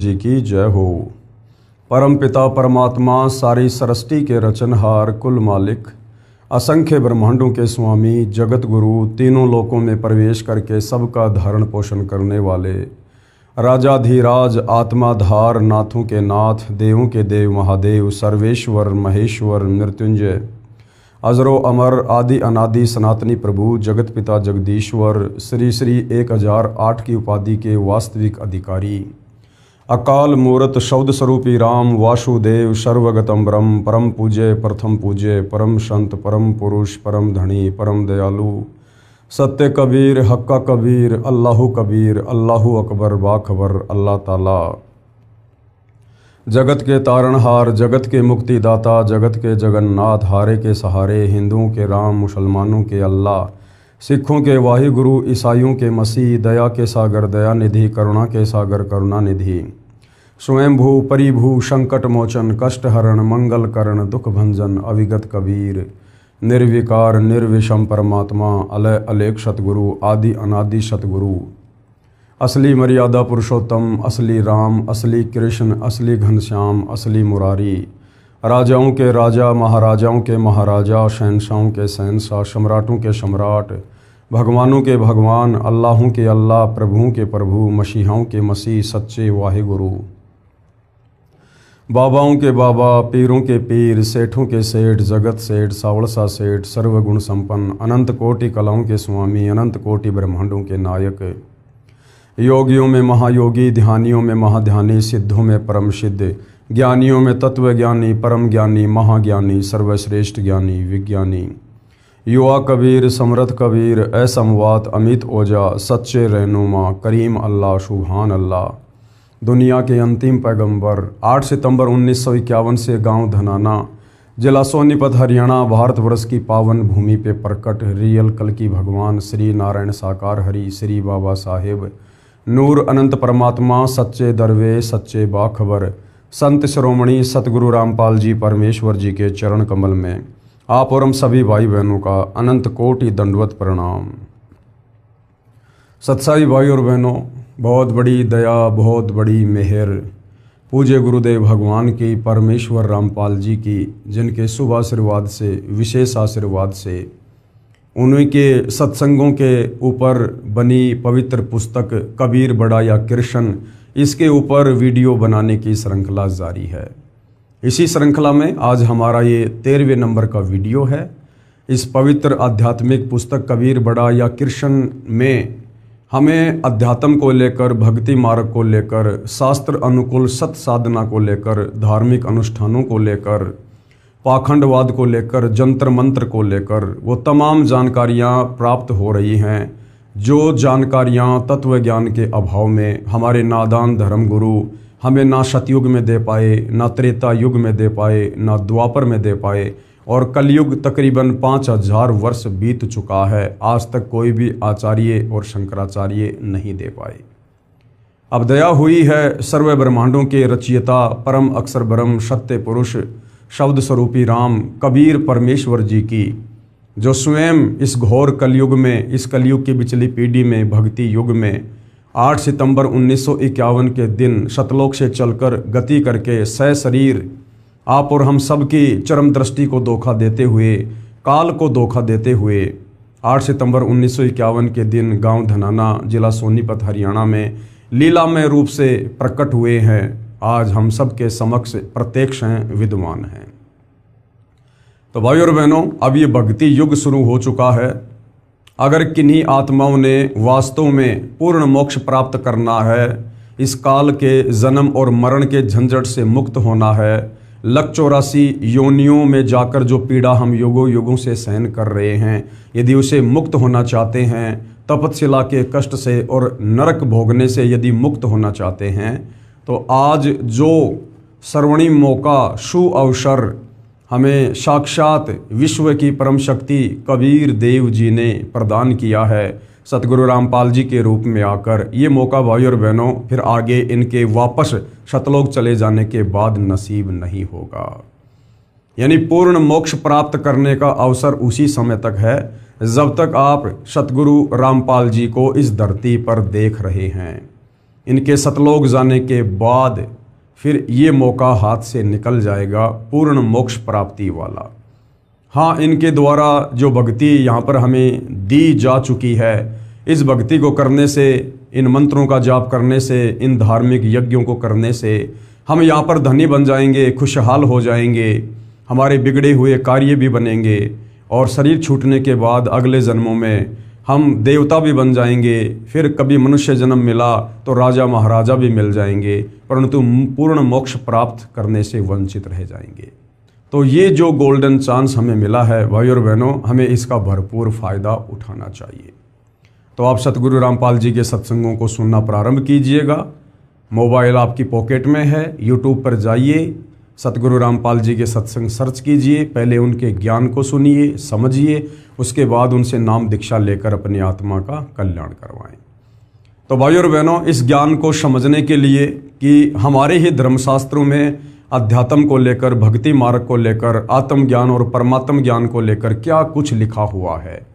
जी की जय हो। परम पिता परमात्मा सारी सृष्टि के रचनहार कुल मालिक असंख्य ब्रह्मांडों के स्वामी जगत गुरु तीनों लोकों में प्रवेश करके सबका धारण पोषण करने वाले राजाधीराज आत्माधार नाथों के नाथ देवों के देव महादेव सर्वेश्वर महेश्वर मृत्युंजय अजरो अमर आदि अनादि सनातनी प्रभु जगत पिता जगदीश्वर श्री श्री 1008 की उपाधि के वास्तविक अधिकारी अकाल मूर्त शब्द स्वरूपी राम वासुदेव सर्वगतम ब्रह्म परम पूज्य प्रथम पूज्य परम संत परम पुरुष परम धनी परम दयालु सत्य कबीर हक्का कबीर अल्लाहु कबीर अल्लाहु अकबर बाखबर अल्लाह ताला जगत के तारणहार जगत के मुक्तिदाता जगत के जगन्नाथ हारे के सहारे हिंदुओं के राम मुसलमानों के अल्लाह सिखों के वाहिगुरु ईसाइयों के मसीह दया के सागर दया निधि करुणा के सागर करुणा निधि स्वयंभू परिभू संकट मोचन कष्ट हरण मंगल करण दुख भंजन अविगत कबीर निर्विकार निर्विषम परमात्मा अलय अलेख सतगुरु आदि अनादि सतगुरु असली मर्यादा पुरुषोत्तम असली राम असली कृष्ण असली घनश्याम असली मुरारी राजाओं के राजा महाराजाओं के महाराजा शहनशाहों के शहनशाह सम्राटों के सम्राट भगवानों के भगवान अल्लाहों के अल्लाह प्रभुओं के प्रभु मसीहाओं के मसीह सच्चे वाहिगुरु बाबाओं के बाबा पीरों के पीर सेठों के सेठ जगत सेठ सावड़सा सेठ सर्वगुण संपन्न अनंत कोटि कलाओं के स्वामी अनंत कोटि ब्रह्मांडों के नायक योगियों में महायोगी ध्यानियों में महाध्यानी सिद्धों में परम सिद्ध ज्ञानियों में तत्वज्ञानी परम ज्ञानी महाज्ञानी सर्वश्रेष्ठ ज्ञानी विज्ञानी युवा कबीर समर्थ कबीर असमवात अमित ओजा सच्चे रहनुमा करीम अल्लाह सुभान अल्लाह दुनिया के अंतिम पैगंबर 8 सितंबर 1951 से गांव धनाना जिला सोनीपत हरियाणा भारतवर्ष की पावन भूमि पे प्रकट रियल कल की भगवान श्री नारायण साकार हरि श्री बाबा साहेब नूर अनंत परमात्मा सच्चे दरवे सच्चे बाखबर संत श्रोमणी सतगुरु रामपाल जी परमेश्वर जी के चरण कमल में आप और हम सभी भाई बहनों का अनंत कोटि दंडवत प्रणाम। सत्साई भाई और बहनों, बहुत बड़ी दया बहुत बड़ी मेहर पूज्य गुरुदेव भगवान की परमेश्वर रामपाल जी की जिनके शुभ आशीर्वाद से विशेष आशीर्वाद से उन्हीं के सत्संगों के ऊपर बनी पवित्र पुस्तक कबीर बड़ा या कृष्ण इसके ऊपर वीडियो बनाने की श्रृंखला जारी है। इसी श्रृंखला में आज हमारा ये 13वें नंबर का वीडियो है। इस पवित्र आध्यात्मिक पुस्तक कबीर बड़ा या कृष्ण में हमें अध्यात्म को लेकर भक्ति मार्ग को लेकर शास्त्र अनुकूल सत साधना को लेकर धार्मिक अनुष्ठानों को लेकर पाखंडवाद को लेकर जंत्र मंत्र को लेकर वो तमाम जानकारियाँ प्राप्त हो रही हैं जो जानकारियाँ तत्व ज्ञान के अभाव में हमारे नादान धर्म गुरु हमें ना सतयुग में दे पाए ना त्रेता युग में दे पाए ना द्वापर में दे पाए और कलयुग तकरीबन 5000 वर्ष बीत चुका है, आज तक कोई भी आचार्य और शंकराचार्य नहीं दे पाए। अब दया हुई है सर्व ब्रह्मांडों के रचयिता परम अक्षर ब्रह्म सत्य पुरुष शब्द स्वरूपी राम कबीर परमेश्वर जी की, जो स्वयं इस घोर कलयुग में इस कलयुग की पिछली पीढ़ी में भक्ति युग में 8 सितंबर 1951 के दिन सतलोक से चलकर गति करके सशरीर आप और हम सब की चरम दृष्टि को धोखा देते हुए काल को धोखा देते हुए 8 सितंबर 1951 के दिन गांव धनाना जिला सोनीपत हरियाणा में लीलामय रूप से प्रकट हुए हैं। आज हम सब के समक्ष प्रत्यक्ष हैं विद्यमान हैं। तो भाई और बहनों, अब ये भक्ति युग शुरू हो चुका है। अगर किन्हीं आत्माओं ने वास्तव में पूर्ण मोक्ष प्राप्त करना है, इस काल के जन्म और मरण के झंझट से मुक्त होना है, 184 योनियों में जाकर जो पीड़ा हम युगों युगों से सहन कर रहे हैं, यदि उसे मुक्त होना चाहते हैं, तपस्या के कष्ट से और नरक भोगने से यदि मुक्त होना चाहते हैं, तो आज जो सर्वणिम मौका शु अवसर हमें साक्षात विश्व की परम शक्ति कबीर देव जी ने प्रदान किया है सतगुरु रामपाल जी के रूप में आकर, ये मौका भाई और बहनों फिर आगे इनके वापस सतलोक चले जाने के बाद नसीब नहीं होगा। यानी पूर्ण मोक्ष प्राप्त करने का अवसर उसी समय तक है जब तक आप सतगुरु रामपाल जी को इस धरती पर देख रहे हैं। इनके सतलोक जाने के बाद फिर ये मौका हाथ से निकल जाएगा पूर्ण मोक्ष प्राप्ति वाला। हाँ, इनके द्वारा जो भक्ति यहाँ पर हमें दी जा चुकी है, इस भक्ति को करने से, इन मंत्रों का जाप करने से, इन धार्मिक यज्ञों को करने से हम यहाँ पर धनी बन जाएंगे, खुशहाल हो जाएंगे, हमारे बिगड़े हुए कार्य भी बनेंगे और शरीर छूटने के बाद अगले जन्मों में हम देवता भी बन जाएंगे। फिर कभी मनुष्य जन्म मिला तो राजा महाराजा भी मिल जाएंगे, परंतु पूर्ण मोक्ष प्राप्त करने से वंचित रह जाएंगे। तो ये जो गोल्डन चांस हमें मिला है भाई और बहनों, हमें इसका भरपूर फ़ायदा उठाना चाहिए। तो आप सतगुरु रामपाल जी के सत्संगों को सुनना प्रारंभ कीजिएगा। मोबाइल आपकी पॉकेट में है, यूट्यूब पर जाइए, सतगुरु रामपाल जी के सत्संग सर्च कीजिए, पहले उनके ज्ञान को सुनिए, समझिए, उसके बाद उनसे नाम दीक्षा लेकर अपनी आत्मा का कल्याण करवाएं। तो भाई और बहनों, इस ज्ञान को समझने के लिए कि हमारे ही धर्मशास्त्रों में अध्यात्म को लेकर, भक्ति मार्ग को लेकर, आत्मज्ञान और परमात्म ज्ञान को लेकर क्या कुछ लिखा हुआ है,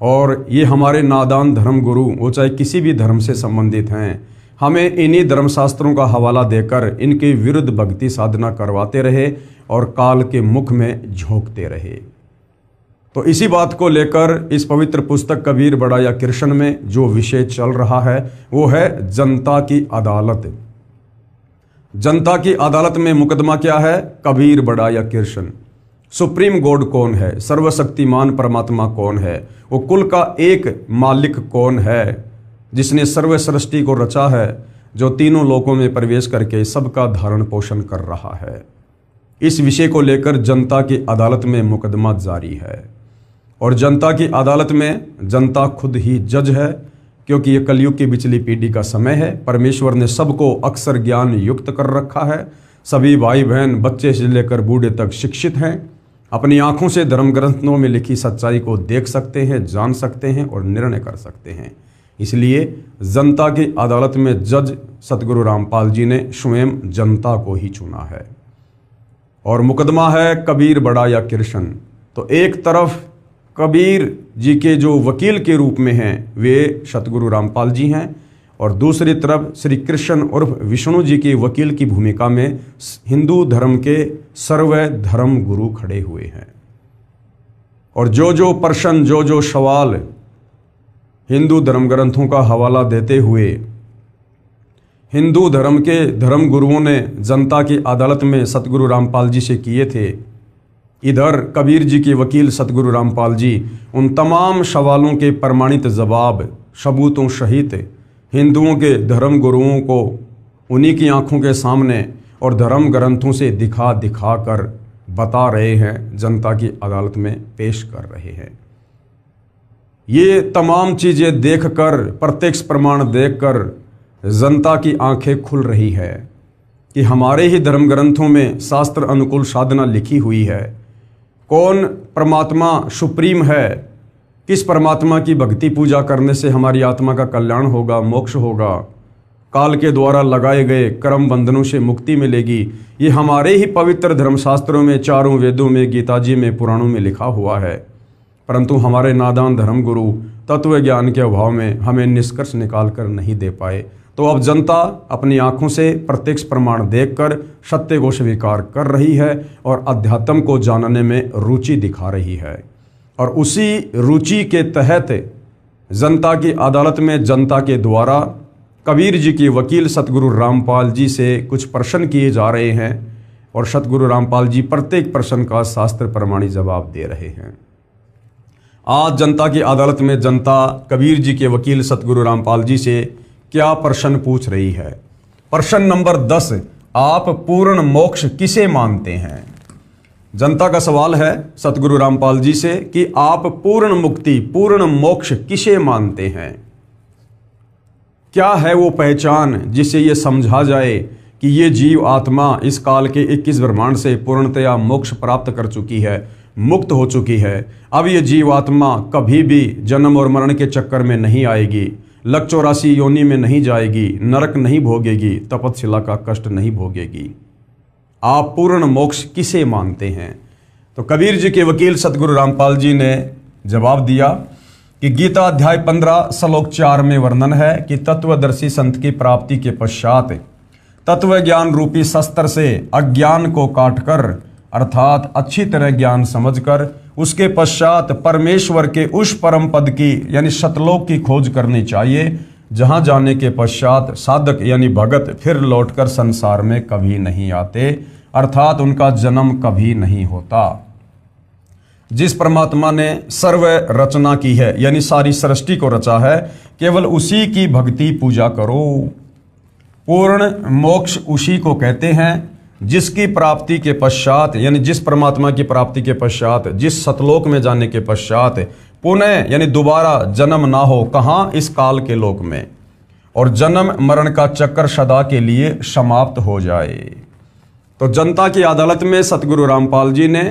और ये हमारे नादान धर्म गुरु, वो चाहे किसी भी धर्म से संबंधित हैं, हमें इन्हीं धर्मशास्त्रों का हवाला देकर इनके विरुद्ध भक्ति साधना करवाते रहे और काल के मुख में झोंकते रहे। तो इसी बात को लेकर इस पवित्र पुस्तक कबीर बड़ा या कृष्ण में जो विषय चल रहा है वो है जनता की अदालत। जनता की अदालत में मुकदमा क्या है? कबीर बड़ा या कृष्ण। सुप्रीम गॉड कौन है? सर्वशक्तिमान परमात्मा कौन है? वो कुल का एक मालिक कौन है जिसने सर्व सृष्टि को रचा है, जो तीनों लोकों में प्रवेश करके सबका धारण पोषण कर रहा है। इस विषय को लेकर जनता की अदालत में मुकदमा जारी है और जनता की अदालत में जनता खुद ही जज है, क्योंकि ये कलयुग की बिचली पीढ़ी का समय है। परमेश्वर ने सबको अक्षर ज्ञान युक्त कर रखा है। सभी भाई बहन बच्चे से लेकर बूढ़े तक शिक्षित हैं, अपनी आंखों से धर्म ग्रंथों में लिखी सच्चाई को देख सकते हैं, जान सकते हैं और निर्णय कर सकते हैं। इसलिए जनता की अदालत में जज सतगुरु रामपाल जी ने स्वयं जनता को ही चुना है और मुकदमा है कबीर बड़ा या कृष्ण। तो एक तरफ कबीर जी के जो वकील के रूप में हैं वे सतगुरु रामपाल जी हैं और दूसरी तरफ श्री कृष्ण उर्फ विष्णु जी के वकील की भूमिका में हिंदू धर्म के सर्व धर्म गुरु खड़े हुए हैं। और जो प्रश्न, जो सवाल हिंदू धर्म ग्रंथों का हवाला देते हुए हिंदू धर्म के धर्म गुरुओं ने जनता की अदालत में सतगुरु रामपाल जी से किए थे, इधर कबीर जी के वकील सतगुरु रामपाल जी उन तमाम सवालों के प्रमाणित जवाब सबूतों सहित हिंदुओं के धर्म गुरुओं को उन्हीं की आंखों के सामने और धर्म ग्रंथों से दिखा कर बता रहे हैं, जनता की अदालत में पेश कर रहे हैं। ये तमाम चीज़ें देखकर, प्रत्यक्ष प्रमाण देखकर जनता की आंखें खुल रही है कि हमारे ही धर्म ग्रंथों में शास्त्र अनुकूल साधना लिखी हुई है। कौन परमात्मा सुप्रीम है, किस परमात्मा की भक्ति पूजा करने से हमारी आत्मा का कल्याण होगा, मोक्ष होगा, काल के द्वारा लगाए गए कर्म बंधनों से मुक्ति मिलेगी, ये हमारे ही पवित्र धर्मशास्त्रों में, चारों वेदों में, गीता जी में, पुराणों में लिखा हुआ है। परंतु हमारे नादान धर्म गुरु तत्व ज्ञान के अभाव में हमें निष्कर्ष निकाल कर नहीं दे पाए। तो अब जनता अपनी आंखों से प्रत्यक्ष प्रमाण देखकर सत्य को स्वीकार कर रही है और अध्यात्म को जानने में रुचि दिखा रही है। और उसी रुचि के तहत जनता की अदालत में जनता के द्वारा कबीर जी के वकील सतगुरु रामपाल जी से कुछ प्रश्न किए जा रहे हैं और सतगुरु रामपाल जी प्रत्येक प्रश्न का शास्त्र प्रमाणित जवाब दे रहे हैं। आज जनता की अदालत में जनता कबीर जी के वकील सतगुरु रामपाल जी से क्या प्रश्न पूछ रही है? प्रश्न नंबर 10, आप पूर्ण मोक्ष किसे मानते हैं? जनता का सवाल है सतगुरु रामपाल जी से कि आप पूर्ण मुक्ति, पूर्ण मोक्ष किसे मानते हैं? क्या है वो पहचान जिससे ये समझा जाए कि ये जीव आत्मा इस काल के 21 ब्रह्मांड से पूर्णतया मोक्ष प्राप्त कर चुकी है, मुक्त हो चुकी है। अब ये जीवात्मा कभी भी जन्म और मरण के चक्कर में नहीं आएगी, लक 84 योनि में नहीं जाएगी, नरक नहीं भोगेगी, तपस्या का कष्ट नहीं भोगेगी। आप पूर्ण मोक्ष किसे मानते हैं? तो कबीर जी के वकील सतगुरु रामपाल जी ने जवाब दिया कि गीता अध्याय 15 श्लोक 4 में वर्णन है कि तत्वदर्शी संत की प्राप्ति के पश्चात तत्व ज्ञान रूपी शस्त्र से अज्ञान को काटकर अर्थात अच्छी तरह ज्ञान समझकर उसके पश्चात परमेश्वर के उस परम पद की यानी सतलोक की खोज करनी चाहिए, जहां जाने के पश्चात साधक यानी भगत फिर लौटकर संसार में कभी नहीं आते, अर्थात उनका जन्म कभी नहीं होता। जिस परमात्मा ने सर्व रचना की है यानी सारी सृष्टि को रचा है, केवल उसी की भक्ति पूजा करो। पूर्ण मोक्ष उसी को कहते हैं जिसकी प्राप्ति के पश्चात यानी जिस परमात्मा की प्राप्ति के पश्चात, जिस सतलोक में जाने के पश्चात पुनः यानी दोबारा जन्म ना हो, कहाँ, इस काल के लोक में, और जन्म मरण का चक्कर सदा के लिए समाप्त हो जाए। तो जनता की अदालत में सतगुरु रामपाल जी ने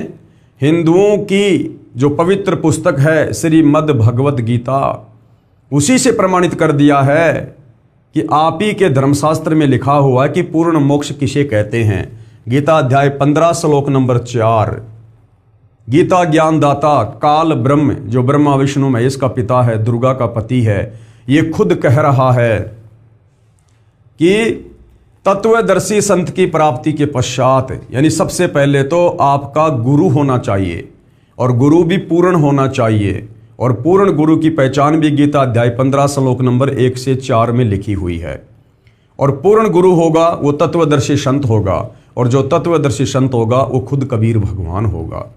हिंदुओं की जो पवित्र पुस्तक है श्रीमद् भगवत गीता, उसी से प्रमाणित कर दिया है कि आप ही के धर्मशास्त्र में लिखा हुआ है कि पूर्ण मोक्ष किसे कहते हैं। गीता अध्याय 15 श्लोक नंबर 4, गीता ज्ञानदाता काल ब्रह्म, जो ब्रह्मा विष्णु महेश का पिता है, दुर्गा का पति है, ये खुद कह रहा है कि तत्वदर्शी संत की प्राप्ति के पश्चात यानी सबसे पहले तो आपका गुरु होना चाहिए, और गुरु भी पूर्ण होना चाहिए, और पूर्ण गुरु की पहचान भी गीता अध्याय 15 श्लोक नंबर 1 से 4 में लिखी हुई है। और पूर्ण गुरु होगा वो तत्वदर्शी संत होगा, और जो तत्वदर्शी संत होगा वो खुद कबीर भगवान होगा।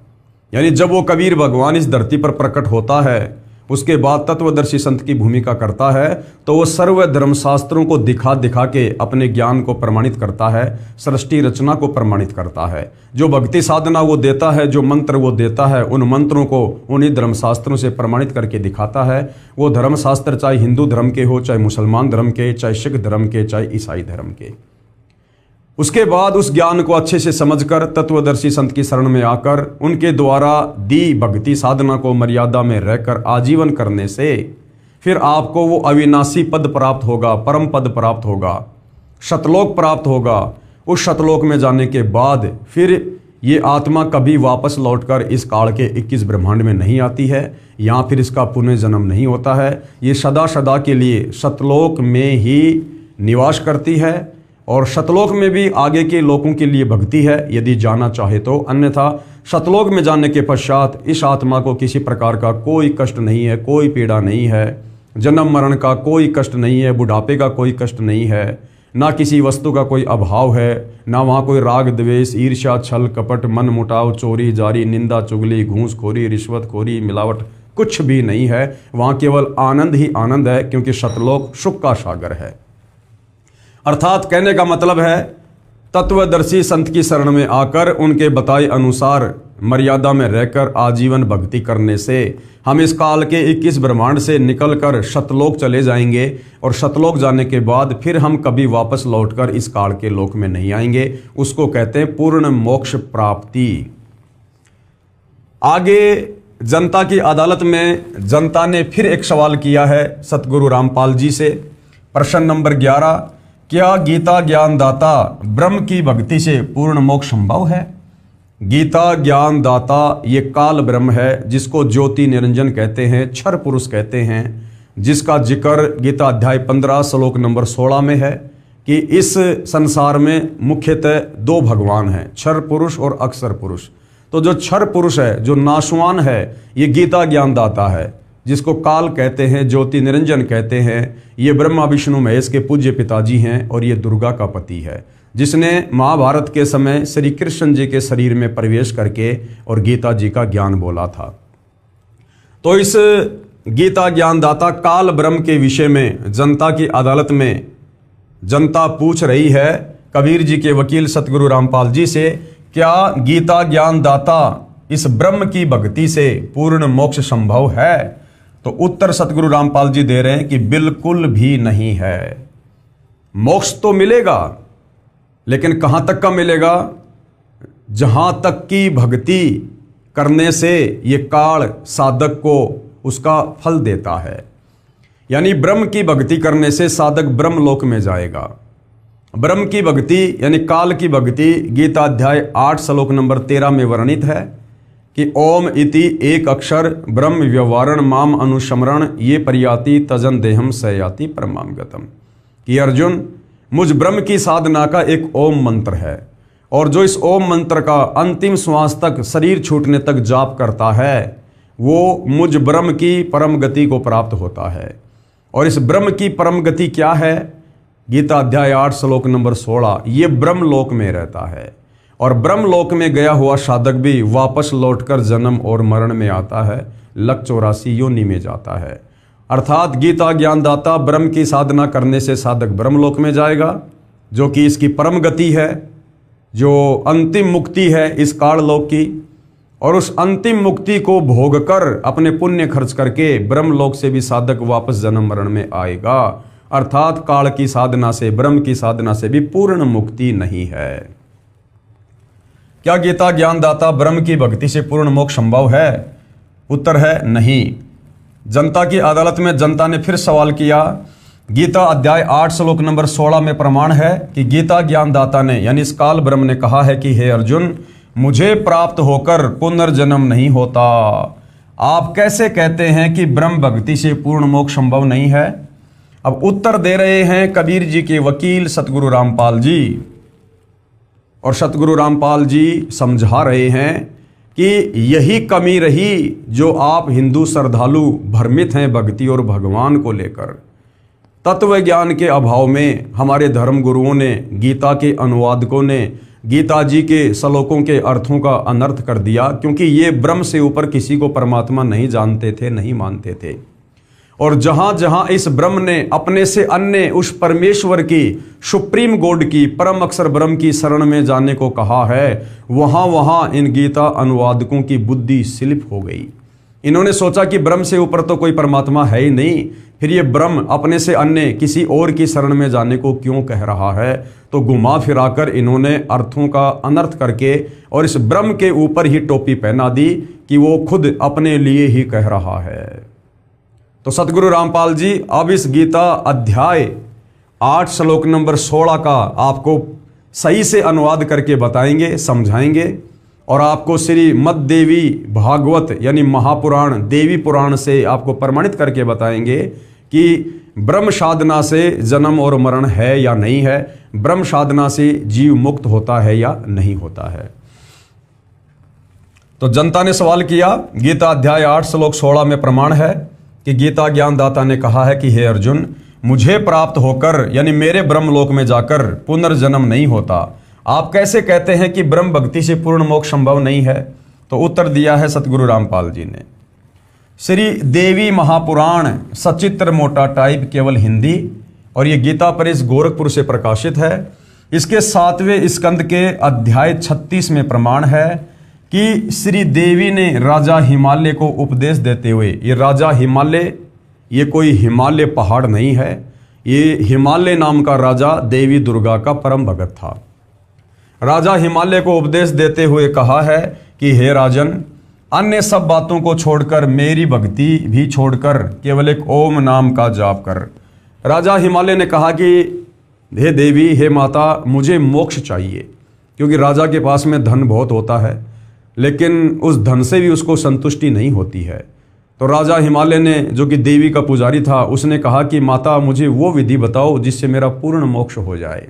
यानी जब वो कबीर भगवान इस धरती पर प्रकट होता है, उसके बाद तत्वदर्शी संत की भूमिका करता है, तो वो सर्व धर्मशास्त्रों को दिखा दिखा के अपने ज्ञान को प्रमाणित करता है, सृष्टि रचना को प्रमाणित करता है। जो भक्ति साधना वो देता है, जो मंत्र वो देता है, उन मंत्रों को उन्हीं धर्मशास्त्रों से प्रमाणित करके दिखाता है। वो धर्मशास्त्र चाहे हिंदू धर्म के हो, चाहे मुसलमान धर्म के, चाहे सिख धर्म के, चाहे ईसाई धर्म के। उसके बाद उस ज्ञान को अच्छे से समझकर तत्वदर्शी संत की शरण में आकर उनके द्वारा दी भक्ति साधना को मर्यादा में रहकर आजीवन करने से फिर आपको वो अविनाशी पद प्राप्त होगा, परम पद प्राप्त होगा, शतलोक प्राप्त होगा। उस शतलोक में जाने के बाद फिर ये आत्मा कभी वापस लौटकर इस काल के 21 ब्रह्मांड में नहीं आती है, यहाँ फिर इसका पुनर्जन्म नहीं होता है। ये सदा सदा के लिए शतलोक में ही निवास करती है, और शतलोक में भी आगे के लोगों के लिए भक्ति है यदि जाना चाहे तो, अन्यथा शतलोक में जाने के पश्चात इस आत्मा को किसी प्रकार का कोई कष्ट नहीं है, कोई पीड़ा नहीं है, जन्म मरण का कोई कष्ट नहीं है, बुढ़ापे का कोई कष्ट नहीं है, ना किसी वस्तु का कोई अभाव है, ना वहाँ कोई राग द्वेष ईर्ष्या छल कपट मन मुटाव चोरी जारी निंदा चुगली घूसखोरी रिश्वतखोरी मिलावट कुछ भी नहीं है। वहाँ केवल आनंद ही आनंद है, क्योंकि शतलोक सुख का सागर है। अर्थात कहने का मतलब है तत्वदर्शी संत की शरण में आकर उनके बताए अनुसार मर्यादा में रहकर आजीवन भक्ति करने से हम इस काल के 21 ब्रह्मांड से निकलकर शतलोक चले जाएंगे, और शतलोक जाने के बाद फिर हम कभी वापस लौटकर इस काल के लोक में नहीं आएंगे। उसको कहते हैं पूर्ण मोक्ष प्राप्ति। आगे जनता की अदालत में जनता ने फिर एक सवाल किया है सतगुरु रामपाल जी से। प्रश्न नंबर 11, क्या गीता ज्ञानदाता ब्रह्म की भक्ति से पूर्ण मोक्ष संभव है? गीता ज्ञानदाता ये काल ब्रह्म है, जिसको ज्योति निरंजन कहते हैं, क्षर पुरुष कहते हैं, जिसका जिक्र गीता अध्याय 15 श्लोक नंबर 16 में है कि इस संसार में मुख्यतः 2 भगवान हैं, क्षर पुरुष और अक्षर पुरुष। तो जो क्षर पुरुष है, जो नाशवान है, ये गीता ज्ञानदाता है, जिसको काल कहते हैं, ज्योति निरंजन कहते हैं। ये ब्रह्मा विष्णु महेश के पूज्य पिताजी हैं, और ये दुर्गा का पति है, जिसने महाभारत के समय श्री कृष्ण जी के शरीर में प्रवेश करके और गीता जी का ज्ञान बोला था। तो इस गीता ज्ञानदाता काल ब्रह्म के विषय में जनता की अदालत में जनता पूछ रही है कबीर जी के वकील सतगुरु रामपाल जी से, क्या गीता ज्ञानदाता इस ब्रह्म की भक्ति से पूर्ण मोक्ष संभव है? तो उत्तर सतगुरु रामपाल जी दे रहे हैं कि बिल्कुल भी नहीं है। मोक्ष तो मिलेगा, लेकिन कहां तक का मिलेगा? जहां तक की भक्ति करने से ये काल साधक को उसका फल देता है। यानी ब्रह्म की भक्ति करने से साधक ब्रह्म लोक में जाएगा। ब्रह्म की भक्ति यानी काल की भक्ति गीता अध्याय 8 श्लोक नंबर 13 में वर्णित है कि ओम इति एक अक्षर ब्रह्म व्यवहारण माम अनुस्मरण ये पर्याति तजन देहम सयाति परमाम गतम। कि अर्जुन, मुझ ब्रह्म की साधना का एक ओम मंत्र है, और जो इस ओम मंत्र का अंतिम श्वास तक, शरीर छूटने तक जाप करता है, वो मुझ ब्रह्म की परम गति को प्राप्त होता है। और इस ब्रह्म की परम गति क्या है? गीता अध्याय 8 श्लोक नंबर 16, ये ब्रह्म लोक में रहता है। और ब्रह्म लोक में गया हुआ साधक भी वापस लौटकर जन्म और मरण में आता है, लक 84 योनि में जाता है। अर्थात गीता ज्ञानदाता ब्रह्म की साधना करने से साधक ब्रह्म लोक में जाएगा, जो कि इसकी परम गति है, जो अंतिम मुक्ति है इस काल लोक की। और उस अंतिम मुक्ति को भोग कर अपने पुण्य खर्च करके ब्रह्मलोक से भी साधक वापस जन्म मरण में आएगा। अर्थात काल की साधना से, ब्रह्म की साधना से भी पूर्ण मुक्ति नहीं है। क्या गीता ज्ञानदाता ब्रह्म की भक्ति से पूर्ण मोक्ष संभव है? उत्तर है नहीं। जनता की अदालत में जनता ने फिर सवाल किया। गीता अध्याय 8 श्लोक नंबर 16 में प्रमाण है कि गीता ज्ञानदाता ने यानी इस काल ब्रह्म ने कहा है कि हे अर्जुन, मुझे प्राप्त होकर पुनर्जन्म नहीं होता। आप कैसे कहते हैं कि ब्रह्म भक्ति से पूर्ण मोक्ष संभव नहीं है? अब उत्तर दे रहे हैं कबीर जी के वकील सतगुरु रामपाल जी। और सतगुरु रामपाल जी समझा रहे हैं कि यही कमी रही जो आप हिंदू श्रद्धालु भ्रमित हैं भक्ति और भगवान को लेकर। तत्व ज्ञान के अभाव में हमारे धर्म गुरुओं ने, गीता के अनुवादकों ने गीता जी के श्लोकों के अर्थों का अनर्थ कर दिया, क्योंकि ये ब्रह्म से ऊपर किसी को परमात्मा नहीं जानते थे, नहीं मानते थे। और जहां जहां इस ब्रह्म ने अपने से अन्य उस परमेश्वर की, सुप्रीम गॉड की, परम अक्षर ब्रह्म की शरण में जाने को कहा है, वहां वहां इन गीता अनुवादकों की बुद्धि स्लिप हो गई। इन्होंने सोचा कि ब्रह्म से ऊपर तो कोई परमात्मा है ही नहीं, फिर ये ब्रह्म अपने से अन्य किसी और की शरण में जाने को क्यों कह रहा है। तो घुमा फिराकर इन्होंने अर्थों का अनर्थ करके और इस ब्रह्म के ऊपर ही टोपी पहना दी कि वो खुद अपने लिए ही कह रहा है। तो सतगुरु रामपाल जी अब इस गीता अध्याय 8 श्लोक नंबर 16 का आपको सही से अनुवाद करके बताएंगे, समझाएंगे, और आपको श्री मद देवी भागवत यानी महापुराण, देवी पुराण से आपको प्रमाणित करके बताएंगे कि ब्रह्म साधना से जन्म और मरण है या नहीं है, ब्रह्म साधना से जीव मुक्त होता है या नहीं होता है। तो जनता ने सवाल किया, गीता अध्याय 8 श्लोक 16 में प्रमाण है कि गीता ज्ञानदाता ने कहा है कि हे अर्जुन, मुझे प्राप्त होकर यानी मेरे ब्रह्मलोक में जाकर पुनर्जन्म नहीं होता। आप कैसे कहते हैं कि ब्रह्म भक्ति से पूर्ण मोक्ष संभव नहीं है? तो उत्तर दिया है सतगुरु रामपाल जी ने। श्री देवी महापुराण सचित्र मोटा टाइप केवल हिंदी, और ये गीता प्रेस गोरखपुर से प्रकाशित है। इसके 7वें स्कंद के अध्याय 36 में प्रमाण है कि श्री देवी ने राजा हिमालय को उपदेश देते हुए, ये राजा हिमालय ये कोई हिमालय पहाड़ नहीं है, ये हिमालय नाम का राजा देवी दुर्गा का परम भगत था। राजा हिमालय को उपदेश देते हुए कहा है कि हे राजन, अन्य सब बातों को छोड़कर, मेरी भक्ति भी छोड़कर केवल एक ओम नाम का जाप कर। राजा हिमालय ने कहा कि हे देवी, हे माता, मुझे मोक्ष चाहिए, क्योंकि राजा के पास में धन बहुत होता है, लेकिन उस धन से भी उसको संतुष्टि नहीं होती है। तो राजा हिमालय ने, जो कि देवी का पुजारी था, उसने कहा कि माता, मुझे वो विधि बताओ जिससे मेरा पूर्ण मोक्ष हो जाए।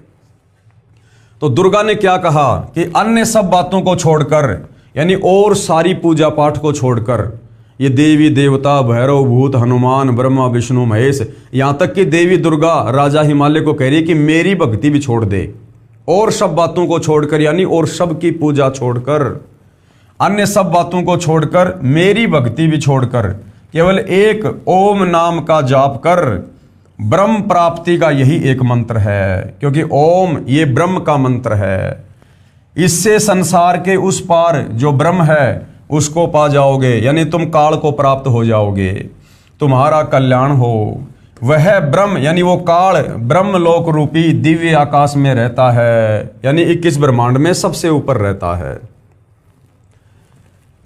तो दुर्गा ने क्या कहा कि अन्य सब बातों को छोड़कर, यानी और सारी पूजा पाठ को छोड़कर, ये देवी देवता, भैरव भूत, हनुमान, ब्रह्मा विष्णु महेश, यहाँ तक कि देवी दुर्गा राजा हिमालय को कह रही कि मेरी भक्ति भी छोड़ दे, और सब बातों को छोड़कर, यानी और सब की पूजा छोड़कर, अन्य सब बातों को छोड़कर, मेरी भक्ति भी छोड़कर केवल एक ओम नाम का जाप कर। ब्रह्म प्राप्ति का यही एक मंत्र है, क्योंकि ओम ये ब्रह्म का मंत्र है। इससे संसार के उस पार जो ब्रह्म है उसको पा जाओगे, यानी तुम काल को प्राप्त हो जाओगे, तुम्हारा कल्याण हो। वह ब्रह्म यानी वो काल ब्रह्मलोक रूपी दिव्य आकाश में रहता है, यानी 21 ब्रह्मांड में सबसे ऊपर रहता है।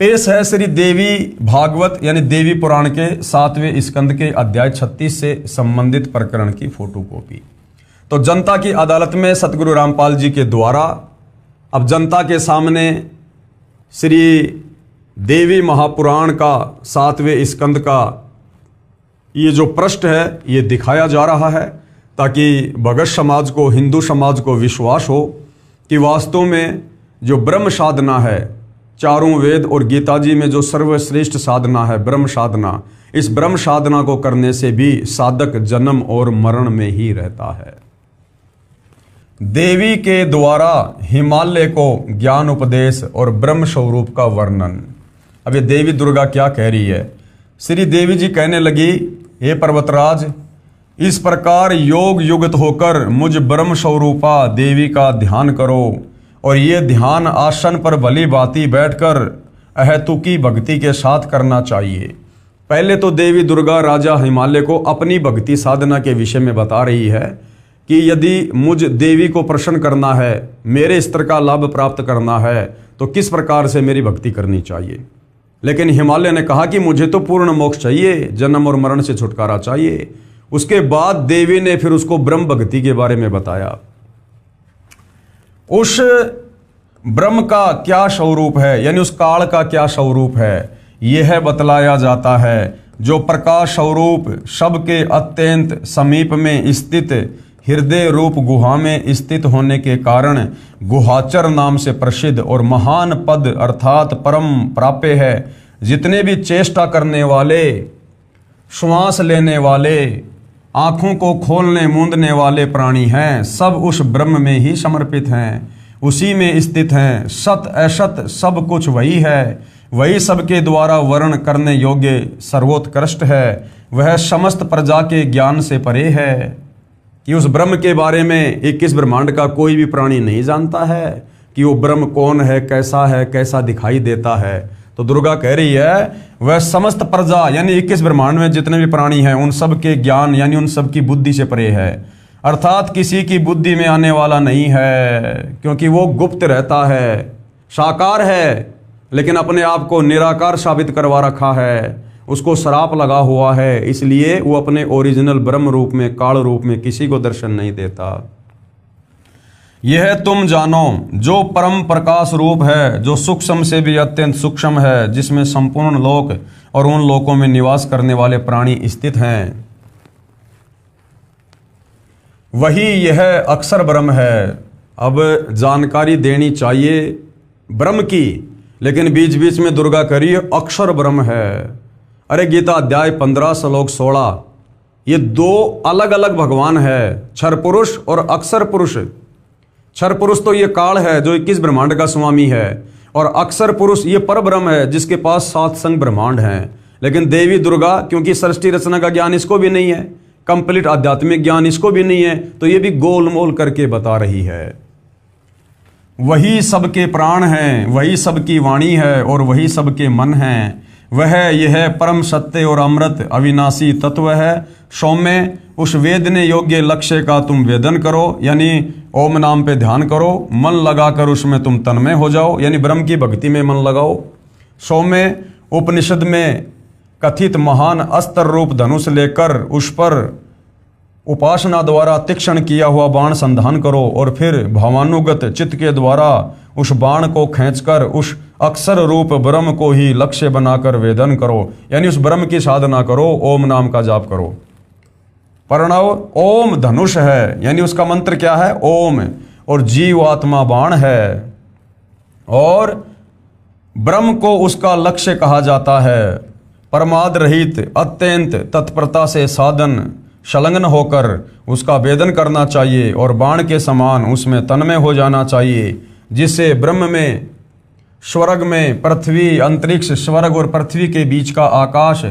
पेश है श्री देवी भागवत यानी देवी पुराण के 7वें स्कंद के अध्याय 36 से संबंधित प्रकरण की फोटोकॉपी। तो जनता की अदालत में सतगुरु रामपाल जी के द्वारा अब जनता के सामने श्री देवी महापुराण का 7वें स्कंद का ये जो पृष्ठ है ये दिखाया जा रहा है, ताकि भगत समाज को, हिंदू समाज को विश्वास हो कि वास्तव में जो ब्रह्म साधना है, चारों वेद और गीता जी में जो सर्वश्रेष्ठ साधना है ब्रह्म साधना, इस ब्रह्म साधना को करने से भी साधक जन्म और मरण में ही रहता है। देवी के द्वारा हिमालय को ज्ञान उपदेश और ब्रह्म स्वरूप का वर्णन। अब ये देवी दुर्गा क्या कह रही है? श्री देवी जी कहने लगी, हे पर्वतराज, इस प्रकार योग युक्त होकर मुझ ब्रह्म स्वरूपा देवी का ध्यान करो, और ये ध्यान आसन पर भली भांति बैठकर अहेतुकी भक्ति के साथ करना चाहिए। पहले तो देवी दुर्गा राजा हिमालय को अपनी भक्ति साधना के विषय में बता रही है कि यदि मुझ देवी को प्रसन्न करना है, मेरे स्तर का लाभ प्राप्त करना है, तो किस प्रकार से मेरी भक्ति करनी चाहिए। लेकिन हिमालय ने कहा कि मुझे तो पूर्ण मोक्ष चाहिए, जन्म और मरण से छुटकारा चाहिए। उसके बाद देवी ने फिर उसको ब्रह्म भक्ति के बारे में बताया। उस ब्रह्म का क्या स्वरूप है, यानी उस काल का क्या स्वरूप है, यह बतलाया जाता है। जो प्रकाश स्वरूप सबके अत्यंत समीप में स्थित हृदय रूप गुहा में स्थित होने के कारण गुहाचर नाम से प्रसिद्ध और महान पद अर्थात परम प्राप्य है। जितने भी चेष्टा करने वाले, श्वास लेने वाले, आँखों को खोलने मूंदने वाले प्राणी हैं, सब उस ब्रह्म में ही समर्पित हैं, उसी में स्थित हैं। सत असत सब कुछ वही है, वही सबके द्वारा वर्ण करने योग्य सर्वोत्कृष्ट है। वह समस्त प्रजा के ज्ञान से परे है कि उस ब्रह्म के बारे में 21 ब्रह्मांड का कोई भी प्राणी नहीं जानता है कि वो ब्रह्म कौन है, कैसा दिखाई देता है। तो दुर्गा कह रही है वह समस्त प्रजा यानी 21 ब्रह्मांड में जितने भी प्राणी हैं उन सब के ज्ञान यानी उन सब की बुद्धि से परे है, अर्थात किसी की बुद्धि में आने वाला नहीं है, क्योंकि वो गुप्त रहता है, साकार है लेकिन अपने आप को निराकार साबित करवा रखा है, उसको श्राप लगा हुआ है, इसलिए वो अपने ओरिजिनल ब्रह्म रूप में, काल रूप में किसी को दर्शन नहीं देता। यह तुम जानो जो परम प्रकाश रूप है, जो सूक्ष्म से भी अत्यंत सूक्ष्म है, जिसमें संपूर्ण लोक और उन लोकों में निवास करने वाले प्राणी स्थित हैं, वही यह अक्षर ब्रह्म है। अब जानकारी देनी चाहिए ब्रह्म की, लेकिन बीच बीच में दुर्गा करिए अक्षर ब्रह्म है। अरे गीता अध्याय 15 श्लोक 16, ये दो अलग अलग भगवान है, क्षर पुरुष और अक्षर पुरुष। क्षर पुरुष तो ये काल है जो 21 ब्रह्मांड का स्वामी है, और अक्षर पुरुष ये पर ब्रह्म है जिसके पास 7 संग ब्रह्मांड हैं। लेकिन देवी दुर्गा क्योंकि सृष्टि रचना का ज्ञान इसको भी नहीं है, कंप्लीट आध्यात्मिक ज्ञान इसको भी नहीं है, तो ये भी गोलमोल करके बता रही है। वही सबके प्राण हैं, वही सबकी वाणी है और वही सबके मन हैं। वह यह परम सत्य और अमृत अविनाशी तत्व है। सौम्य उस वेदने योग्य लक्ष्य का तुम वेदन करो, यानी ओम नाम पे ध्यान करो, मन लगाकर उसमें तुम तन्मय हो जाओ, यानी ब्रह्म की भक्ति में मन लगाओ। सौम्य उपनिषद में कथित महान अस्त्र रूप धनुष लेकर उस पर उपासना द्वारा तीक्ष्ण किया हुआ बाण संधान करो, और फिर भावानुगत चित्त के द्वारा उस बाण को खींचकर उस अक्षर रूप ब्रह्म को ही लक्ष्य बनाकर वेदन करो, यानी उस ब्रह्म की साधना करो, ओम नाम का जाप करो। प्रणव ओम धनुष है, यानी उसका मंत्र क्या है? ओम, और जीव आत्मा बाण है, और ब्रह्म को उसका लक्ष्य कहा जाता है। परमाद रहित अत्यंत तत्परता से साधन संलग्न होकर उसका वेदन करना चाहिए, और बाण के समान उसमें तन्मय हो जाना चाहिए, जिससे ब्रह्म में, स्वर्ग में, पृथ्वी, अंतरिक्ष, स्वर्ग और पृथ्वी के बीच का आकाश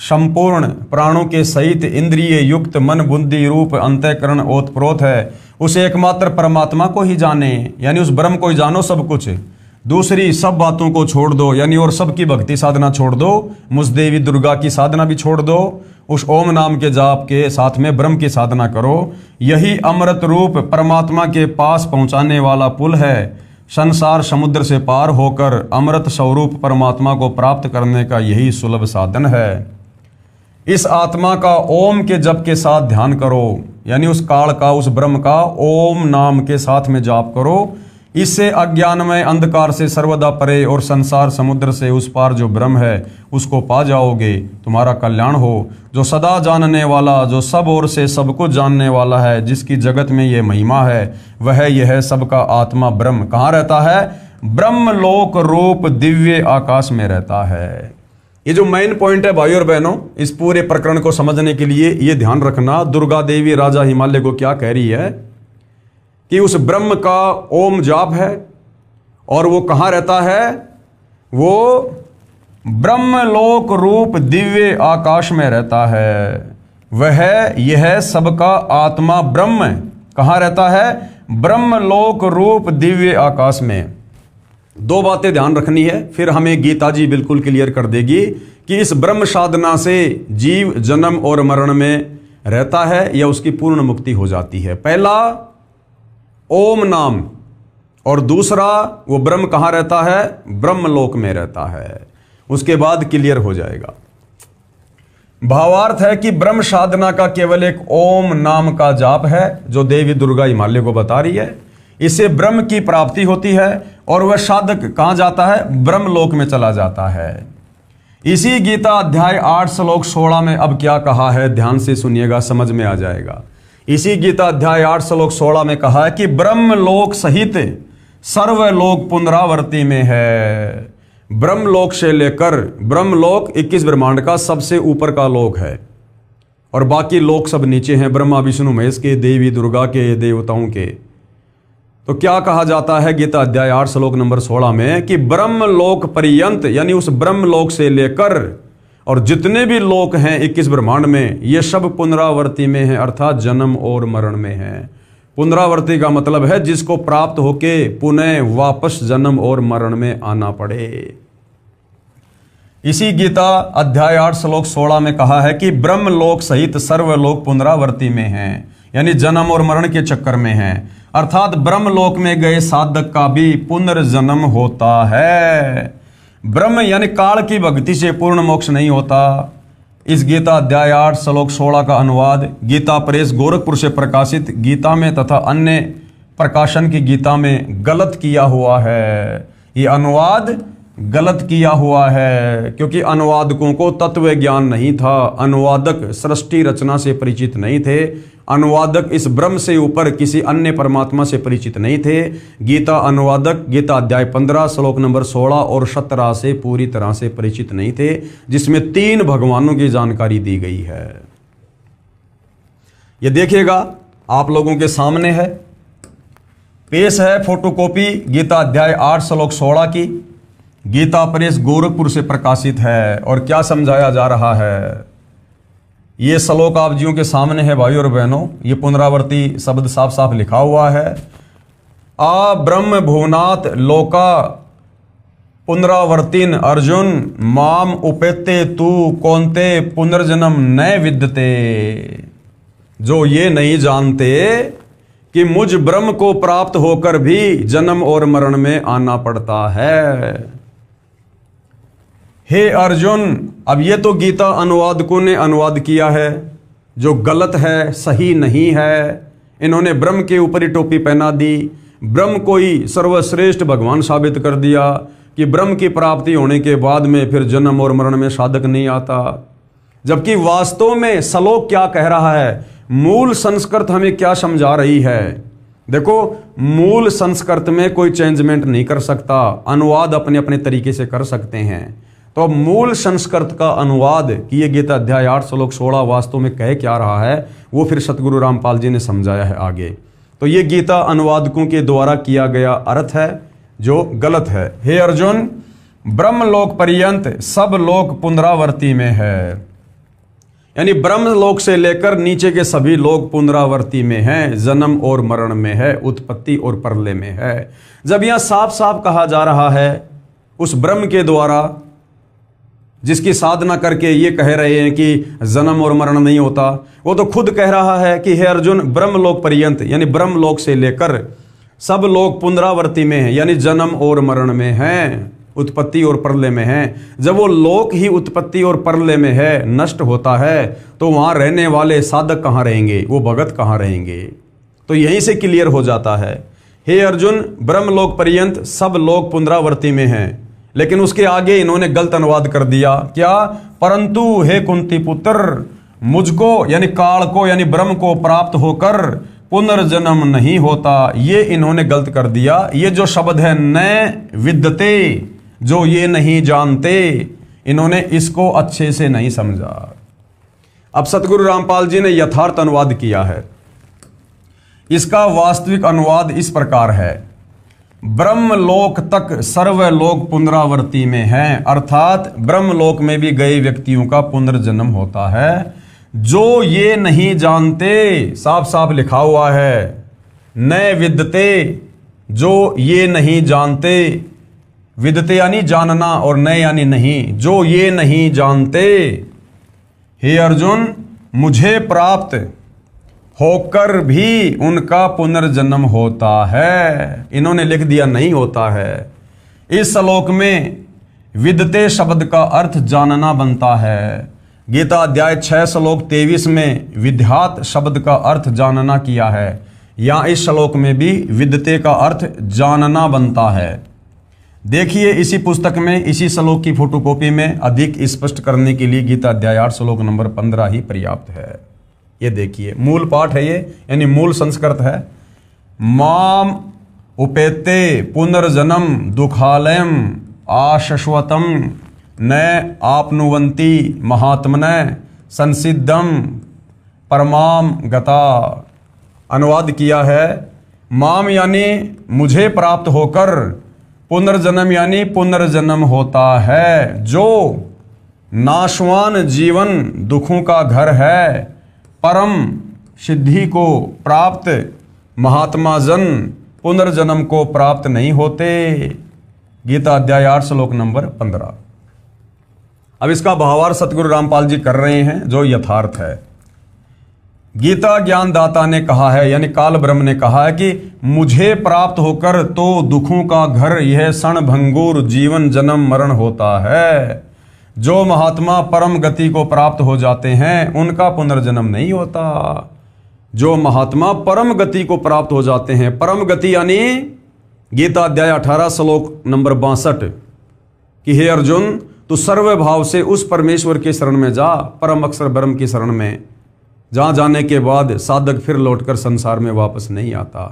संपूर्ण प्राणों के सहित इंद्रिय युक्त मन बुद्धि रूप अंतःकरण ओतप्रोत है। उस एकमात्र परमात्मा को ही जाने, यानी उस ब्रह्म को ही जानो सब कुछ, दूसरी सब बातों को छोड़ दो, यानी और सबकी भक्ति साधना छोड़ दो, मुझ देवी दुर्गा की साधना भी छोड़ दो, उस ओम नाम के जाप के साथ में ब्रह्म की साधना करो। यही अमृत रूप परमात्मा के पास पहुंचाने वाला पुल है। संसार समुद्र से पार होकर अमृत स्वरूप परमात्मा को प्राप्त करने का यही सुलभ साधन है। इस आत्मा का ओम के जप के साथ ध्यान करो, यानी उस काल का, उस ब्रह्म का ओम नाम के साथ में जाप करो। इससे अज्ञानमय अंधकार से सर्वदा परे और संसार समुद्र से उस पार जो ब्रह्म है उसको पा जाओगे, तुम्हारा कल्याण हो। जो सदा जानने वाला, जो सब ओर से सब कुछ जानने वाला है, जिसकी जगत में ये महिमा है, वह यह सबका आत्मा ब्रह्म कहाँ रहता है? ब्रह्म लोक रूप दिव्य आकाश में रहता है। ये जो मेन पॉइंट है भाई और बहनों, इस पूरे प्रकरण को समझने के लिए ये ध्यान रखना, दुर्गा देवी राजा हिमालय को क्या कह रही है कि उस ब्रह्म का ओम जाप है और वो कहाँ रहता है? वो ब्रह्म लोक रूप दिव्य आकाश में रहता है। वह यह सबका आत्मा ब्रह्म कहाँ रहता है? ब्रह्म लोक रूप दिव्य आकाश में। दो बातें ध्यान रखनी है, फिर हमें गीता जी बिल्कुल क्लियर कर देगी कि इस ब्रह्म साधना से जीव जन्म और मरण में रहता है या उसकी पूर्ण मुक्ति हो जाती है। पहला ओम नाम, और दूसरा वो ब्रह्म कहाँ रहता है? ब्रह्मलोक में रहता है। उसके बाद क्लियर हो जाएगा। भावार्थ है कि ब्रह्म साधना का केवल एक ओम नाम का जाप है जो देवी दुर्गा हिमालय को बता रही है। इससे ब्रह्म की प्राप्ति होती है और वह साधक कहाँ जाता है? ब्रह्मलोक में चला जाता है। इसी गीता अध्याय 8 श्लोक 16 में अब क्या कहा है, ध्यान से सुनिएगा, समझ में आ जाएगा। इसी गीता अध्याय 8 श्लोक 16 में कहा है कि ब्रह्मलोक सहित सर्वलोक पुनरावर्ती में है। ब्रह्मलोक से लेकर, ब्रह्मलोक 21 ब्रह्मांड का सबसे ऊपर का लोक है और बाकी लोक सब नीचे हैं, ब्रह्मा विष्णु महेश के, देवी दुर्गा के, देवताओं के। तो क्या कहा जाता है गीता अध्याय 8 श्लोक नंबर 16 में कि ब्रह्मलोक पर्यंत, यानी उस ब्रह्मलोक से लेकर और जितने भी लोक हैं 21 ब्रह्मांड में, ये सब पुनरावर्ती में हैं, अर्थात जन्म और मरण में हैं। पुनरावर्ती का मतलब है जिसको प्राप्त होके पुनः वापस जन्म और मरण में आना पड़े। इसी गीता अध्याय 8 श्लोक 16 में कहा है कि ब्रह्मलोक सहित सर्वलोक पुनरावर्ती में हैं, यानी जन्म और मरण के चक्कर में हैं, अर्थात ब्रह्मलोक में गए साधक का भी पुनर्जन्म होता है। ब्रह्म यानी काल की भक्ति से पूर्ण मोक्ष नहीं होता। इस गीता अध्याय 8 श्लोक 16 का अनुवाद गीता प्रेस गोरखपुर से प्रकाशित गीता में तथा अन्य प्रकाशन की गीता में गलत किया हुआ है। ये अनुवाद गलत किया हुआ है क्योंकि अनुवादकों को तत्व ज्ञान नहीं था, अनुवादक सृष्टि रचना से परिचित नहीं थे, अनुवादक इस ब्रह्म से ऊपर किसी अन्य परमात्मा से परिचित नहीं थे। गीता अनुवादक गीता अध्याय 15 श्लोक नंबर 16 और 17 से पूरी तरह से परिचित नहीं थे, जिसमें 3 भगवानों की जानकारी दी गई है। ये देखिएगा, आप लोगों के सामने है, पेश है फोटोकॉपी गीता अध्याय 8 श्लोक 16 की। गीता प्रेस गोरखपुर से प्रकाशित है और क्या समझाया जा रहा है ये श्लोक आप जियों के सामने है भाई और बहनों। ये पुनरावर्ती शब्द साफ साफ लिखा हुआ है। आ ब्रह्म भुवनात् लोका पुनरावर्तिन अर्जुन माम उपेते तू कौनते पुनर्जन्म न विद्यते। जो ये नहीं जानते कि मुझ ब्रह्म को प्राप्त होकर भी जन्म और मरण में आना पड़ता है। हे अर्जुन, अब ये तो गीता अनुवादकों ने अनुवाद किया है जो गलत है, सही नहीं है। इन्होंने ब्रह्म के ऊपर ही टोपी पहना दी, ब्रह्म को ही सर्वश्रेष्ठ भगवान साबित कर दिया कि ब्रह्म की प्राप्ति होने के बाद में फिर जन्म और मरण में साधक नहीं आता। जबकि वास्तव में श्लोक क्या कह रहा है, मूल संस्कृत हमें क्या समझा रही है। देखो, मूल संस्कृत में कोई चेंजमेंट नहीं कर सकता, अनुवाद अपने अपने तरीके से कर सकते हैं। तो अब मूल संस्कृत का अनुवाद कि ये गीता अध्याय 8 श्लोक 16 वास्तव में कह क्या रहा है, वो फिर सतगुरु रामपाल जी ने समझाया है आगे। तो ये गीता अनुवादकों के द्वारा किया गया अर्थ है जो गलत है। हे अर्जुन, ब्रह्मलोक पर्यंत सब लोक पुनरावर्ती में है, यानी ब्रह्मलोक से लेकर नीचे के सभी लोग पुनरावर्ती में हैं, जन्म और मरण में है, उत्पत्ति और प्रलय में है। जब यह साफ साफ कहा जा रहा है उस ब्रह्म के द्वारा जिसकी साधना करके ये कह रहे हैं कि जन्म और मरण नहीं होता, वो तो खुद कह रहा है कि हे अर्जुन, ब्रह्मलोक पर्यंत यानी ब्रह्मलोक से लेकर सब लोग पुनरावर्ती में हैं, यानी जन्म और मरण में हैं, उत्पत्ति और प्रलय में हैं। जब वो लोक ही उत्पत्ति और प्रलय में है, नष्ट होता है, तो वहाँ रहने वाले साधक कहाँ रहेंगे, वो भगत कहाँ रहेंगे। तो यहीं से क्लियर हो जाता है हे अर्जुन, ब्रह्मलोक पर्यंत सब लोग पुनरावृत्ति में हैं। लेकिन उसके आगे इन्होंने गलत अनुवाद कर दिया। क्या? परंतु हे कुंती पुत्र, मुझको यानी काल को यानी ब्रह्म को प्राप्त होकर पुनर्जन्म नहीं होता, ये इन्होंने गलत कर दिया। ये जो शब्द है न विद्यते, जो ये नहीं जानते, इन्होंने इसको अच्छे से नहीं समझा। अब सतगुरु रामपाल जी ने यथार्थ अनुवाद किया है। इसका वास्तविक अनुवाद इस प्रकार है, ब्रह्मलोक तक सर्वलोक पुनरावृत्ति में हैं, अर्थात ब्रह्मलोक में भी गए व्यक्तियों का पुनर्जन्म होता है। जो ये नहीं जानते, साफ साफ लिखा हुआ है, न विद्यते, जो ये नहीं जानते, विद्यते यानी जानना और न यानी नहीं, जो ये नहीं जानते, हे अर्जुन, मुझे प्राप्त होकर भी उनका पुनर्जन्म होता है। इन्होंने लिख दिया नहीं होता है। इस श्लोक में विद्यते शब्द का अर्थ जानना बनता है। गीता अध्याय 6 श्लोक 23 में विद्यात शब्द का अर्थ जानना किया है। यहाँ इस श्लोक में भी विद्यते का अर्थ जानना बनता है। देखिए इसी पुस्तक में इसी श्लोक की फोटोकॉपी में अधिक स्पष्ट करने के लिए गीता अध्याय 8 श्लोक नंबर 15 ही पर्याप्त है। ये देखिए मूल पाठ है ये, यानी मूल संस्कृत है। माम उपेते पुनर्जन्म दुखालयम आशश्वतम न आपनुवंती महात्मने संसिद्धम परमाम गता। अनुवाद किया है, माम यानी मुझे प्राप्त होकर, पुनर्जन्म यानी पुनर्जन्म होता है। जो नाशवान जीवन दुखों का घर है, परम सिद्धि को प्राप्त महात्मा जन पुनर्जन्म को प्राप्त नहीं होते। गीता अध्याय 8 श्लोक नंबर 15। अब इसका भावार्थ सतगुरु रामपाल जी कर रहे हैं, जो यथार्थ है। गीता ज्ञानदाता ने कहा है, यानी काल ब्रह्म ने कहा है कि मुझे प्राप्त होकर तो दुखों का घर यह क्षण भंगुर जीवन जन्म मरण होता है। जो महात्मा परम गति को प्राप्त हो जाते हैं उनका पुनर्जन्म नहीं होता। जो महात्मा परम गति को प्राप्त हो जाते हैं, परम गति यानी गीता अध्याय 18 श्लोक नंबर 62 कि हे अर्जुन, तू सर्व भाव से उस परमेश्वर के शरण में जा, परम अक्षर ब्रह्म की शरण में, जहां जाने के बाद साधक फिर लौटकर संसार में वापस नहीं आता।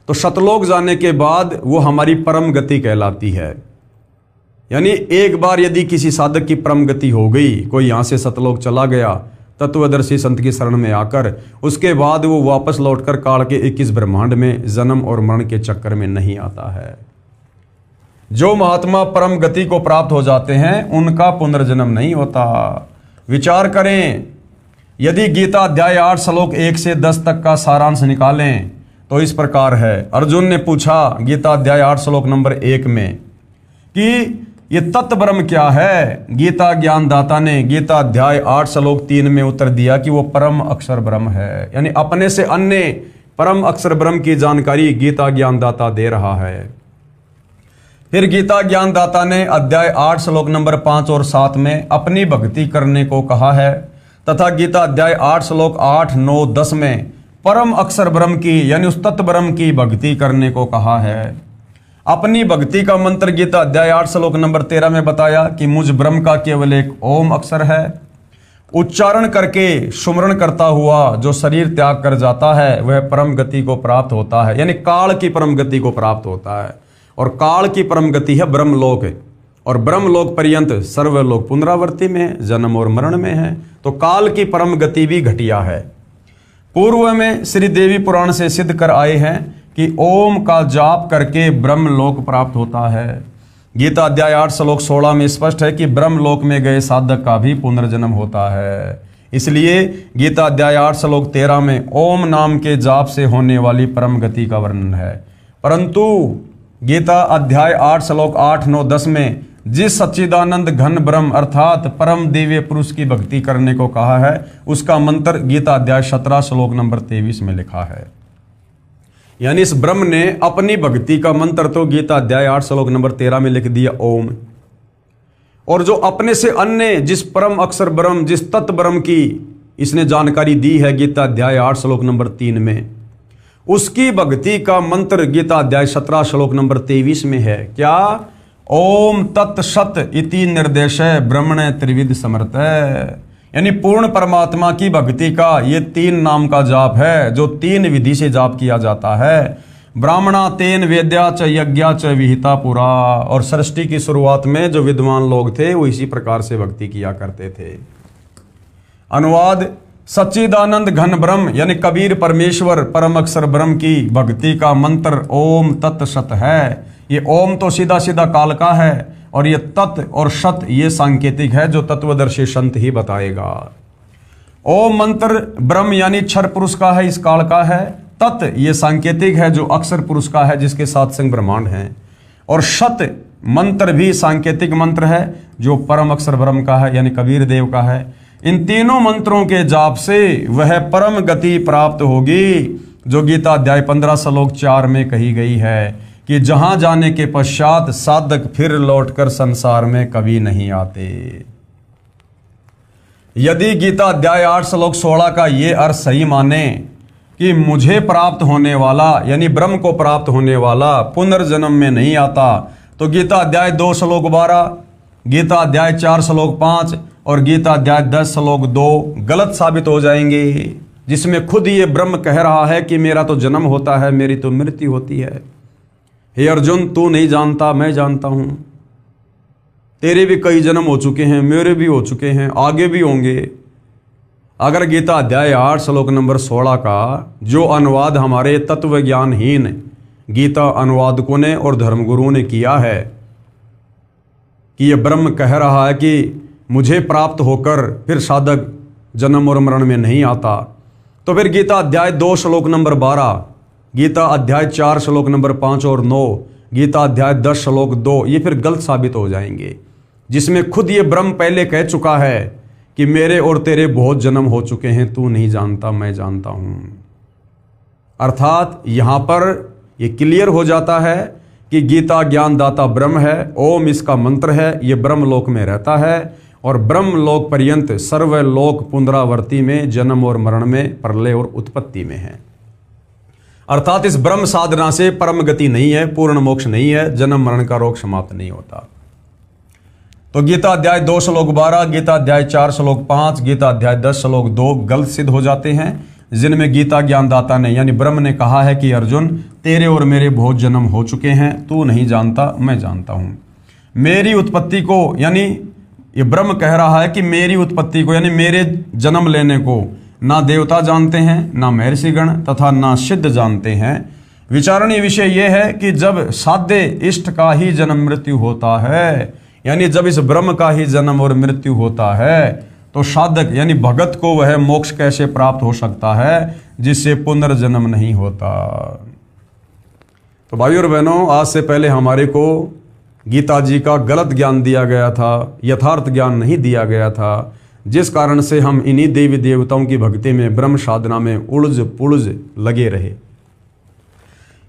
तो शतलोक जाने के बाद वो हमारी परम गति कहलाती है। यानी एक बार यदि किसी साधक की परम गति हो गई, कोई यहां से सतलोक चला गया तत्वदर्शी संत की शरण में आकर, उसके बाद वो वापस लौटकर काल के 21 ब्रह्मांड में जन्म और मरण के चक्कर में नहीं आता है। जो महात्मा परम गति को प्राप्त हो जाते हैं उनका पुनर्जन्म नहीं होता। विचार करें, यदि गीता अध्याय 8 श्लोक 1 से 10 तक का सारांश निकालें तो इस प्रकार है। अर्जुन ने पूछा गीता अध्याय 8 श्लोक नंबर 1 में कि ये तत्व ब्रह्म क्या है। गीता ज्ञानदाता ने गीता अध्याय 8 श्लोक 3 में उत्तर दिया कि वो परम अक्षर ब्रह्म है। यानी अपने से अन्य परम अक्षर ब्रह्म की जानकारी गीता ज्ञानदाता दे रहा है। फिर गीता ज्ञानदाता ने अध्याय 8 श्लोक नंबर 5 और 7 में अपनी भक्ति करने को कहा है, तथा गीता अध्याय 8 श्लोक 8, 9, 10 में परम अक्षर ब्रह्म की यानी उस तत्व ब्रह्म की भक्ति करने को कहा है। अपनी भक्ति का मंत्र गीता अध्याय 8 श्लोक नंबर 13 में बताया कि मुझ ब्रह्म का केवल एक ओम अक्षर है। उच्चारण करके सुमरण करता हुआ जो शरीर त्याग कर जाता है वह परम गति को प्राप्त होता है, यानी काल की परम गति को प्राप्त होता है। और काल की परम गति है ब्रह्मलोक, और ब्रह्मलोक पर्यंत सर्वलोक पुनरावृत्ति में जन्म और मरण में है। तो काल की परम गति भी घटिया है। पूर्व में श्री देवी पुराण से सिद्ध कर आए हैं कि ओम का जाप करके ब्रह्मलोक प्राप्त होता है। गीता अध्याय 8 श्लोक 16 में स्पष्ट है कि ब्रह्मलोक में गए साधक का भी पुनर्जन्म होता है। इसलिए गीता अध्याय 8 श्लोक 13 में ओम नाम के जाप से होने वाली परम गति का वर्णन है। परंतु गीता अध्याय 8 श्लोक 8, 9, 10 में जिस सच्चिदानंद घन ब्रह्म अर्थात परम दिव्य पुरुष की भक्ति करने को कहा है उसका मंत्र गीता अध्याय 17 श्लोक नंबर 23 में लिखा है। यानी इस ब्रह्म ने अपनी भक्ति का मंत्र तो गीता अध्याय 8 श्लोक नंबर 13 में लिख दिया ओम, और जो अपने से अन्य जिस परम अक्षर ब्रह्म जिस तत्व ब्रह्म की इसने जानकारी दी है गीता अध्याय 8 श्लोक नंबर 3 में, उसकी भक्ति का मंत्र गीता अध्याय 17 श्लोक नंबर 23 में है। क्या? ओम तत् सत इति निर्देशय ब्रह्मणे त्रिविध समर्थ है। यानी पूर्ण परमात्मा की भक्ति का ये 3 नाम का जाप है जो 3 विधि से जाप किया जाता है। ब्राह्मणा तेन वेद्या च यज्ञा च विहिता पुरा। और सृष्टि की शुरुआत में जो विद्वान लोग थे वो इसी प्रकार से भक्ति किया करते थे। अनुवाद: सच्चिदानंद घन ब्रह्म यानी कबीर परमेश्वर परम अक्षर ब्रह्म की भक्ति का मंत्र ओम तत् सत है। ये ओम तो सीधा सीधा काल का है और ये तत् और सत ये सांकेतिक है जो तत्वदर्शी संत ही बताएगा। ओम मंत्र ब्रह्म यानी क्षर पुरुष का है, इस काल का है। तत् ये सांकेतिक है जो अक्षर पुरुष का है जिसके साथ संग ब्रह्मांड है। और सत मंत्र भी सांकेतिक मंत्र है जो परम अक्षर ब्रह्म का है यानी कबीर देव का है। इन तीनों मंत्रों के जाप से वह परम गति प्राप्त होगी जो गीता अध्याय 15 श्लोक 4 में कही गई है कि जहां जाने के पश्चात साधक फिर लौटकर संसार में कभी नहीं आते। यदि गीता अध्याय 8 श्लोक 16 का ये अर्थ सही माने कि मुझे प्राप्त होने वाला यानी ब्रह्म को प्राप्त होने वाला पुनर्जन्म में नहीं आता, तो गीता अध्याय 2 श्लोक 12, गीता अध्याय 4 श्लोक 5 और गीता अध्याय 10 श्लोक 2 गलत साबित हो जाएंगे, जिसमें खुद ये ब्रह्म कह रहा है कि मेरा तो जन्म होता है, मेरी तो मृत्यु होती है। हे अर्जुन, तू नहीं जानता, मैं जानता हूं। तेरे भी कई जन्म हो चुके हैं, मेरे भी हो चुके हैं, आगे भी होंगे। अगर गीता अध्याय 8 श्लोक नंबर 16 का जो अनुवाद हमारे तत्व ज्ञानहीन गीता अनुवादकों ने और धर्मगुरुओं ने किया है कि ये ब्रह्म कह रहा है कि मुझे प्राप्त होकर फिर साधक जन्म और मरण में नहीं आता, तो फिर गीता अध्याय 2 श्लोक नंबर 12, गीता अध्याय 4 श्लोक नंबर 5 और 9, गीता अध्याय 10 श्लोक 2 ये फिर गलत साबित हो जाएंगे, जिसमें खुद ये ब्रह्म पहले कह चुका है कि मेरे और तेरे बहुत जन्म हो चुके हैं, तू नहीं जानता, मैं जानता हूं। अर्थात यहां पर ये क्लियर हो जाता है कि गीता ज्ञानदाता ब्रह्म है, ओम इसका मंत्र है, ये ब्रह्म लोक में रहता है और ब्रह्म लोक पर्यंत सर्वलोक पुनरावर्ती में जन्म और मरण में, प्रलय और उत्पत्ति में है। अर्थात इस ब्रह्म साधना से परम गति नहीं है, पूर्ण मोक्ष नहीं है, जन्म मरण का रोग समाप्त नहीं होता। तो गीता अध्याय 2 श्लोक 12, गीता अध्याय 4 श्लोक 5, गीता अध्याय 10 श्लोक 2 गलत सिद्ध हो जाते हैं, जिनमें गीता ज्ञानदाता ने यानी ब्रह्म ने कहा है कि अर्जुन तेरे और मेरे बहुत जन्म हो चुके हैं, तू नहीं जानता, मैं जानता हूं। मेरी उत्पत्ति को यानी ये ब्रह्म कह रहा है कि मेरी उत्पत्ति को यानी मेरे जन्म लेने को ना देवता जानते हैं, ना महर्षिगण तथा ना सिद्ध जानते हैं। विचारणीय विषय यह है कि जब साध्य इष्ट का ही जन्म मृत्यु होता है, यानी जब इस ब्रह्म का ही जन्म और मृत्यु होता है, तो साधक यानी भगत को वह मोक्ष कैसे प्राप्त हो सकता है जिससे पुनर्जन्म नहीं होता। तो भाइयों और बहनों, आज से पहले हमारे को गीता जी का गलत ज्ञान दिया गया था, यथार्थ ज्ञान नहीं दिया गया था, जिस कारण से हम इन्हीं देवी देवताओं की भक्ति में, ब्रह्म साधना में उलझ पुलझ लगे रहे।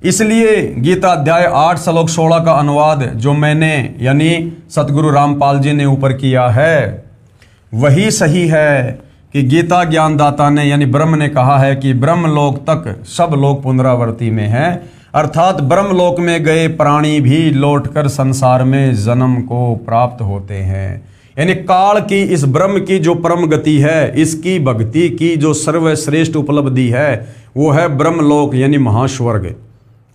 इसलिए गीता अध्याय 8 श्लोक 16 का अनुवाद जो मैंने यानी सतगुरु रामपाल जी ने ऊपर किया है वही सही है कि गीता ज्ञानदाता ने यानी ब्रह्म ने कहा है कि ब्रह्मलोक तक सब लोग पुनरावर्ती में हैं, अर्थात ब्रह्मलोक में गए प्राणी भी लौटकर संसार में जन्म को प्राप्त होते हैं। यानी काल की इस ब्रह्म की जो परम गति है, इसकी भक्ति की जो सर्वश्रेष्ठ उपलब्धि है वो है ब्रह्मलोक यानी महास्वर्ग।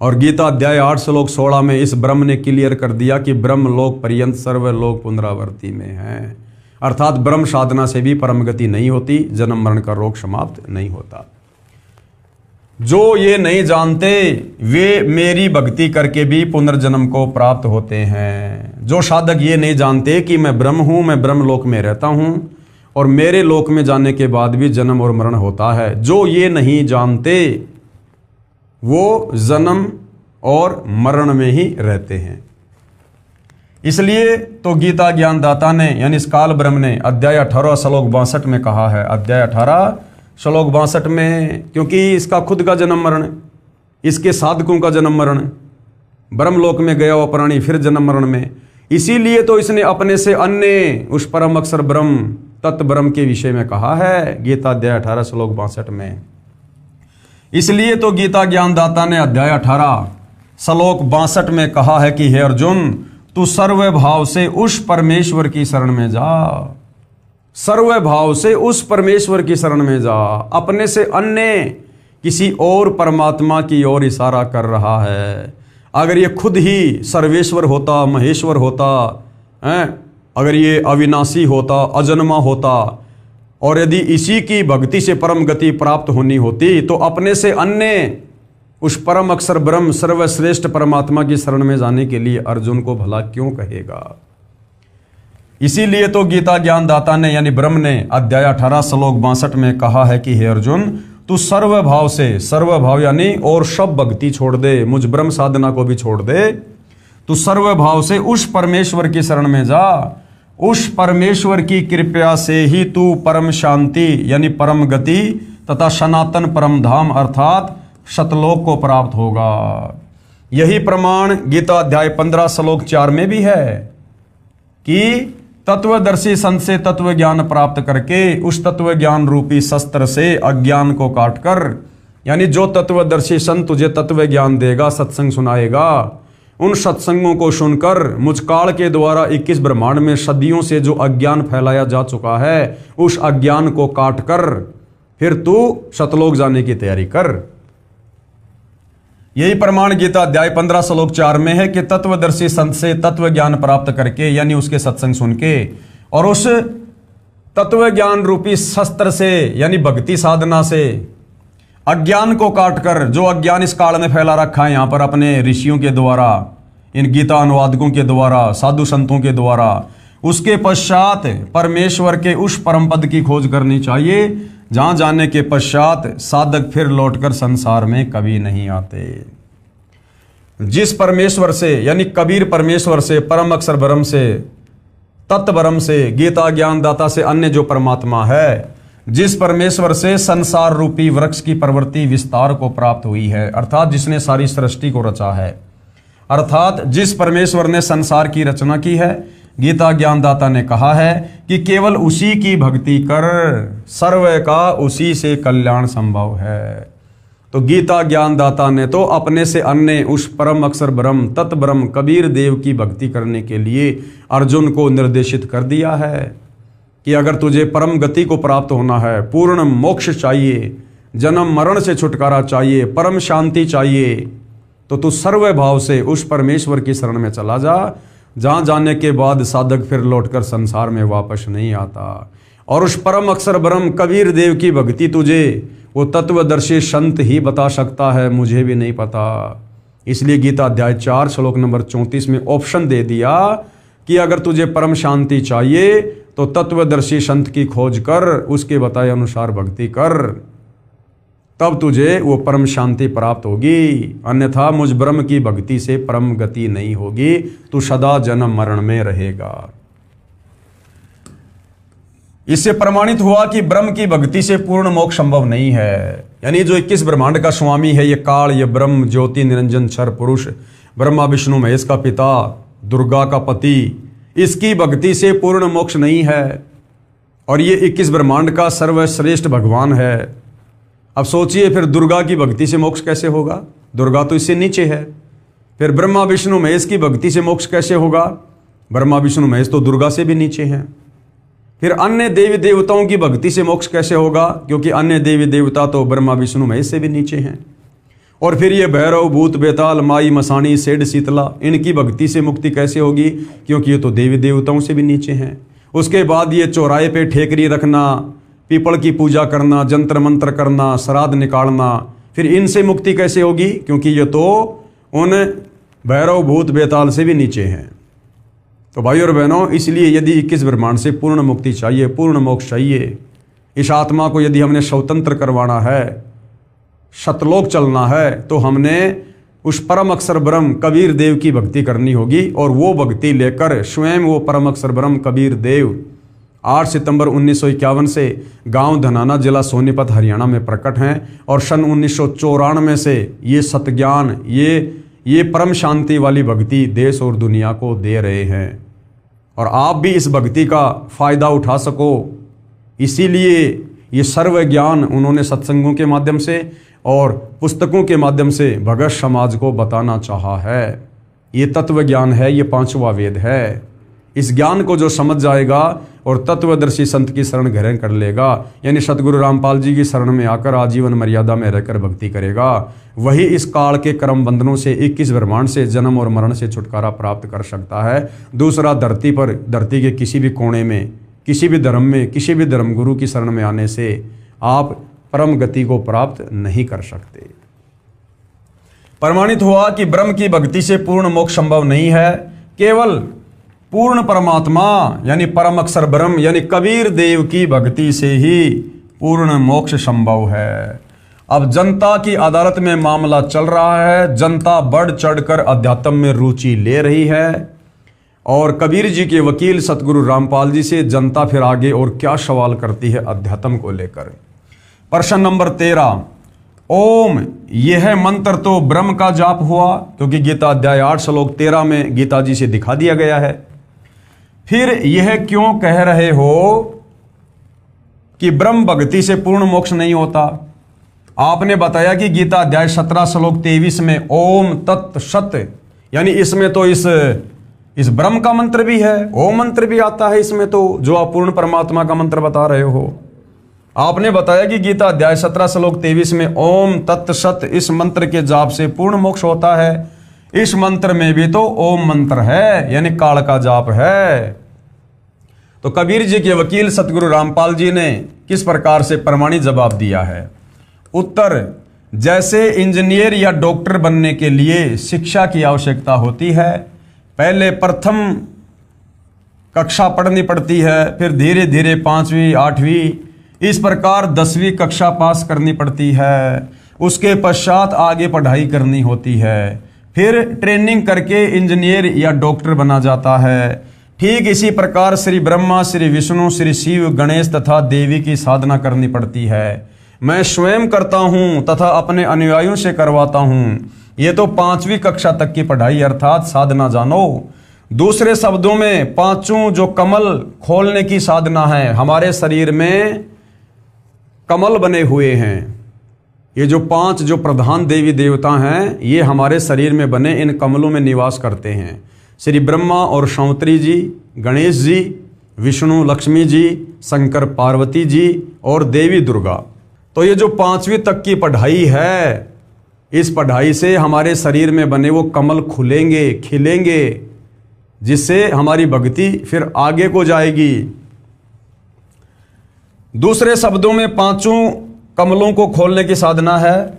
और गीता अध्याय 8 श्लोक 16 में इस ब्रह्म ने क्लियर कर दिया कि ब्रह्मलोक पर्यंत सर्वलोक पुनरावर्ती में है, अर्थात ब्रह्म साधना से भी परम गति नहीं होती, जन्म मरण का रोग समाप्त नहीं होता। जो ये नहीं जानते वे मेरी भक्ति करके भी पुनर्जन्म को प्राप्त होते हैं। जो साधक ये नहीं जानते कि मैं ब्रह्म हूं, मैं ब्रह्म लोक में रहता हूं और मेरे लोक में जाने के बाद भी जन्म और मरण होता है, जो ये नहीं जानते वो जन्म और मरण में ही रहते हैं। इसलिए तो गीता ज्ञानदाता ने यानी इस काल ब्रह्म ने अध्याय 18 श्लोक 62 में कहा है, अध्याय 18 श्लोक 62 में, क्योंकि इसका खुद का जन्म मरण, इसके साधकों का जन्म मरण, ब्रह्मलोक में गया हुआ प्राणी फिर जन्म मरण में, इसीलिए तो इसने अपने से अन्य उस परम अक्षर ब्रह्म तत्व ब्रह्म के विषय में कहा है गीता अध्याय 18 श्लोक 62 में। इसलिए तो गीता ज्ञानदाता ने अध्याय 18 श्लोक 62 में कहा है कि हे अर्जुन, तू सर्व भाव से उस परमेश्वर की शरण में जा। सर्व भाव से उस परमेश्वर की शरण में जा। अपने से अन्य किसी और परमात्मा की ओर इशारा कर रहा है। अगर ये खुद ही सर्वेश्वर होता, महेश्वर होता है, अगर ये अविनाशी होता, अजन्मा होता, और यदि इसी की भक्ति से परम गति प्राप्त होनी होती, तो अपने से अन्य उस परम अक्षर ब्रह्म सर्वश्रेष्ठ परमात्मा की शरण में जाने के लिए अर्जुन को भला क्यों कहेगा। इसीलिए तो गीता ज्ञानदाता ने यानी ब्रह्म ने अध्याय 18 श्लोक 62 में कहा है कि हे अर्जुन, तू सर्व भाव से, सर्व भाव यानी और सब भक्ति छोड़ दे, मुझ ब्रह्म साधना को भी छोड़ दे। तू सर्व भाव से उस परमेश्वर की शरण में जा। उस परमेश्वर की कृपा से ही तू परम शांति यानी परम गति तथा सनातन परम धाम अर्थात सतलोक को प्राप्त होगा। यही प्रमाण गीता अध्याय 15 श्लोक 4 में भी है कि तत्वदर्शी संत से तत्व ज्ञान प्राप्त करके उस तत्व ज्ञान रूपी शस्त्र से अज्ञान को काटकर, यानी जो तत्वदर्शी संत तुझे तत्व ज्ञान देगा, सत्संग सुनाएगा, उन सत्संगों को सुनकर मुझ काल के द्वारा 21 ब्रह्मांड में सदियों से जो अज्ञान फैलाया जा चुका है, उस अज्ञान को काटकर फिर तू सतलोक जाने की तैयारी कर। यही प्रमाण गीता अध्याय 15 श्लोक 4 में है कि तत्वदर्शी संत से तत्व ज्ञान प्राप्त करके यानी उसके सत्संग सुन के और उस तत्व ज्ञान रूपी शस्त्र से यानी भक्ति साधना से अज्ञान को काटकर, जो अज्ञान इस काल में फैला रखा है यहाँ पर अपने ऋषियों के द्वारा, इन गीता अनुवादकों के द्वारा, साधु संतों के द्वारा, उसके पश्चात परमेश्वर के उस परम पद की खोज करनी चाहिए जहां जाने के पश्चात साधक फिर लौटकर संसार में कभी नहीं आते। जिस परमेश्वर से यानी कबीर परमेश्वर से, परम अक्षर ब्रह्म से, तत्व ब्रह्म से, गीता ज्ञानदाता से अन्य जो परमात्मा है, जिस परमेश्वर से संसार रूपी वृक्ष की प्रवृत्ति विस्तार को प्राप्त हुई है, अर्थात जिसने सारी सृष्टि को रचा है, अर्थात जिस परमेश्वर ने संसार की रचना की है, गीता ज्ञानदाता ने कहा है कि केवल उसी की भक्ति कर, सर्व का उसी से कल्याण संभव है। तो गीता ज्ञानदाता ने तो अपने से अन्य उस परम अक्षर ब्रह्म तत् ब्रह्म कबीर देव की भक्ति करने के लिए अर्जुन को निर्देशित कर दिया है कि अगर तुझे परम गति को प्राप्त होना है, पूर्ण मोक्ष चाहिए, जन्म मरण से छुटकारा चाहिए, परम शांति चाहिए, तो तू सर्व भाव से उस परमेश्वर की शरण में चला जा, जहां जाने के बाद साधक फिर लौटकर संसार में वापस नहीं आता। और उस परम अक्षर ब्रह्म कबीर देव की भक्ति तुझे वो तत्वदर्शी संत ही बता सकता है, मुझे भी नहीं पता। इसलिए गीता अध्याय 4 श्लोक नंबर 34 में ऑप्शन दे दिया कि अगर तुझे परम शांति चाहिए तो तत्वदर्शी संत की खोज कर, उसके बताए अनुसार भक्ति कर, तब तुझे वो परम शांति प्राप्त होगी। अन्यथा मुझ ब्रह्म की भक्ति से परम गति नहीं होगी, तू सदा जन्म मरण में रहेगा। इससे प्रमाणित हुआ कि ब्रह्म की भक्ति से पूर्ण मोक्ष संभव नहीं है। यानी जो 21 ब्रह्मांड का स्वामी है, ये काल, ये ब्रह्म ज्योति निरंजन क्षर पुरुष, ब्रह्मा विष्णु महेश का पिता, दुर्गा का पति, इसकी भक्ति से पूर्ण मोक्ष नहीं है। और ये 21 ब्रह्मांड का सर्वश्रेष्ठ भगवान है। अब सोचिए फिर दुर्गा की भक्ति से मोक्ष कैसे होगा? दुर्गा तो इससे नीचे है। फिर ब्रह्मा विष्णु महेश की भक्ति से मोक्ष कैसे होगा? ब्रह्मा विष्णु महेश तो दुर्गा से भी नीचे हैं। फिर अन्य देवी देवताओं की भक्ति से मोक्ष कैसे होगा? क्योंकि अन्य देवी देवता तो ब्रह्मा विष्णु महेश से भी नीचे हैं। और फिर ये भैरव, भूत, बेताल, माई, मसाणी, सेठ, शीतला, इनकी भक्ति से मुक्ति कैसे होगी? क्योंकि ये तो देवी देवताओं से भी नीचे हैं। उसके बाद ये चौराहे पे ठेकरी रखना, पीपल की पूजा करना, जंत्र मंत्र करना, श्राद्ध निकालना, फिर इनसे मुक्ति कैसे होगी? क्योंकि ये तो उन भैरव, भूत, बेताल से भी नीचे हैं। तो भाई और बहनों, इसलिए यदि 21 ब्रह्मांड से पूर्ण मुक्ति चाहिए, पूर्ण मोक्ष चाहिए, इस आत्मा को यदि हमने स्वतंत्र करवाना है, सतलोक चलना है, तो हमने उस परम अक्षर ब्रह्म कबीर देव की भक्ति करनी होगी। और वो भक्ति लेकर स्वयं वो परम अक्षर ब्रह्म कबीर देव 8 सितंबर 1951 से गांव धनाना, जिला सोनीपत, हरियाणा में प्रकट हैं। और सन 1994 से ये सतज्ञान, ये परम शांति वाली भक्ति देश और दुनिया को दे रहे हैं। और आप भी इस भक्ति का फायदा उठा सको, इसीलिए ये सर्व ज्ञान उन्होंने सत्संगों के माध्यम से और पुस्तकों के माध्यम से भगत समाज को बताना चाहा है। ये तत्व ज्ञान है, ये पांचवा वेद है। इस ज्ञान को जो समझ जाएगा और तत्वदर्शी संत की शरण ग्रहण कर लेगा, यानी सतगुरु रामपाल जी की शरण में आकर आजीवन मर्यादा में रहकर भक्ति करेगा, वही इस काल के कर्म बंधनों से 21 ब्रह्मांड से जन्म और मरण से छुटकारा प्राप्त कर सकता है। दूसरा, धरती पर, धरती के किसी भी कोने में, किसी भी धर्म में, किसी भी धर्मगुरु की शरण में आने से आप परम गति को प्राप्त नहीं कर सकते। प्रमाणित हुआ कि ब्रह्म की भक्ति से पूर्ण मोक्ष संभव नहीं है। केवल पूर्ण परमात्मा यानी परम अक्षर ब्रह्म यानी कबीर देव की भक्ति से ही पूर्ण मोक्ष संभव है। अब जनता की अदालत में मामला चल रहा है। जनता बढ़ चढ़कर अध्यात्म में रुचि ले रही है और कबीर जी के वकील सतगुरु रामपाल जी से जनता फिर आगे और क्या सवाल करती है अध्यात्म को लेकर। प्रश्न नंबर 13, ओम, यह मंत्र तो ब्रह्म का जाप हुआ, क्योंकि गीता अध्याय 8 श्लोक 13 में गीता जी से दिखा दिया गया है। फिर यह क्यों कह रहे हो कि ब्रह्म भक्ति से पूर्ण मोक्ष नहीं होता? आपने बताया कि गीता अध्याय 17 श्लोक 23 में ओम तत् सत, यानी इसमें तो इस ब्रह्म का मंत्र भी है, ओम मंत्र भी आता है इसमें, तो जो आप पूर्ण परमात्मा का मंत्र बता रहे हो। आपने बताया कि गीता अध्याय 17 श्लोक 23 में ओम तत् सत, इस मंत्र के जाप से पूर्ण मोक्ष होता है। इस मंत्र में भी तो ओम मंत्र है, यानी काल का जाप है। तो कबीर जी के वकील सतगुरु रामपाल जी ने किस प्रकार से प्रमाणित जवाब दिया है? उत्तर, जैसे इंजीनियर या डॉक्टर बनने के लिए शिक्षा की आवश्यकता होती है, पहले प्रथम कक्षा पढ़नी पड़ती है, फिर धीरे धीरे 5वीं 8वीं, इस प्रकार 10वीं कक्षा पास करनी पड़ती है। उसके पश्चात आगे पढ़ाई करनी होती है, फिर ट्रेनिंग करके इंजीनियर या डॉक्टर बना जाता है। ठीक इसी प्रकार श्री ब्रह्मा, श्री विष्णु, श्री शिव, गणेश तथा देवी की साधना करनी पड़ती है। मैं स्वयं करता हूं तथा अपने अनुयायियों से करवाता हूं। ये तो 5वीं कक्षा तक की पढ़ाई अर्थात साधना जानो। दूसरे शब्दों में पांचों जो कमल खोलने की साधना है, हमारे शरीर में कमल बने हुए हैं। ये जो 5 जो प्रधान देवी देवता हैं, ये हमारे शरीर में बने इन कमलों में निवास करते हैं। श्री ब्रह्मा और सौंतरी जी, गणेश जी, विष्णु लक्ष्मी जी, शंकर पार्वती जी और देवी दुर्गा। तो ये जो 5वीं तक की पढ़ाई है, इस पढ़ाई से हमारे शरीर में बने वो कमल खुलेंगे, खिलेंगे, जिससे हमारी भक्ति फिर आगे को जाएगी। दूसरे शब्दों में पांचों कमलों को खोलने की साधना है।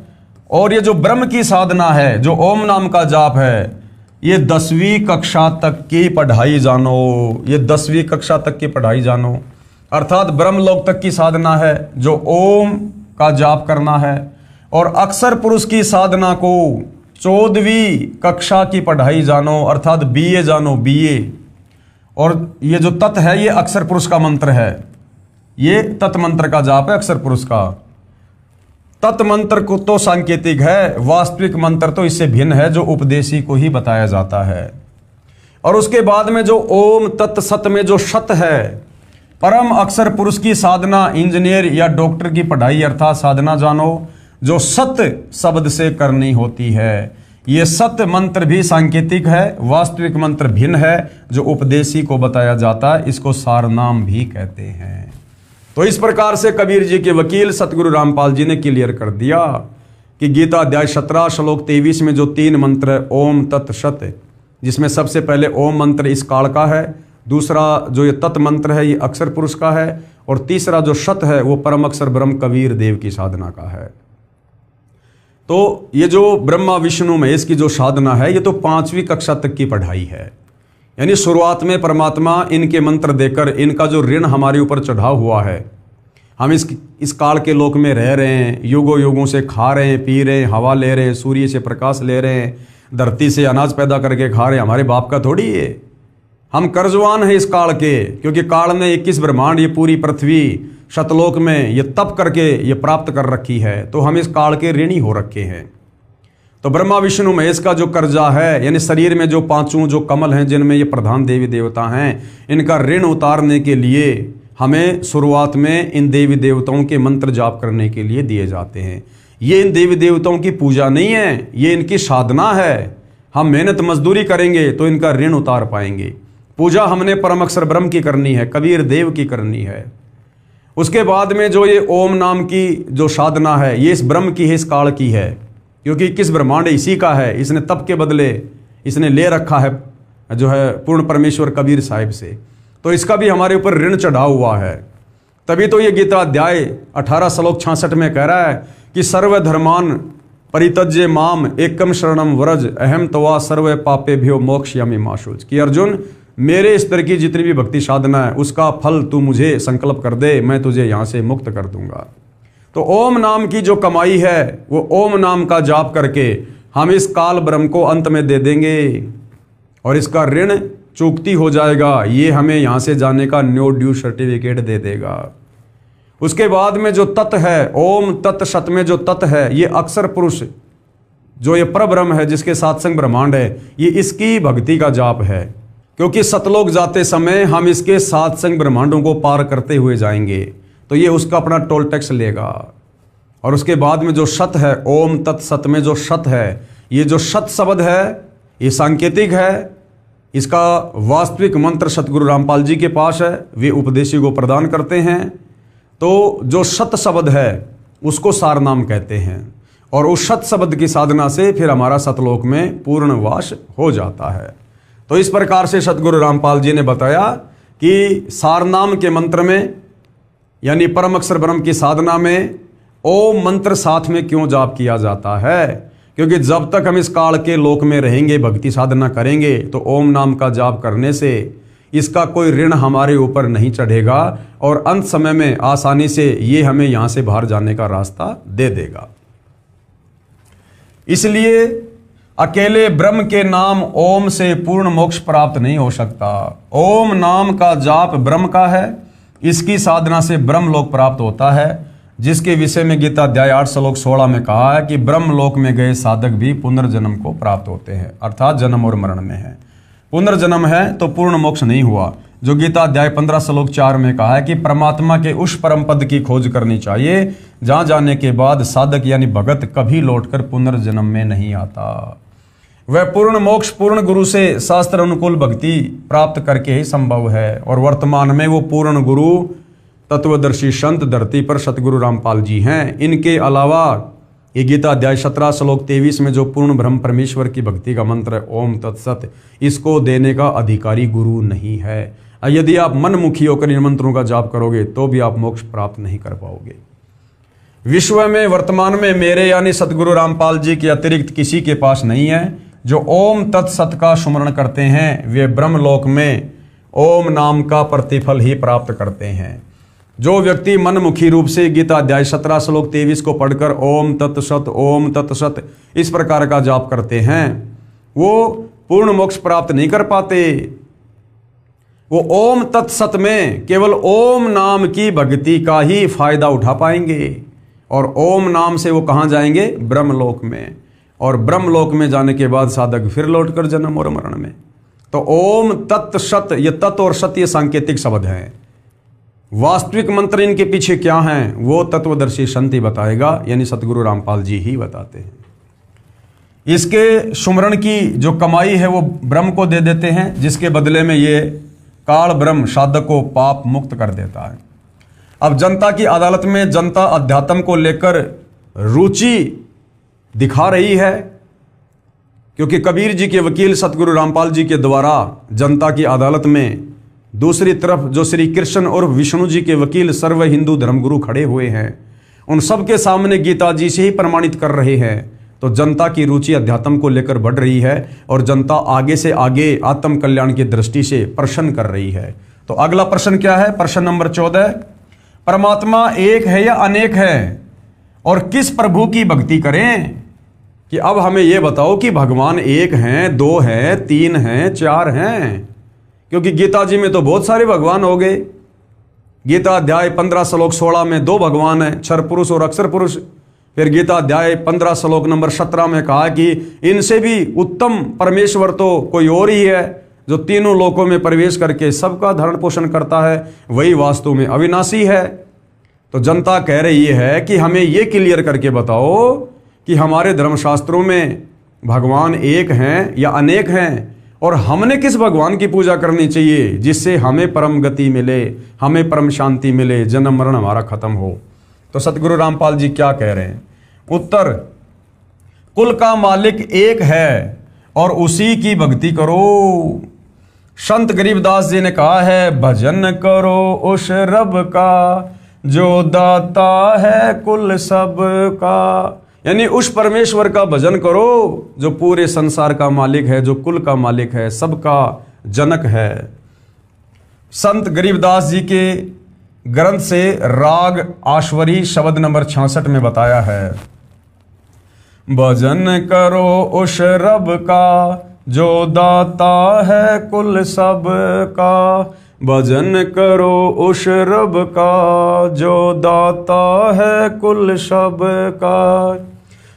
और ये जो ब्रह्म की साधना है, जो ओम नाम का जाप है, ये 10वीं कक्षा तक की पढ़ाई जानो। ये 10वीं कक्षा तक की पढ़ाई जानो, अर्थात ब्रह्मलोक तक की साधना है जो ओम का जाप करना है। और अक्षर पुरुष की साधना को 14वीं कक्षा की पढ़ाई जानो, अर्थात बीए जानो, बीए। और ये जो तत् है, ये अक्षर पुरुष का मंत्र है, ये तत् मंत्र का जाप है अक्षर पुरुष का। तत् मंत्र को तो सांकेतिक है, वास्तविक मंत्र तो इससे भिन्न है, जो उपदेशी को ही बताया जाता है। और उसके बाद में जो ओम तत् सत में जो सत है, परम अक्षर पुरुष की साधना इंजीनियर या डॉक्टर की पढ़ाई अर्थात साधना जानो, जो सत शब्द से करनी होती है। ये सत मंत्र भी सांकेतिक है, वास्तविक मंत्र भिन्न है, जो उपदेशी को बताया जाता है, इसको सारनाम भी कहते हैं। तो इस प्रकार से कबीर जी के वकील सतगुरु रामपाल जी ने क्लियर कर दिया कि गीता अध्याय 17 श्लोक 23 में जो 3 मंत्र है, ओम तत् सत, जिसमें सबसे पहले ओम मंत्र इस काल का है, दूसरा जो ये तत् मंत्र है ये अक्षर पुरुष का है, और तीसरा जो सत है वो परम अक्षर ब्रह्म कबीर देव की साधना का है। तो ये जो ब्रह्मा विष्णु महेश की जो साधना है, ये तो 5वीं कक्षा तक की पढ़ाई है। यानी शुरुआत में परमात्मा इनके मंत्र देकर इनका जो ऋण हमारे ऊपर चढ़ा हुआ है, हम इस काल के लोक में रह रहे हैं, युगों युगों से खा रहे हैं, पी रहे हैं, हवा ले रहे हैं, सूर्य से प्रकाश ले रहे हैं, धरती से अनाज पैदा करके खा रहे हैं, हमारे बाप का थोड़ी है। हम कर्जवान हैं इस काल के, क्योंकि काल ने 21 ब्रह्मांड, ये पूरी पृथ्वी शतलोक में ये तप करके ये प्राप्त कर रखी है, तो हम इस काल के ऋणी हो रखे हैं। तो ब्रह्मा विष्णु महेश का जो कर्जा है, यानी शरीर में जो 5 जो कमल हैं जिनमें ये प्रधान देवी देवता हैं, इनका ऋण उतारने के लिए हमें शुरुआत में इन देवी देवताओं के मंत्र जाप करने के लिए दिए जाते हैं। ये इन देवी देवताओं की पूजा नहीं है, ये इनकी साधना है। हम मेहनत मजदूरी करेंगे तो इनका ऋण उतार पाएंगे। पूजा हमने परम अक्षर ब्रह्म की करनी है, कबीर देव की करनी है। उसके बाद में जो ये ओम नाम की जो साधना है, ये इस ब्रह्म की है, इस काल की है, क्योंकि किस ब्रह्मांड इसी का है। इसने तप के बदले इसने ले रखा है जो है पूर्ण परमेश्वर कबीर साहिब से, तो इसका भी हमारे ऊपर ऋण चढ़ा हुआ है। तभी तो ये गीता अध्याय 18 श्लोक 66 में कह रहा है कि सर्वधर्मान परित्यज्य माम एकम शरणम व्रज अहम तवा सर्व पापेभ्यो मोक्षयामि मा शुच, कि अर्जुन मेरे स्तर की जितनी भी भक्ति साधना है उसका फल तू मुझे संकल्प कर दे, मैं तुझे यहाँ से मुक्त कर दूंगा। तो ओम नाम की जो कमाई है वो ओम नाम का जाप करके हम इस काल ब्रह्म को अंत में दे देंगे और इसका ऋण चूकती हो जाएगा। ये हमें यहाँ से जाने का नो ड्यू सर्टिफिकेट दे देगा। उसके बाद में जो तत् है, ओम तत् सत में जो तत् है, ये अक्षर पुरुष जो ये परब्रह्म है जिसके सात्संग ब्रह्मांड है, ये इसकी भक्ति का जाप है। क्योंकि सतलोक जाते समय हम इसके सात्संग ब्रह्मांडों को पार करते हुए जाएंगे, तो ये उसका अपना टोल टैक्स लेगा। और उसके बाद में जो सत है, ओम तत् सत में जो सत है, ये जो सत शब्द है ये सांकेतिक है। इसका वास्तविक मंत्र सतगुरु रामपाल जी के पास है, वे उपदेशी को प्रदान करते हैं। तो जो सत शब्द है उसको सार नाम कहते हैं, और उस सत शब्द की साधना से फिर हमारा सतलोक में पूर्ण वास हो जाता है। तो इस प्रकार से सतगुरु रामपाल जी ने बताया कि सार नाम के मंत्र में यानी परम अक्षर ब्रह्म की साधना में ओम मंत्र साथ में क्यों जाप किया जाता है, क्योंकि जब तक हम इस काल के लोक में रहेंगे, भक्ति साधना करेंगे, तो ओम नाम का जाप करने से इसका कोई ऋण हमारे ऊपर नहीं चढ़ेगा और अंत समय में आसानी से ये हमें यहाँ से बाहर जाने का रास्ता दे देगा। इसलिए अकेले ब्रह्म के नाम ओम से पूर्ण मोक्ष प्राप्त नहीं हो सकता। ओम नाम का जाप ब्रह्म का है, इसकी साधना से ब्रह्म लोक प्राप्त होता है, जिसके विषय में गीता अध्याय 8 श्लोक 16 में कहा है कि ब्रह्म लोक में गए साधक भी पुनर्जन्म को प्राप्त होते हैं, अर्थात जन्म और मरण में है। पुनर्जन्म है तो पूर्ण मोक्ष नहीं हुआ। जो गीता अध्याय 15 श्लोक 4 में कहा है कि परमात्मा के उस परम पद की खोज करनी चाहिए जहां जाने के बाद साधक यानी भगत कभी लौटकर पुनर्जन्म में नहीं आता। वह पूर्ण मोक्ष पूर्ण गुरु से शास्त्र अनुकूल भक्ति प्राप्त करके ही संभव है, और वर्तमान में वो पूर्ण गुरु तत्वदर्शी संत धरती पर सतगुरु रामपाल जी हैं। इनके अलावा ये गीता अध्याय 17 श्लोक 23 में जो पूर्ण ब्रह्म परमेश्वर की भक्ति का मंत्र है ओम तत्सत, इसको देने का अधिकारी गुरु नहीं है। यदि आप मनमुखी होकर इन मंत्रों का जाप करोगे तो भी आप मोक्ष प्राप्त नहीं कर पाओगे। विश्व में वर्तमान में मेरे यानी सतगुरु रामपाल जी के अतिरिक्त किसी के पास नहीं है। जो ओम तत्सत का सुमरण करते हैं वे ब्रह्मलोक में ओम नाम का प्रतिफल ही प्राप्त करते हैं। जो व्यक्ति मनमुखी रूप से गीता अध्याय 17 श्लोक 23 को पढ़कर ओम तत्सत इस प्रकार का जाप करते हैं, वो पूर्ण मोक्ष प्राप्त नहीं कर पाते। वो ओम तत्सत में केवल ओम नाम की भक्ति का ही फायदा उठा पाएंगे, और ओम नाम से वो कहाँ जाएंगे? ब्रह्मलोक में। और ब्रह्मलोक में जाने के बाद साधक फिर लौटकर जन्म और मरण में। तो ओम तत् सत, ये तत् और सत ये सांकेतिक शब्द हैं। वास्तविक मंत्र इनके पीछे क्या हैं वो तत्वदर्शी संत ही बताएगा, यानी सतगुरु रामपाल जी ही बताते हैं। इसके सुमरण की जो कमाई है वो ब्रह्म को दे देते हैं, जिसके बदले में ये काल ब्रह्म साधक को पाप मुक्त कर देता है। अब जनता की अदालत में जनता अध्यात्म को लेकर रुचि दिखा रही है, क्योंकि कबीर जी के वकील सतगुरु रामपाल जी के द्वारा जनता की अदालत में दूसरी तरफ जो श्री कृष्ण और विष्णु जी के वकील सर्व हिंदू धर्मगुरु खड़े हुए हैं, उन सबके सामने गीता जी से ही प्रमाणित कर रहे हैं। तो जनता की रुचि अध्यात्म को लेकर बढ़ रही है और जनता आगे से आगे आत्म कल्याण की दृष्टि से प्रश्न कर रही है। तो अगला प्रश्न क्या है? प्रश्न नंबर 14, परमात्मा एक है या अनेक है, और किस प्रभु की भक्ति करें? कि अब हमें यह बताओ कि भगवान एक हैं, दो हैं, तीन हैं, चार हैं, क्योंकि गीता जी में तो बहुत सारे भगवान हो गए। गीता अध्याय 15 श्लोक 16 में 2 भगवान हैं, क्षर पुरुष और अक्षर पुरुष। फिर गीता अध्याय 15 श्लोक नंबर 17 में कहा कि इनसे भी उत्तम परमेश्वर तो कोई और ही है, जो तीनों लोकों में प्रवेश करके सबका धरण पोषण करता है, वही वास्तव में अविनाशी है। तो जनता कह रही है कि हमें ये क्लियर करके बताओ कि हमारे धर्मशास्त्रों में भगवान एक हैं या अनेक हैं, और हमने किस भगवान की पूजा करनी चाहिए जिससे हमें परम गति मिले, हमें परम शांति मिले, जन्म मरण हमारा खत्म हो। तो सतगुरु रामपाल जी क्या कह रहे हैं? उत्तर, कुल का मालिक एक है और उसी की भक्ति करो। संत गरीबदास जी ने कहा है, भजन करो उस रब का जो दाता है कुल सब का। यानी उस परमेश्वर का भजन करो जो पूरे संसार का मालिक है, जो कुल का मालिक है, सबका जनक है। संत गरीबदास जी के ग्रंथ से राग आश्वरी शब्द नंबर 66 में बताया है, भजन करो उस रब का जो दाता है कुल सब का। भजन करो उस रब का जो दाता है कुल सब का।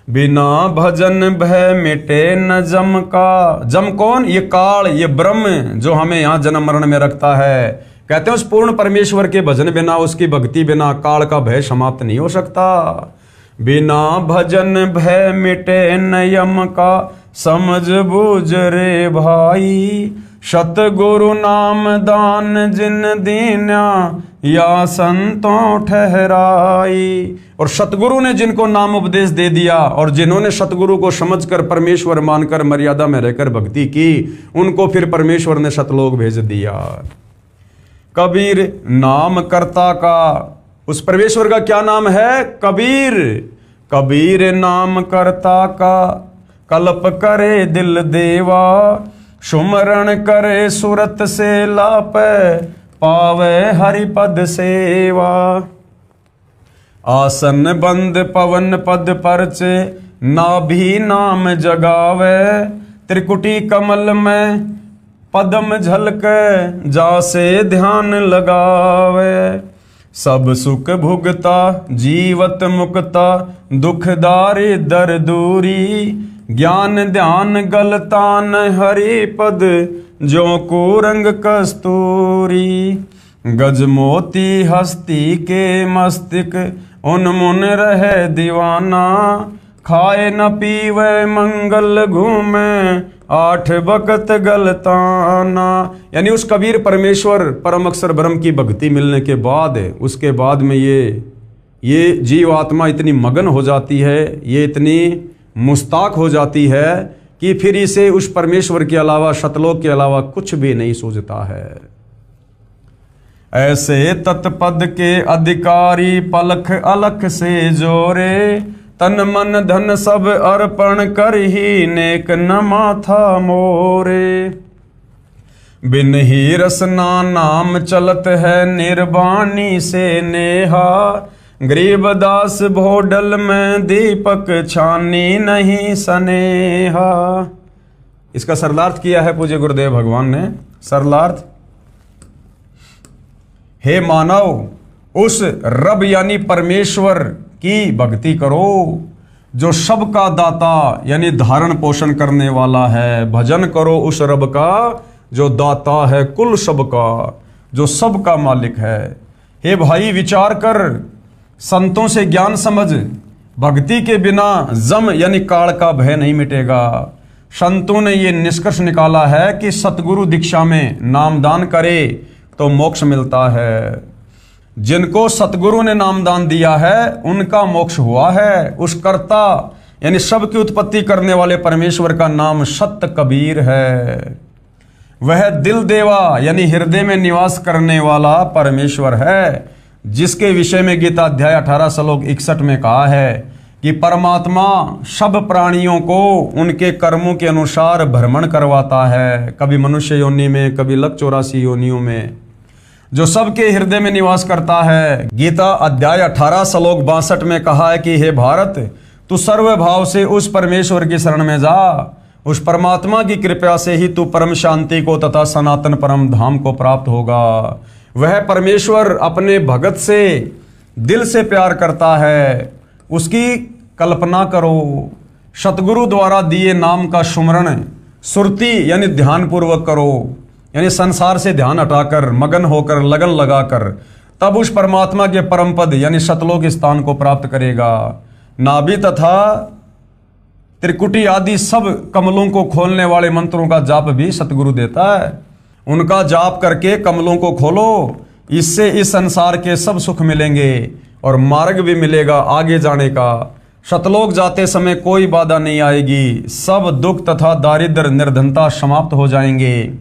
बिना भजन भय मिटे न जम का। जम कौन? ये काल, ये ब्रह्म जो हमें यहाँ जन्म मरण में रखता है। कहते हैं उस पूर्ण परमेश्वर के भजन बिना, उसकी भक्ति बिना काल का भय समाप्त नहीं हो सकता। बिना भजन भय मिटे न यम का, समझ बूझ रे भाई। सतगुरु नाम दान जिन दीन्या, या संतों ठहराई। और सतगुरु ने जिनको नाम उपदेश दे दिया और जिन्होंने सतगुरु को समझकर परमेश्वर मानकर मर्यादा में रहकर भक्ति की, उनको फिर परमेश्वर ने सतलोक भेज दिया। कबीर नाम कर्ता का, उस परमेश्वर का क्या नाम है? कबीर। कबीर नाम कर्ता का, कल्प करे दिल देवा। सुमरण करे सुरत से लापे, पावे हरिपद सेवा। आसन बंद पवन पद परचे, नाभि नाम जगावे। त्रिकुटी कमल में पदम झलके, जासे ध्यान लगावे। सब सुख भुगता जीवत मुक्ता, दुखदारी दर दूरी। ज्ञान ध्यान गलतान हरि पद, जो कुरंग कस्तूरी। गज मोती हस्ती के मस्तिक, उन्मुन रहे दीवाना। खाए न पीवे मंगल घूमे, आठ बकत गलताना। यानी उस कबीर परमेश्वर परम अक्षर ब्रह्म की भक्ति मिलने के बाद, उसके बाद में ये जीव आत्मा इतनी मगन हो जाती है, ये इतनी मुस्ताक हो जाती है कि फिर इसे उस परमेश्वर के अलावा, सतलोक के अलावा कुछ भी नहीं सूझता है। ऐसे तत्पद के अधिकारी, पलख अलख से जोरे। तन मन धन सब अर्पण कर ही, नेक न माथा मोरे। बिन ही रसना नाम चलत है, निर्वाणी से नेहा। गरीबदास भोडल में दीपक, छानी नहीं सनेहा। इसका सरलार्थ किया है पूज्य गुरुदेव भगवान ने। सरलार्थ, हे मानव, उस रब यानी परमेश्वर की भक्ति करो जो सबका दाता यानी धारण पोषण करने वाला है। भजन करो उस रब का जो दाता है कुल सबका, जो सबका मालिक है। हे भाई, विचार कर, संतों से ज्ञान समझ। भक्ति के बिना जम यानी काल का भय नहीं मिटेगा। संतों ने ये निष्कर्ष निकाला है कि सतगुरु दीक्षा में नामदान करे तो मोक्ष मिलता है। जिनको सतगुरु ने नामदान दिया है उनका मोक्ष हुआ है। उस कर्ता यानी सबकी उत्पत्ति करने वाले परमेश्वर का नाम सत कबीर है। वह दिल देवा यानी हृदय में निवास करने वाला परमेश्वर है, जिसके विषय में गीता अध्याय 18 श्लोक 61 में कहा है कि परमात्मा सब प्राणियों को उनके कर्मों के अनुसार भ्रमण करवाता है, कभी मनुष्य योनि में, कभी लक 84 योनियों में, जो सबके हृदय में निवास करता है। गीता अध्याय 18 श्लोक 62 में कहा है कि हे भारत, तू सर्व भाव से उस परमेश्वर की शरण में जा। उस परमात्मा की कृपा से ही तू परम शांति को तथा सनातन परम धाम को प्राप्त होगा। वह परमेश्वर अपने भगत से दिल से प्यार करता है, उसकी कल्पना करो। सतगुरु द्वारा दिए नाम का सुमरण सुरती यानी ध्यान पूर्वक करो, यानी संसार से ध्यान हटाकर, मगन होकर, लगन लगाकर तब उस परमात्मा के परम पद यानी सतलोक स्थान को प्राप्त करेगा। नाभि तथा त्रिकुटी आदि सब कमलों को खोलने वाले मंत्रों का जाप भी सतगुरु देता है। उनका जाप करके कमलों को खोलो, इससे इस संसार के सब सुख मिलेंगे और मार्ग भी मिलेगा आगे जाने का। सतलोक जाते समय कोई बाधा नहीं आएगी, सब दुख तथा दारिद्र निर्धनता समाप्त हो जाएंगे।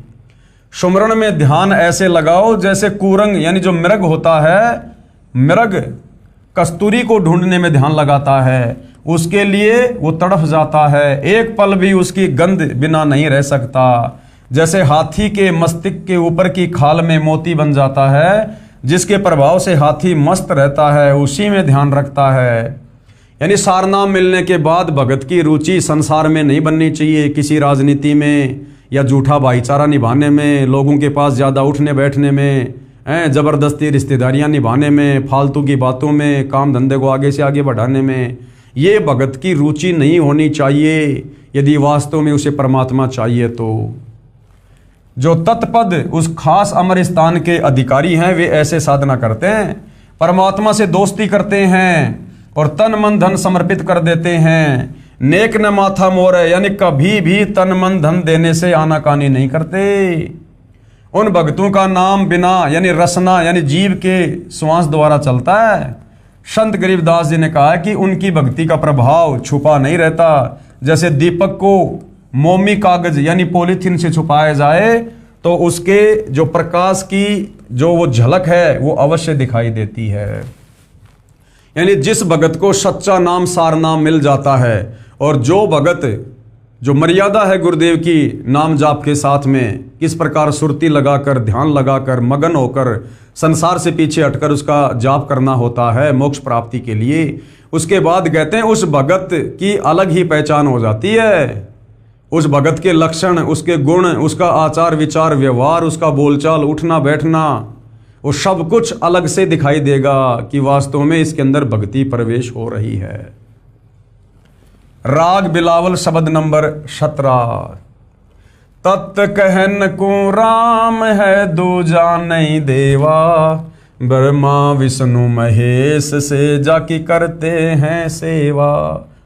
सुमरण में ध्यान ऐसे लगाओ जैसे कुरंग यानी जो मृग होता है, मृग कस्तूरी को ढूंढने में ध्यान लगाता है, उसके लिए वो तड़फ जाता है, एक पल भी उसकी गंध बिना नहीं रह सकता। जैसे हाथी के मस्तिष्क के ऊपर की खाल में मोती बन जाता है, जिसके प्रभाव से हाथी मस्त रहता है, उसी में ध्यान रखता है। यानी सारनाम मिलने के बाद भगत की रुचि संसार में नहीं बननी चाहिए, किसी राजनीति में या झूठा भाईचारा निभाने में, लोगों के पास ज़्यादा उठने बैठने में, ज़बरदस्ती रिश्तेदारियां निभाने में, फालतू की बातों में, काम धंधे को आगे से आगे बढ़ाने में। ये भगत की रुचि नहीं होनी चाहिए यदि वास्तव में उसे परमात्मा चाहिए तो। जो तत्पद उस खास अमर स्थान के अधिकारी हैं वे ऐसे साधना करते हैं, परमात्मा से दोस्ती करते हैं और तन मन धन समर्पित कर देते हैं। नेक न माथा मोर यानी कभी भी तन मन धन देने से आनाकानी नहीं करते। उन भक्तों का नाम बिना यानी रसना यानी जीव के श्वास द्वारा चलता है। संत गरीबदास जी ने कहा है कि उनकी भक्ति का प्रभाव छुपा नहीं रहता। जैसे दीपक को मोमी कागज यानी पॉलीथीन से छुपाया जाए तो उसके जो प्रकाश की जो वो झलक है वो अवश्य दिखाई देती है। यानी जिस भगत को सच्चा नाम सार नाम मिल जाता है और जो भगत जो मर्यादा है गुरुदेव की नाम जाप के साथ में, किस प्रकार सुरती लगाकर ध्यान लगाकर मगन होकर संसार से पीछे हटकर उसका जाप करना होता है मोक्ष प्राप्ति के लिए, उसके बाद कहते हैं उस भगत की अलग ही पहचान हो जाती है। उस भगत के लक्षण, उसके गुण, उसका आचार विचार व्यवहार, उसका बोलचाल उठना बैठना, वो सब कुछ अलग से दिखाई देगा कि वास्तव में इसके अंदर भक्ति प्रवेश हो रही है। राग बिलावल शब्द नंबर 17। तत् कहन को राम है दूजा नहीं देवा, ब्रह्मा विष्णु महेश से जाकी करते हैं सेवा।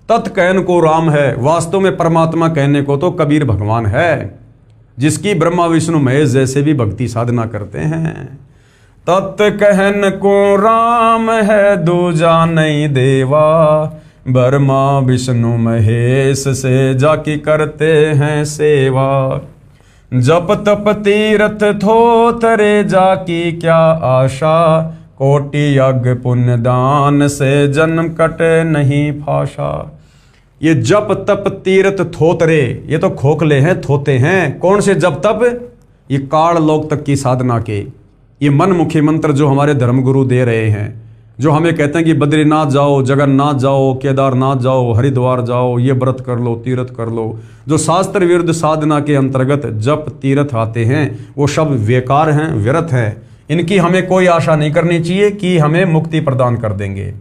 तत् कहन को राम है, वास्तव में परमात्मा कहने को तो कबीर भगवान है, जिसकी ब्रह्मा विष्णु महेश जैसे भी भक्ति साधना करते हैं। तत् कहन को राम है दूजा नहीं देवा, ब्रह्मा विष्णु महेश से जाकी करते हैं सेवा। जप तप तीर्थ थोतरे जाकी क्या आशा, कोटि यज्ञ पुण्य दान से जन्म कटे नहीं फाशा। ये जप तप तीर्थ थोतरे ये तो खोखले हैं, थोते हैं। कौन से जप तप? ये काल लोक तक की साधना के ये मनमुखी मंत्र जो हमारे धर्मगुरु दे रहे हैं, जो हमें कहते हैं कि बद्रीनाथ जाओ, जगन्नाथ जाओ, केदारनाथ जाओ, हरिद्वार जाओ, ये व्रत कर लो, तीर्थ कर लो। जो शास्त्र विरुद्ध साधना के अंतर्गत जप तीर्थ आते हैं वो सब बेकार हैं, व्यर्थ हैं। इनकी हमें कोई आशा नहीं करनी चाहिए कि हमें मुक्ति प्रदान कर देंगे।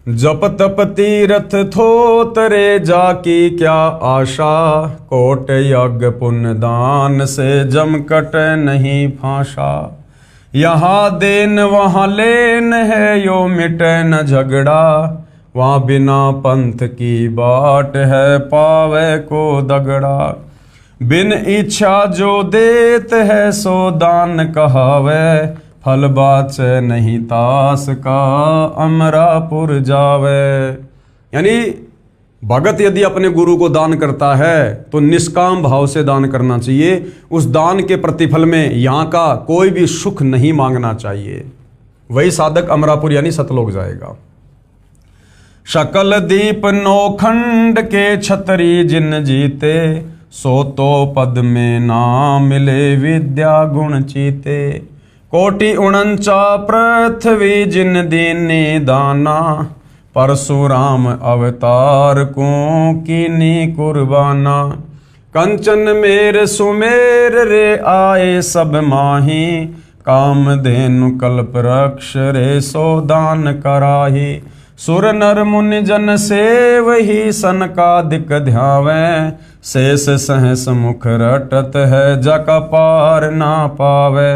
जप तप तीर्थ थोतरे जाकी क्या आशा, कोट यज्ञ पुण्य दान से जम कट नहीं फांसा। यहाँ देन वहाँ लेन है, यो मिटे न झगड़ा, वहाँ बिना पंथ की बाट है, पावे को दगड़ा। बिन इच्छा जो देत है, सो दान कहावे, फल बाचे नहीं तास का, अमरापुर जावे। यानी भगत यदि अपने गुरु को दान करता है तो निष्काम भाव से दान करना चाहिए। उस दान के प्रतिफल में यहाँ का कोई भी सुख नहीं मांगना चाहिए। वही साधक अमरापुर यानी सतलोक जाएगा। शकल दीप नौखंड के छतरी जिन जीते, सो तो पद में ना मिले विद्या गुण चीते। कोटि उनंचा पृथ्वी जिन दीनी दाना, परशुराम अवतार को कीनी कुर्बाना। कंचन मेर सुमेर रे आए सब माही, कामधेनु कल्प रक्ष रे सो दान कराही। सुर नर मुनि जन सेव ही सनकादिक ध्यावे, शेष सहस मुख रटत है जका पार ना पावे।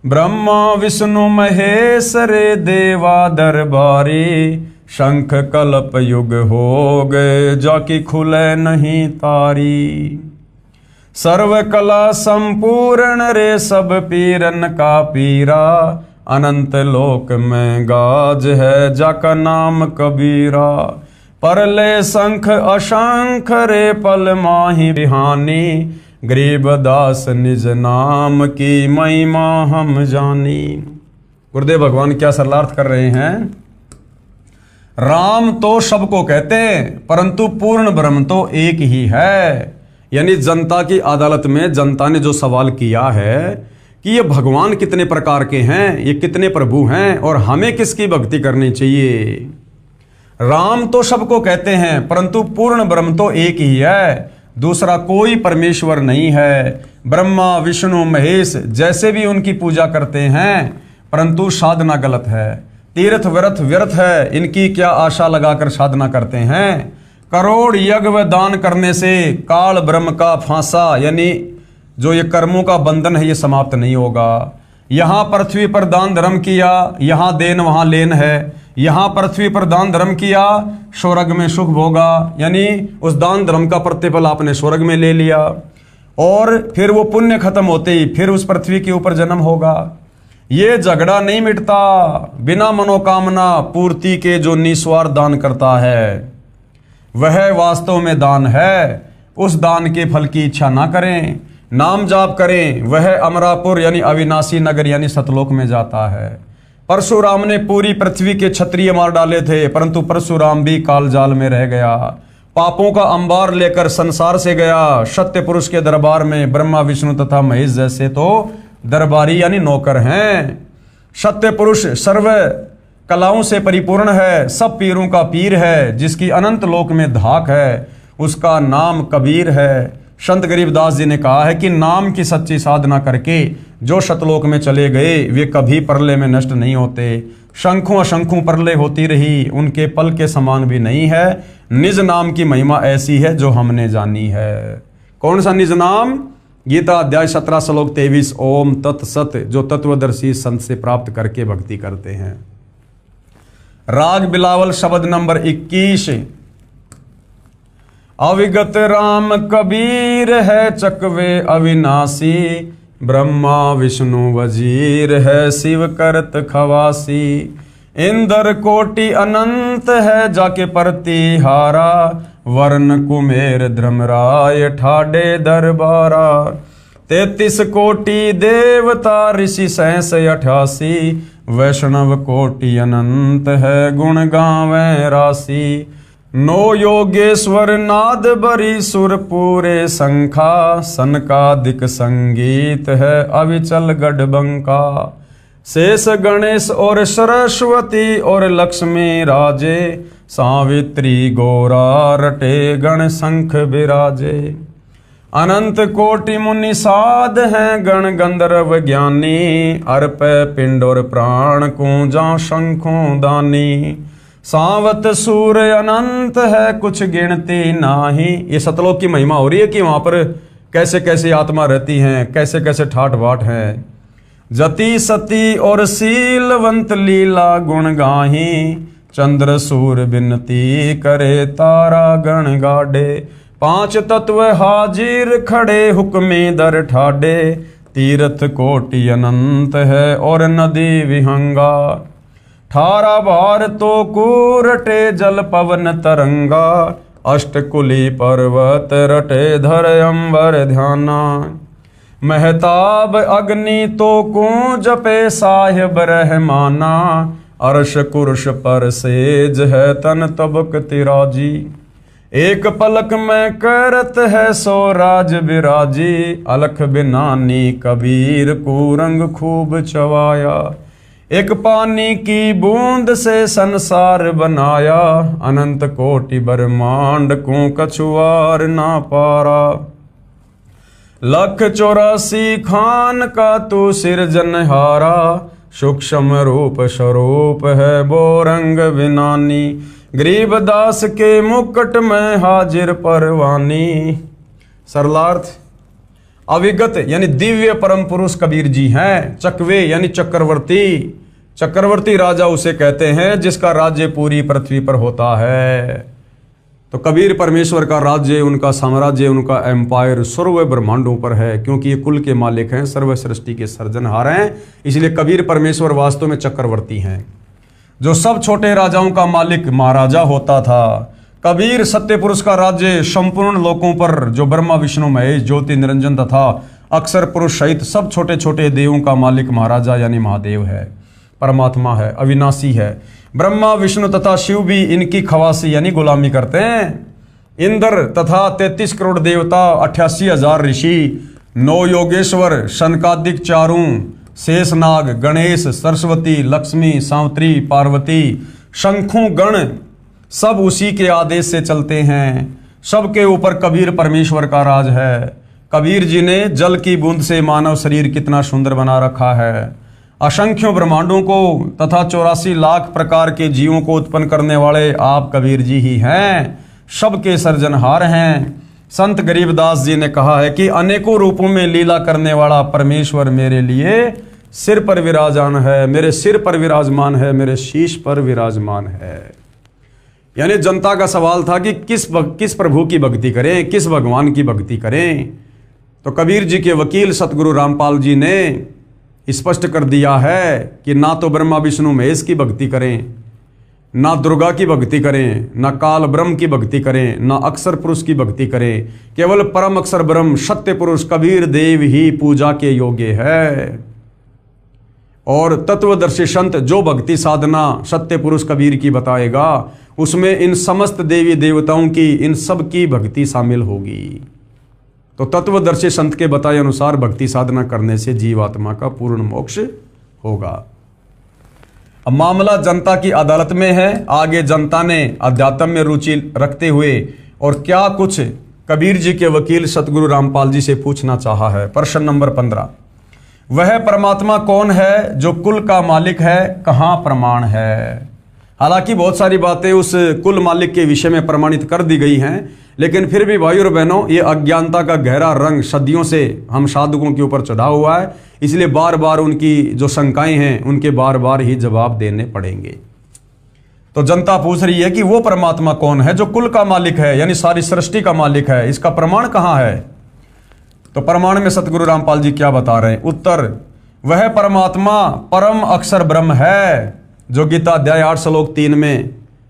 ब्रह्मा विष्णु महेश रे देवा दरबारी, शंख कल्प युग हो गए जाकी खुले नहीं तारी। सर्व कला संपूर्ण रे सब पीरन का पीरा, अनंत लोक में गाज है जाका नाम कबीरा। परले शंख अशंख रे पल माही बिहानी, गरीबदास निज नाम की महिमा हम जानी। गुरुदेव भगवान क्या सरलार्थ कर रहे हैं? राम तो सबको कहते हैं, परंतु पूर्ण ब्रह्म तो एक ही है। यानी जनता की अदालत में जनता ने जो सवाल किया है कि ये भगवान कितने प्रकार के हैं, ये कितने प्रभु हैं और हमें किसकी भक्ति करनी चाहिए। राम तो सबको कहते हैं, परंतु पूर्ण ब्रह्म तो एक ही है, दूसरा कोई परमेश्वर नहीं है। ब्रह्मा विष्णु महेश जैसे भी उनकी पूजा करते हैं, परंतु साधना गलत है। तीर्थ व्रत व्यर्थ है, इनकी क्या आशा लगाकर साधना करते हैं। करोड़ यज्ञ व दान करने से काल ब्रह्म का फांसा, यानी जो ये कर्मों का बंधन है, ये समाप्त नहीं होगा। यहाँ पृथ्वी पर दान धर्म किया, यहाँ देन वहाँ लेन है। यहाँ पृथ्वी पर दान धर्म किया, स्वर्ग में सुख भोगा, यानी उस दान धर्म का प्रतिफल आपने स्वर्ग में ले लिया, और फिर वो पुण्य खत्म होते ही फिर उस पृथ्वी के ऊपर जन्म होगा। ये झगड़ा नहीं मिटता। बिना मनोकामना पूर्ति के जो निस्वार्थ दान करता है, वह वास्तव में दान है। उस दान के फल की इच्छा ना करें, नाम जाप करें, वह अमरापुर यानी अविनाशी नगर यानी सतलोक में जाता है। परशुराम ने पूरी पृथ्वी के क्षत्रिय मार डाले थे, परंतु परशुराम भी कालजाल में रह गया। पापों का अंबार लेकर संसार से गया। सत्य पुरुष के दरबार में ब्रह्मा विष्णु तथा महेश जैसे तो दरबारी यानी नौकर हैं। सत्य पुरुष सर्व कलाओं से परिपूर्ण है, सब पीरों का पीर है, जिसकी अनंत लोक में धाक है, उसका नाम कबीर है। संत गरीबदास जी ने कहा है कि नाम की सच्ची साधना करके जो सतलोक में चले गए, वे कभी प्रलय में नष्ट नहीं होते। शंखों असंखों प्रलय होती रही, उनके पल के समान भी नहीं है। निज नाम की महिमा ऐसी है जो हमने जानी है। कौन सा निज नाम? गीता अध्याय 17 श्लोक 23, ओम तत्सत, जो तत्वदर्शी संत से प्राप्त करके भक्ति करते हैं। राग बिलावल शब्द नंबर 21। अविगत राम कबीर है चकवे अविनाशी, ब्रह्मा विष्णु वजीर है शिव करत खवासी। इंद्र कोटि अनंत है जाके प्रतिहारा, वर्ण कुमेर धर्मराय ठाडे दरबारा। 33 कोटि देवता ऋषि 88, वैष्णव कोटि अनंत है गुण गावें राशि। 9 योगेश्वर नाद बरी सुर पूरे संखा, सनकादिक संगीत है अविचल गढ़बंका। शेष गणेश और सरस्वती और लक्ष्मी राजे, सावित्री गौरा रटे गण शंख बिराजे। अनंत कोटि मुनि साध हैं गण गंधर्व ज्ञानी, अर्प पिंड और प्राण कूंजा शंखों दानी। सावत सूर्य अनंत है कुछ गिनती नाही। ये सतलोक की महिमा हो रही है कि वहां पर कैसे कैसे आत्मा रहती हैं, कैसे कैसे ठाठ बाट हैं। जति सती और शीलवंत लीला गुण गाही, चंद्र सूर्य बिनती करे तारा गण गाडे। 5 तत्व हाजिर खड़े हुक्मे दर ठाडे, तीर्थ कोटि अनंत है और नदी विहंगा। 18 बार तो कूरटे जल पवन तरंगा, अष्टकुली पर्वत रटे धर अंबर ध्याना। महताब अग्नि तो कू जपे साहिब रहमाना, अर्श कुर्श पर सेज है तन तबक तिराजी। एक पलक में करत है सो राज बिराजी, अलख बिनानी कबीर को रंग खूब चवाया। एक पानी की बूंद से संसार बनाया, अनंत कोटि ब्रह्मांड को कछुआर ना पारा। 184 खान का तू सिरजनहारा, सूक्ष्म रूप स्वरूप है वो रंग बिनानी। गरीबदास के मुकुट में हाजिर परवानी। सरलार्थ, अविगत यानी दिव्य परम पुरुष कबीर जी हैं। चकवे यानी चक्रवर्ती, चक्रवर्ती राजा उसे कहते हैं जिसका राज्य पूरी पृथ्वी पर होता है। तो कबीर परमेश्वर का राज्य, उनका साम्राज्य, उनका एम्पायर सर्व ब्रह्मांडों पर है, क्योंकि ये कुल के मालिक हैं, सर्व सृष्टि के सर्जनहार हैं। इसलिए कबीर परमेश्वर वास्तव में चक्रवर्ती हैं। जो सब छोटे राजाओं का मालिक महाराजा होता था, कबीर सत्य पुरुष का राज्य संपूर्ण लोकों पर, जो ब्रह्मा विष्णु महेश ज्योति निरंजन तथा अक्षर पुरुष सहित सब छोटे छोटे देवों का मालिक महाराजा यानी महादेव है, परमात्मा है, अविनाशी है। ब्रह्मा विष्णु तथा शिव भी इनकी खवासी यानी गुलामी करते हैं। इंद्र तथा 33 करोड़ देवता, 88,000 ऋषि, 9 योगेश्वर, शनकादिक चारों, शेषनाग, गणेश, सरस्वती, लक्ष्मी, सावित्री, पार्वती, शंखु गण सब उसी के आदेश से चलते हैं। सबके ऊपर कबीर परमेश्वर का राज है। कबीर जी ने जल की बूंद से मानव शरीर कितना सुंदर बना रखा है। असंख्यों ब्रह्मांडों को तथा 84 लाख प्रकार के जीवों को उत्पन्न करने वाले आप कबीर जी ही हैं, सबके सर्जनहार हैं। संत गरीबदास जी ने कहा है कि अनेकों रूपों में लीला करने वाला परमेश्वर मेरे लिए सिर पर विराजमान है, मेरे सिर पर विराजमान है, मेरे शीश पर विराजमान है। यानी जनता का सवाल था कि किस प्रभु की भक्ति करें, किस भगवान की भक्ति करें। तो कबीर जी के वकील सतगुरु रामपाल जी ने स्पष्ट कर दिया है कि ना तो ब्रह्मा विष्णु महेश की भक्ति करें, ना दुर्गा की भक्ति करें, ना काल ब्रह्म की भक्ति करें, ना अक्षर पुरुष की भक्ति करें। केवल परम अक्षर ब्रह्म सत्य पुरुष कबीर देव ही पूजा के योग्य है। और तत्वदर्शी संत जो भक्ति साधना सत्य पुरुष कबीर की बताएगा, उसमें इन समस्त देवी देवताओं की, इन सब की भक्ति शामिल होगी। तो तत्वदर्शी संत के बताए अनुसार भक्ति साधना करने से जीवात्मा का पूर्ण मोक्ष होगा। अब मामला जनता की अदालत में है। आगे जनता ने अध्यात्म में रुचि रखते हुए और क्या कुछ कबीर जी के वकील सतगुरु रामपाल जी से पूछना चाहा है। प्रश्न नंबर 15, वह परमात्मा कौन है जो कुल का मालिक है, कहाँ प्रमाण है। हालांकि बहुत सारी बातें उस कुल मालिक के विषय में प्रमाणित कर दी गई हैं, लेकिन फिर भी भाइयों और बहनों, ये अज्ञानता का गहरा रंग सदियों से हम साधकों के ऊपर चढ़ा हुआ है। इसलिए बार बार उनकी जो शंकाएं हैं उनके बार बार ही जवाब देने पड़ेंगे। तो जनता पूछ रही है कि वो परमात्मा कौन है जो कुल का मालिक है, यानी सारी सृष्टि का मालिक है, इसका प्रमाण कहाँ है। तो प्रमाण में सतगुरु रामपाल जी क्या बता रहे हैं। उत्तर, वह परमात्मा परम अक्षर ब्रह्म है, जो गीता अध्याय 8 श्लोक 3 में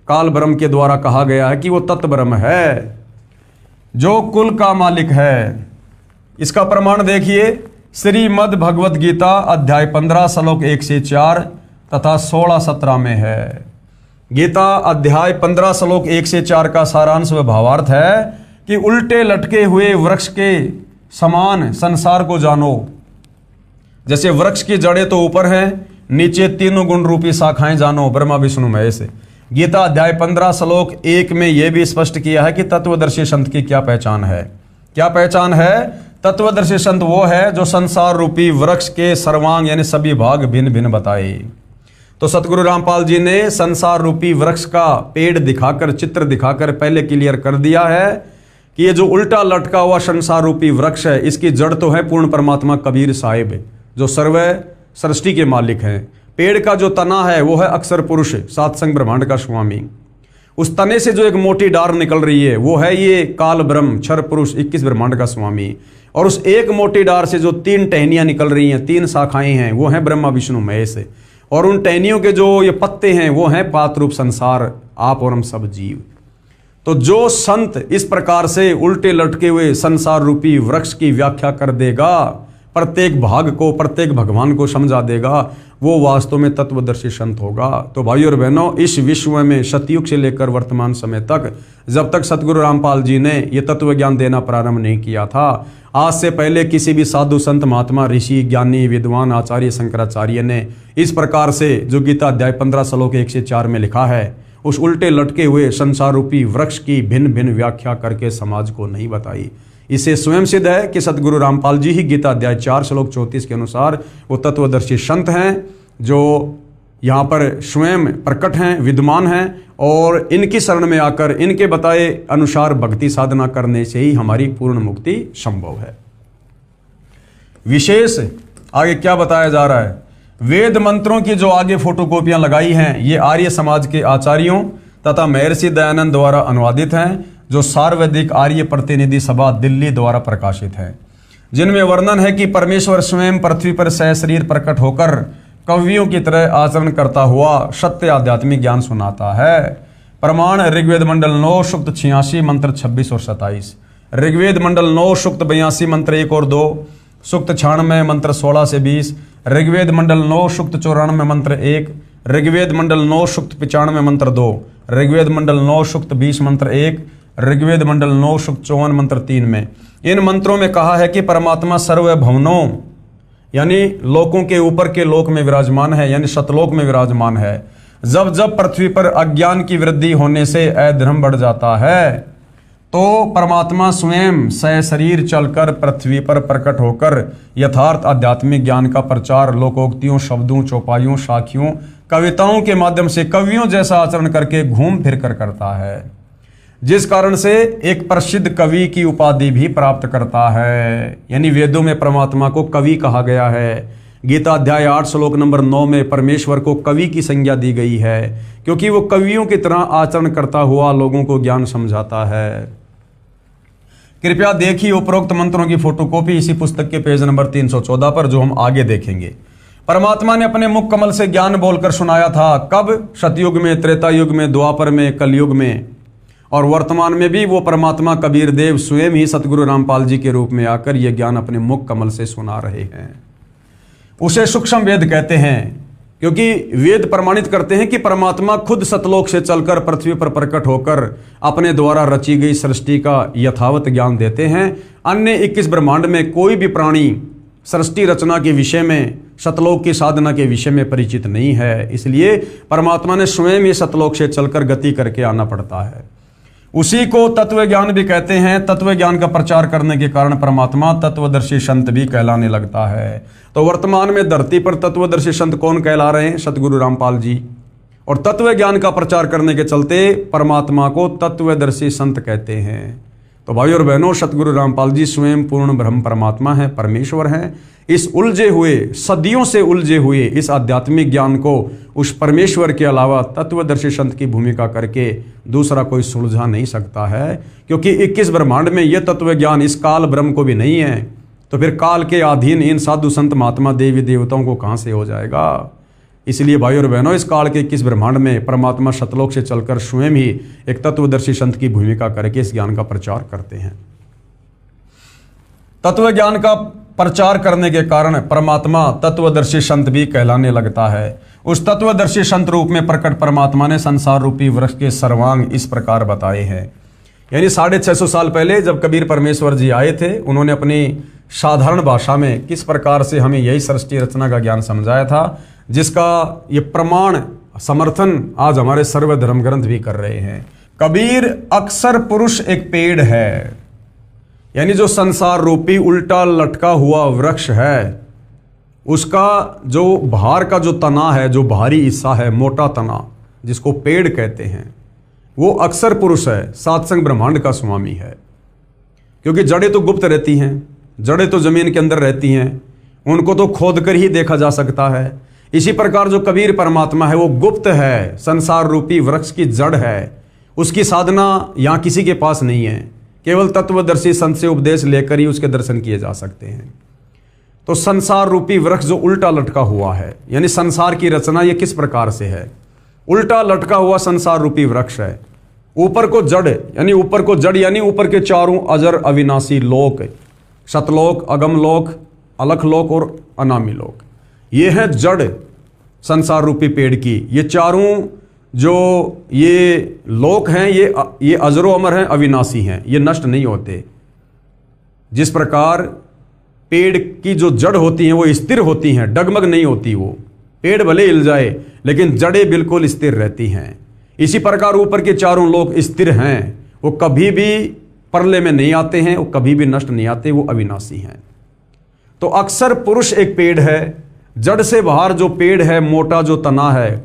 काल ब्रह्म के द्वारा कहा गया है कि वो तत्व ब्रह्म है, जो कुल का मालिक है। इसका प्रमाण देखिए, श्रीमद् भगवत गीता अध्याय 15 श्लोक 1 से 4 तथा 16-17 में है। गीता अध्याय 15 श्लोक 1 से 4 का सारांश व भावार्थ है कि उल्टे लटके हुए वृक्ष के समान संसार को जानो। जैसे वृक्ष की जड़ें तो ऊपर हैं, नीचे तीनों गुण रूपी शाखाएं जानो, ब्रह्मा विष्णु महेश। गीता अध्याय 15 श्लोक 1 में यह भी स्पष्ट किया है कि तत्वदर्शी संत की क्या पहचान है। क्या पहचान है। तत्वदर्शी संत वो है जो संसार रूपी वृक्ष के सर्वांग यानी सभी भाग भिन्न भिन्न बताए। तो सतगुरु रामपाल जी ने संसार रूपी वृक्ष का पेड़ दिखाकर, चित्र दिखाकर पहले क्लियर कर दिया है कि ये जो उल्टा लटका हुआ संसार रूपी वृक्ष है, इसकी जड़ तो है पूर्ण परमात्मा कबीर साहिब, जो सर्व सृष्टि के मालिक हैं। पेड़ का जो तना है वो है अक्षर पुरुष, सात संग ब्रह्मांड का स्वामी। उस तने से जो एक मोटी डार निकल रही है वो है ये काल ब्रह्म, क्षर पुरुष, 21 ब्रह्मांड का स्वामी। और उस एक मोटी डार से जो 3 टहनियां निकल रही हैं, 3 शाखाएं हैं, वो हैं ब्रह्मा विष्णु महेश। और उन टहनियों के जो ये पत्ते हैं वो हैं पात रूप संसार, आप और हम सब जीव। तो जो संत इस प्रकार से उल्टे लटके हुए संसार रूपी वृक्ष की व्याख्या कर देगा, प्रत्येक भाग को, प्रत्येक भगवान को समझा देगा, वो वास्तव में तत्वदर्शी संत होगा। तो भाइयों और बहनों, इस विश्व में सतयुग से लेकर वर्तमान समय तक, जब तक सतगुरु रामपाल जी ने ये तत्व ज्ञान देना प्रारंभ नहीं किया था, आज से पहले किसी भी साधु संत महात्मा ऋषि ज्ञानी विद्वान आचार्य शंकराचार्य ने इस प्रकार से जो गीता अध्याय 15 श्लोक 1 से 4 में लिखा है, उस उल्टे लटके हुए संसार रूपी वृक्ष की भिन्न भिन्न व्याख्या करके समाज को नहीं बताई। इसे स्वयं सिद्ध है कि सतगुरु रामपाल जी ही गीता अध्याय 4 श्लोक 34 के अनुसार वो तत्वदर्शी संत हैं, जो यहाँ पर स्वयं प्रकट हैं, विद्यमान हैं। और इनकी शरण में आकर इनके बताए अनुसार भक्ति साधना करने से ही हमारी पूर्ण मुक्ति संभव है। विशेष आगे क्या बताया जा रहा है, वेद मंत्रों की जो आगे फोटोकॉपियां लगाई हैं ये आर्य समाज के आचार्यों तथा महर्षि दयानंद द्वारा अनुवादित हैं, जो सार्वधिक आर्य प्रतिनिधि सभा दिल्ली द्वारा प्रकाशित है, जिनमें वर्णन है कि परमेश्वर स्वयं पृथ्वी पर सहशरीर प्रकट होकर कवियों की तरह आचरण करता हुआ सत्य आध्यात्मिक ज्ञान सुनाता है। प्रमाण ऋग्वेद मंडल 9 सूक्त 86 मंत्र 26 और 27, ऋग्वेद मंडल 9 सूक्त 82 मंत्र 1 और 2, सूक्त 96 मंत्र 16 से 20, ऋग्वेद मंडल 9 सूक्त 94 मंत्र 1, ऋग्वेद मंडल 9 सूक्त 95 मंत्र 2, ऋग्वेद मंडल 9 सूक्त 20 मंत्र 1, ऋग्वेद मंडल 9 सूक्त 54 मंत्र 3 में इन मंत्रों में कहा है कि परमात्मा सर्वभवनों यानी लोकों के ऊपर के लोक में विराजमान है, यानी सतलोक में विराजमान है। जब जब पृथ्वी पर अज्ञान की वृद्धि होने से अधर्म बढ़ जाता है तो परमात्मा स्वयं सहशरीर चलकर पृथ्वी पर प्रकट होकर यथार्थ आध्यात्मिक ज्ञान का प्रचार लोकोक्तियों, शब्दों, चौपाइयों, साखियों, कविताओं के माध्यम से कवियों जैसा आचरण करके घूम फिर कर करता है, जिस कारण से एक प्रसिद्ध कवि की उपाधि भी प्राप्त करता है। यानी वेदों में परमात्मा को कवि कहा गया है। गीता अध्याय 8 श्लोक नंबर 9 में परमेश्वर को कवि की संज्ञा दी गई है, क्योंकि वो कवियों की तरह आचरण करता हुआ लोगों को ज्ञान समझाता है। कृपया देखिए उपरोक्त मंत्रों की फोटोकॉपी इसी पुस्तक के पेज नंबर 314 पर, जो हम आगे देखेंगे। परमात्मा ने अपने मुख कमल से ज्ञान बोलकर सुनाया था। कब? सतयुग में, त्रेता युग में, द्वापर में, कलयुग में, और वर्तमान में भी वो परमात्मा कबीर देव स्वयं ही सतगुरु रामपाल जी के रूप में आकर ये ज्ञान अपने मुख कमल से सुना रहे हैं। उसे सूक्ष्म वेद कहते हैं, क्योंकि वेद प्रमाणित करते हैं कि परमात्मा खुद सतलोक से चलकर पृथ्वी पर प्रकट होकर अपने द्वारा रची गई सृष्टि का यथावत ज्ञान देते हैं। अन्य 21 ब्रह्मांड में कोई भी प्राणी सृष्टि रचना के विषय में, सतलोक की साधना के विषय में परिचित नहीं है, इसलिए परमात्मा ने स्वयं ही सतलोक से चलकर गति करके आना पड़ता है। उसी को तत्व ज्ञान भी कहते हैं। तत्व ज्ञान का प्रचार करने के कारण परमात्मा तत्वदर्शी संत भी कहलाने लगता है। तो वर्तमान में धरती पर तत्वदर्शी संत कौन कहला रहे हैं? सतगुरु रामपाल जी। और तत्व ज्ञान का प्रचार करने के चलते परमात्मा को तत्वदर्शी संत कहते हैं। तो भाई और बहनों, सतगुरु रामपाल जी स्वयं पूर्ण ब्रह्म परमात्मा है, परमेश्वर हैं। इस उलझे हुए, सदियों से उलझे हुए इस आध्यात्मिक ज्ञान को उस परमेश्वर के अलावा तत्वदर्शी संत की भूमिका करके दूसरा कोई सुलझा नहीं सकता है, क्योंकि 21 ब्रह्मांड में यह तत्व ज्ञान इस काल ब्रह्म को भी नहीं है, तो फिर काल के अधीन इन साधु संत महात्मा देवी देवताओं को कहाँ से हो जाएगा। इसलिए भाई और बहनों, इस काल के 21 ब्रह्मांड में परमात्मा सतलोक से चलकर स्वयं ही एक तत्वदर्शी संत की भूमिका करके इस ज्ञान का प्रचार करते हैं। तत्व ज्ञान का प्रचार करने के कारण परमात्मा तत्वदर्शी संत भी कहलाने लगता है। उस तत्वदर्शी संत रूप में प्रकट परमात्मा ने संसार रूपी वृक्ष के सर्वांग इस प्रकार बताए हैं। यानी 650 साल पहले जब कबीर परमेश्वर जी आए थे, उन्होंने अपनी साधारण भाषा में किस प्रकार से हमें यही सृष्टि रचना का ज्ञान समझाया था, जिसका ये प्रमाण समर्थन आज हमारे सर्व धर्म ग्रंथ भी कर रहे हैं। कबीर अक्सर पुरुष एक पेड़ है, यानी जो संसार रूपी उल्टा लटका हुआ वृक्ष है, उसका जो बाहर का जो तना है, जो बाहरी हिस्सा है, मोटा तना जिसको पेड़ कहते हैं, वो अक्सर पुरुष है, सातसंग ब्रह्मांड का स्वामी है। क्योंकि जड़ें तो गुप्त रहती हैं, जड़ें तो जमीन के अंदर रहती हैं, उनको तो खोद कर ही देखा जा सकता है। इसी प्रकार जो कबीर परमात्मा है वो गुप्त है, संसार रूपी वृक्ष की जड़ है, उसकी साधना यहाँ किसी के पास नहीं है, केवल तत्वदर्शी संत से उपदेश लेकर ही उसके दर्शन किए जा सकते हैं। तो संसार रूपी वृक्ष जो उल्टा लटका हुआ है, यानी संसार की रचना ये किस प्रकार से है? उल्टा लटका हुआ संसार रूपी वृक्ष है। ऊपर को जड़, यानी ऊपर को जड़ यानी ऊपर के चारों अजर अविनाशी लोक, सतलोक, अगमलोक, अलखलोक और अनामी लोक, ये है जड़ संसार रूपी पेड़ की। ये चारों जो ये लोक हैं ये अजरो अमर हैं, अविनाशी हैं, ये नष्ट नहीं होते। जिस प्रकार पेड़ की जो जड़ होती हैं वो स्थिर होती हैं, डगमग नहीं होती, वो पेड़ भले हिल जाए लेकिन जड़ें बिल्कुल स्थिर रहती हैं। इसी प्रकार ऊपर के चारों लोक स्थिर हैं, वो कभी भी प्रलय में नहीं आते हैं, वो कभी भी नष्ट नहीं आते, वो अविनाशी हैं। तो अक्सर पुरुष एक पेड़ है, जड़ से बाहर जो पेड़ है, मोटा जो तना है,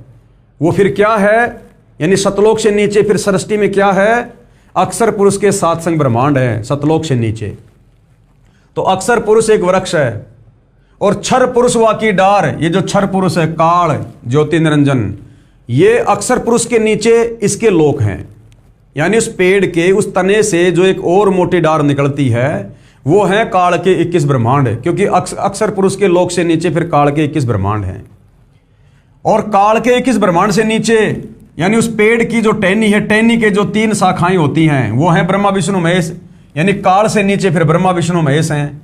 वो फिर क्या है? यानी सतलोक से नीचे फिर सृष्टि में क्या है? अक्सर पुरुष के सातसंग ब्रह्मांड है, सतलोक से नीचे। तो अक्सर पुरुष एक वृक्ष है, और क्षर पुरुष वा की डार, ये जो क्षर पुरुष है, काल, ज्योति निरंजन, ये अक्षर पुरुष के नीचे इसके लोक हैं। यानी उस पेड़ के उस तने से जो एक और मोटी डार निकलती है वो है काल के 21 ब्रह्मांड, क्योंकि अक्षर पुरुष के लोक से नीचे फिर काल के 21 ब्रह्मांड हैं। और काल के 21 ब्रह्मांड से नीचे यानी उस पेड़ की जो टहनी है, टहनी के जो 3 शाखाएं होती हैं वो हैं ब्रह्मा विष्णु महेश। यानी काल से नीचे फिर ब्रह्मा विष्णु महेश हैं,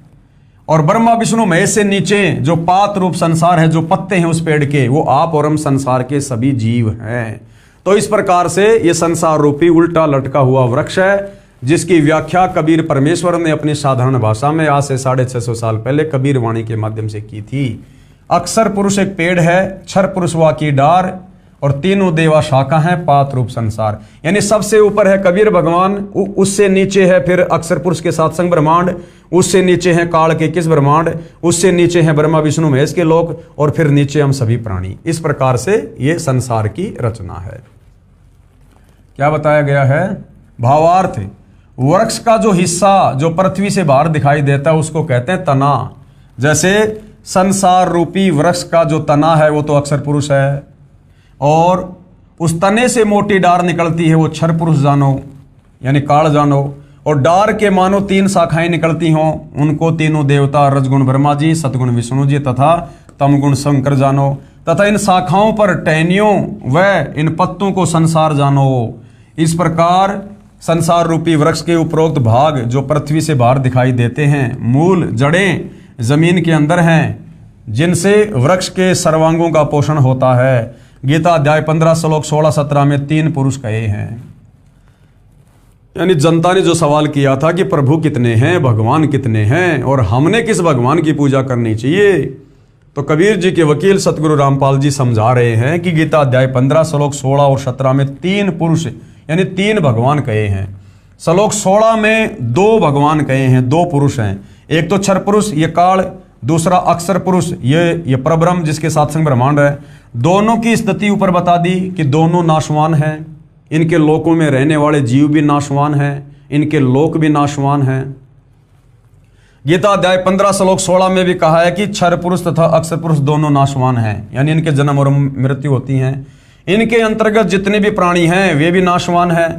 और ब्रह्मा विष्णु महेश से नीचे जो पात रूप संसार है, जो पत्ते हैं उस पेड़ के, वो आप और हम संसार के सभी जीव हैं। तो इस प्रकार से ये संसार रूपी उल्टा लटका हुआ वृक्ष है, जिसकी व्याख्या कबीर परमेश्वर ने अपनी साधारण भाषा में आज से 650 साल पहले कबीर वाणी के माध्यम से की थी। अक्षर पुरुष एक पेड़ है, क्षर पुरुष वा की डार, और तीनों देवा शाखा है, पात रूप संसार। यानी सबसे ऊपर है कबीर भगवान, उससे नीचे है फिर अक्षर पुरुष के सात्संग ब्रह्मांड, उससे नीचे है काल के 21 ब्रह्मांड, उससे नीचे है ब्रह्मा विष्णु महेश के लोक, और फिर नीचे हम सभी प्राणी। इस प्रकार से ये संसार की रचना है। क्या बताया गया है? भावार्थ, वृक्ष का जो हिस्सा जो पृथ्वी से बाहर दिखाई देता है उसको कहते हैं तना। जैसे संसार रूपी वृक्ष का जो तना है वो तो अक्षर पुरुष है, और उस तने से मोटी डार निकलती है वो क्षर पुरुष जानो, यानी काल जानो, और डार के मानो 3 शाखाएं निकलती हों, उनको तीनों देवता रजगुण ब्रह्मा जी, सतगुण विष्णु जी तथा तमगुण शंकर जानो, तथा इन शाखाओं पर टहनियों व इन पत्तों को संसार जानो। इस प्रकार संसार रूपी वृक्ष के उपरोक्त भाग जो पृथ्वी से बाहर दिखाई देते हैं, मूल जड़ें जमीन के अंदर हैं, जिनसे वृक्ष के सर्वांगों का पोषण होता है। गीता अध्याय 15 श्लोक 16-17 में 3 पुरुष कहे हैं। यानी जनता ने जो सवाल किया था कि प्रभु कितने हैं, भगवान कितने हैं, और हमने किस भगवान की पूजा करनी चाहिए, तो कबीर जी के वकील सतगुरु रामपाल जी समझा रहे हैं कि गीता अध्याय 15 श्लोक 16 और 17 में 3 पुरुष यानी 3 भगवान कहे हैं। श्लोक 16 में 2 भगवान कहे हैं, 2 पुरुष हैं। एक तो क्षर पुरुष ये काल, दूसरा अक्षर पुरुष ये परब्रह्म जिसके सात्संग ब्रह्मांड है। दोनों की स्थिति ऊपर बता दी कि दोनों नाशवान हैं, इनके लोकों में रहने वाले जीव भी नाशवान हैं, इनके लोक भी नाशवान हैं। गीता अध्याय 15 श्लोक 16 में भी कहा है कि क्षर पुरुष तथा अक्षर पुरुष दोनों नाशवान हैं, यानी इनके जन्म और मृत्यु होती हैं। इनके अंतर्गत जितने भी प्राणी हैं वे भी नाशवान हैं,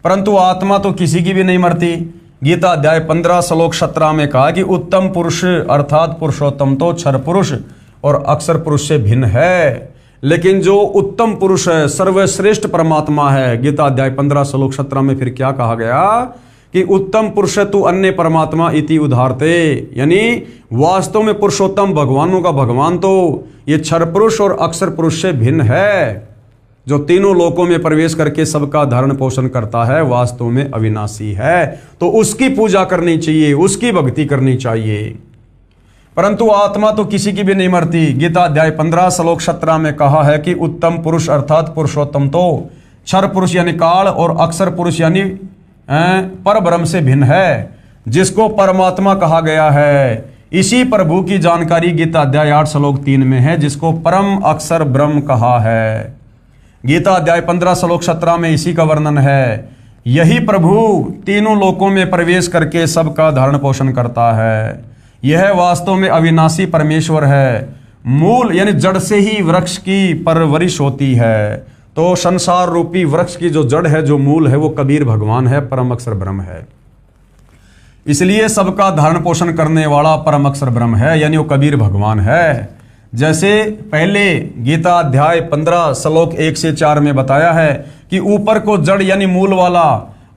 परंतु आत्मा तो किसी की भी नहीं मरती। गीता अध्याय 15 श्लोक 17 में कहा कि उत्तम पुरुष अर्थात पुरुषोत्तम तो क्षर पुरुष और अक्षर पुरुष से भिन्न है, लेकिन जो उत्तम पुरुष है, सर्वश्रेष्ठ परमात्मा है, गीता अध्याय 15 श्लोक 17 में फिर क्या कहा गया कि उत्तम पुरुष तु अन्य परमात्मा इति उदाहरते, यानी वास्तव में पुरुषोत्तम भगवानों का भगवान तो ये क्षर पुरुष और अक्षर पुरुष से भिन्न है, जो तीनों लोकों में प्रवेश करके सबका धारण पोषण करता है, वास्तव में अविनाशी है। तो उसकी पूजा करनी चाहिए, उसकी भक्ति करनी चाहिए, परंतु आत्मा तो किसी की भी नहीं मरती। गीता अध्याय 15 श्लोक 17 में कहा है कि उत्तम पुरुष अर्थात पुरुषोत्तम तो क्षर पुरुष यानी काल और अक्षर पुरुष यानी पर ब्रह्म से भिन्न है, जिसको परमात्मा कहा गया है। इसी प्रभु की जानकारी गीता अध्याय 8 श्लोक 3 में है, जिसको परम अक्षर ब्रह्म कहा है। गीता अध्याय 15 श्लोक 17 में इसी का वर्णन है। यही प्रभु तीनों लोकों में प्रवेश करके सबका धारण पोषण करता है। यह वास्तव में अविनाशी परमेश्वर है। मूल यानी जड़ से ही वृक्ष की परवरिश होती है। तो संसार रूपी वृक्ष की जो जड़ है, जो मूल है, वो कबीर भगवान है, परम अक्षर ब्रह्म है। इसलिए सबका धारण पोषण करने वाला परम अक्षर ब्रह्म है, यानी वो कबीर भगवान है। जैसे पहले गीता अध्याय 15 श्लोक 1 से 4 में बताया है कि ऊपर को जड़ यानी मूल वाला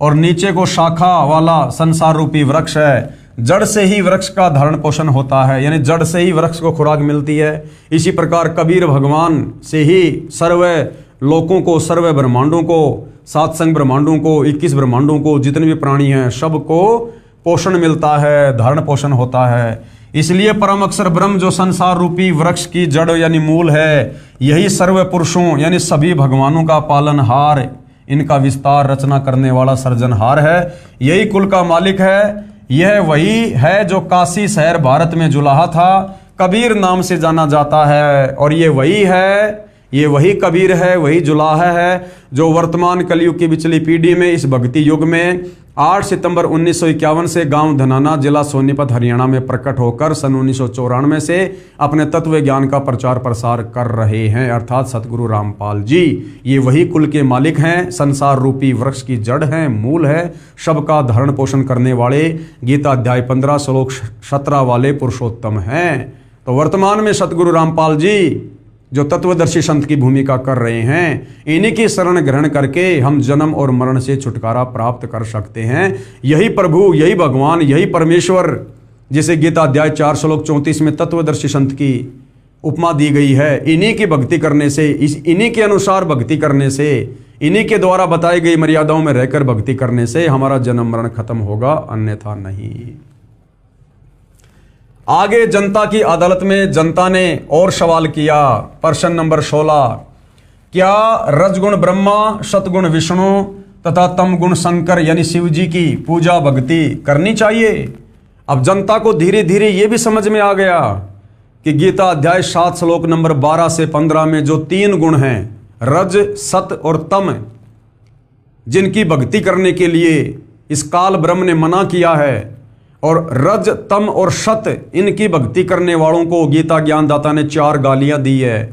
और नीचे को शाखा वाला संसार रूपी वृक्ष है। जड़ से ही वृक्ष का धारण पोषण होता है, यानी जड़ से ही वृक्ष को खुराक मिलती है। इसी प्रकार कबीर भगवान से ही सर्व लोकों को, सर्व ब्रह्मांडों को, सातसंग ब्रह्मांडों को, 21 ब्रह्मांडों को, जितने भी प्राणी हैं सबको पोषण मिलता है, धारण पोषण होता है। इसलिए परम अक्षर ब्रह्म जो संसार रूपी वृक्ष की जड़ यानी मूल है, यही सर्व पुरुषों यानी सभी भगवानों का पालनहार, इनका विस्तार रचना करने वाला सर्जनहार है। यही कुल का मालिक है। यह वही है जो काशी शहर भारत में जुलाहा था, कबीर नाम से जाना जाता है। और ये वही है, ये वही कबीर है, वही जुलाहा है जो वर्तमान कलयुग की पिछली पीढ़ी में, इस भक्ति युग में 8 सितंबर 1951 से गांव धनाना, जिला सोनीपत, हरियाणा में प्रकट होकर सन 1994 से अपने तत्व ज्ञान का प्रचार प्रसार कर रहे हैं, अर्थात सतगुरु रामपाल जी। ये वही कुल के मालिक हैं, संसार रूपी वृक्ष की जड़ हैं, मूल है, सबका धारण पोषण करने वाले, गीता अध्याय 15 श्लोक 17 वाले पुरुषोत्तम हैं। तो वर्तमान में सतगुरु रामपाल जी जो तत्वदर्शी संत की भूमिका कर रहे हैं, इन्हीं की शरण ग्रहण करके हम जन्म और मरण से छुटकारा प्राप्त कर सकते हैं। यही प्रभु, यही भगवान, यही परमेश्वर, जिसे गीता अध्याय 4 श्लोक 34 में तत्वदर्शी संत की उपमा दी गई है, इन्हीं की भक्ति करने से, इन्हीं के अनुसार भक्ति करने से, इन्हीं के द्वारा बताई गई मर्यादाओं में रहकर भक्ति करने से हमारा जन्म मरण खत्म होगा, अन्यथा नहीं। आगे जनता की अदालत में जनता ने और सवाल किया, प्रश्न नंबर 16, क्या रजगुण ब्रह्मा, सतगुण विष्णु तथा तम गुण शंकर यानी शिव जी की पूजा भक्ति करनी चाहिए? अब जनता को धीरे धीरे यह भी समझ में आ गया कि गीता अध्याय 7 श्लोक नंबर 12 से 15 में जो 3 गुण हैं, रज, सत और तम, जिनकी भक्ति करने के लिए इस काल ब्रह्म ने मना किया है, और रज, तम और सत, इनकी भक्ति करने वालों को गीता ज्ञानदाता ने 4 गालियां दी है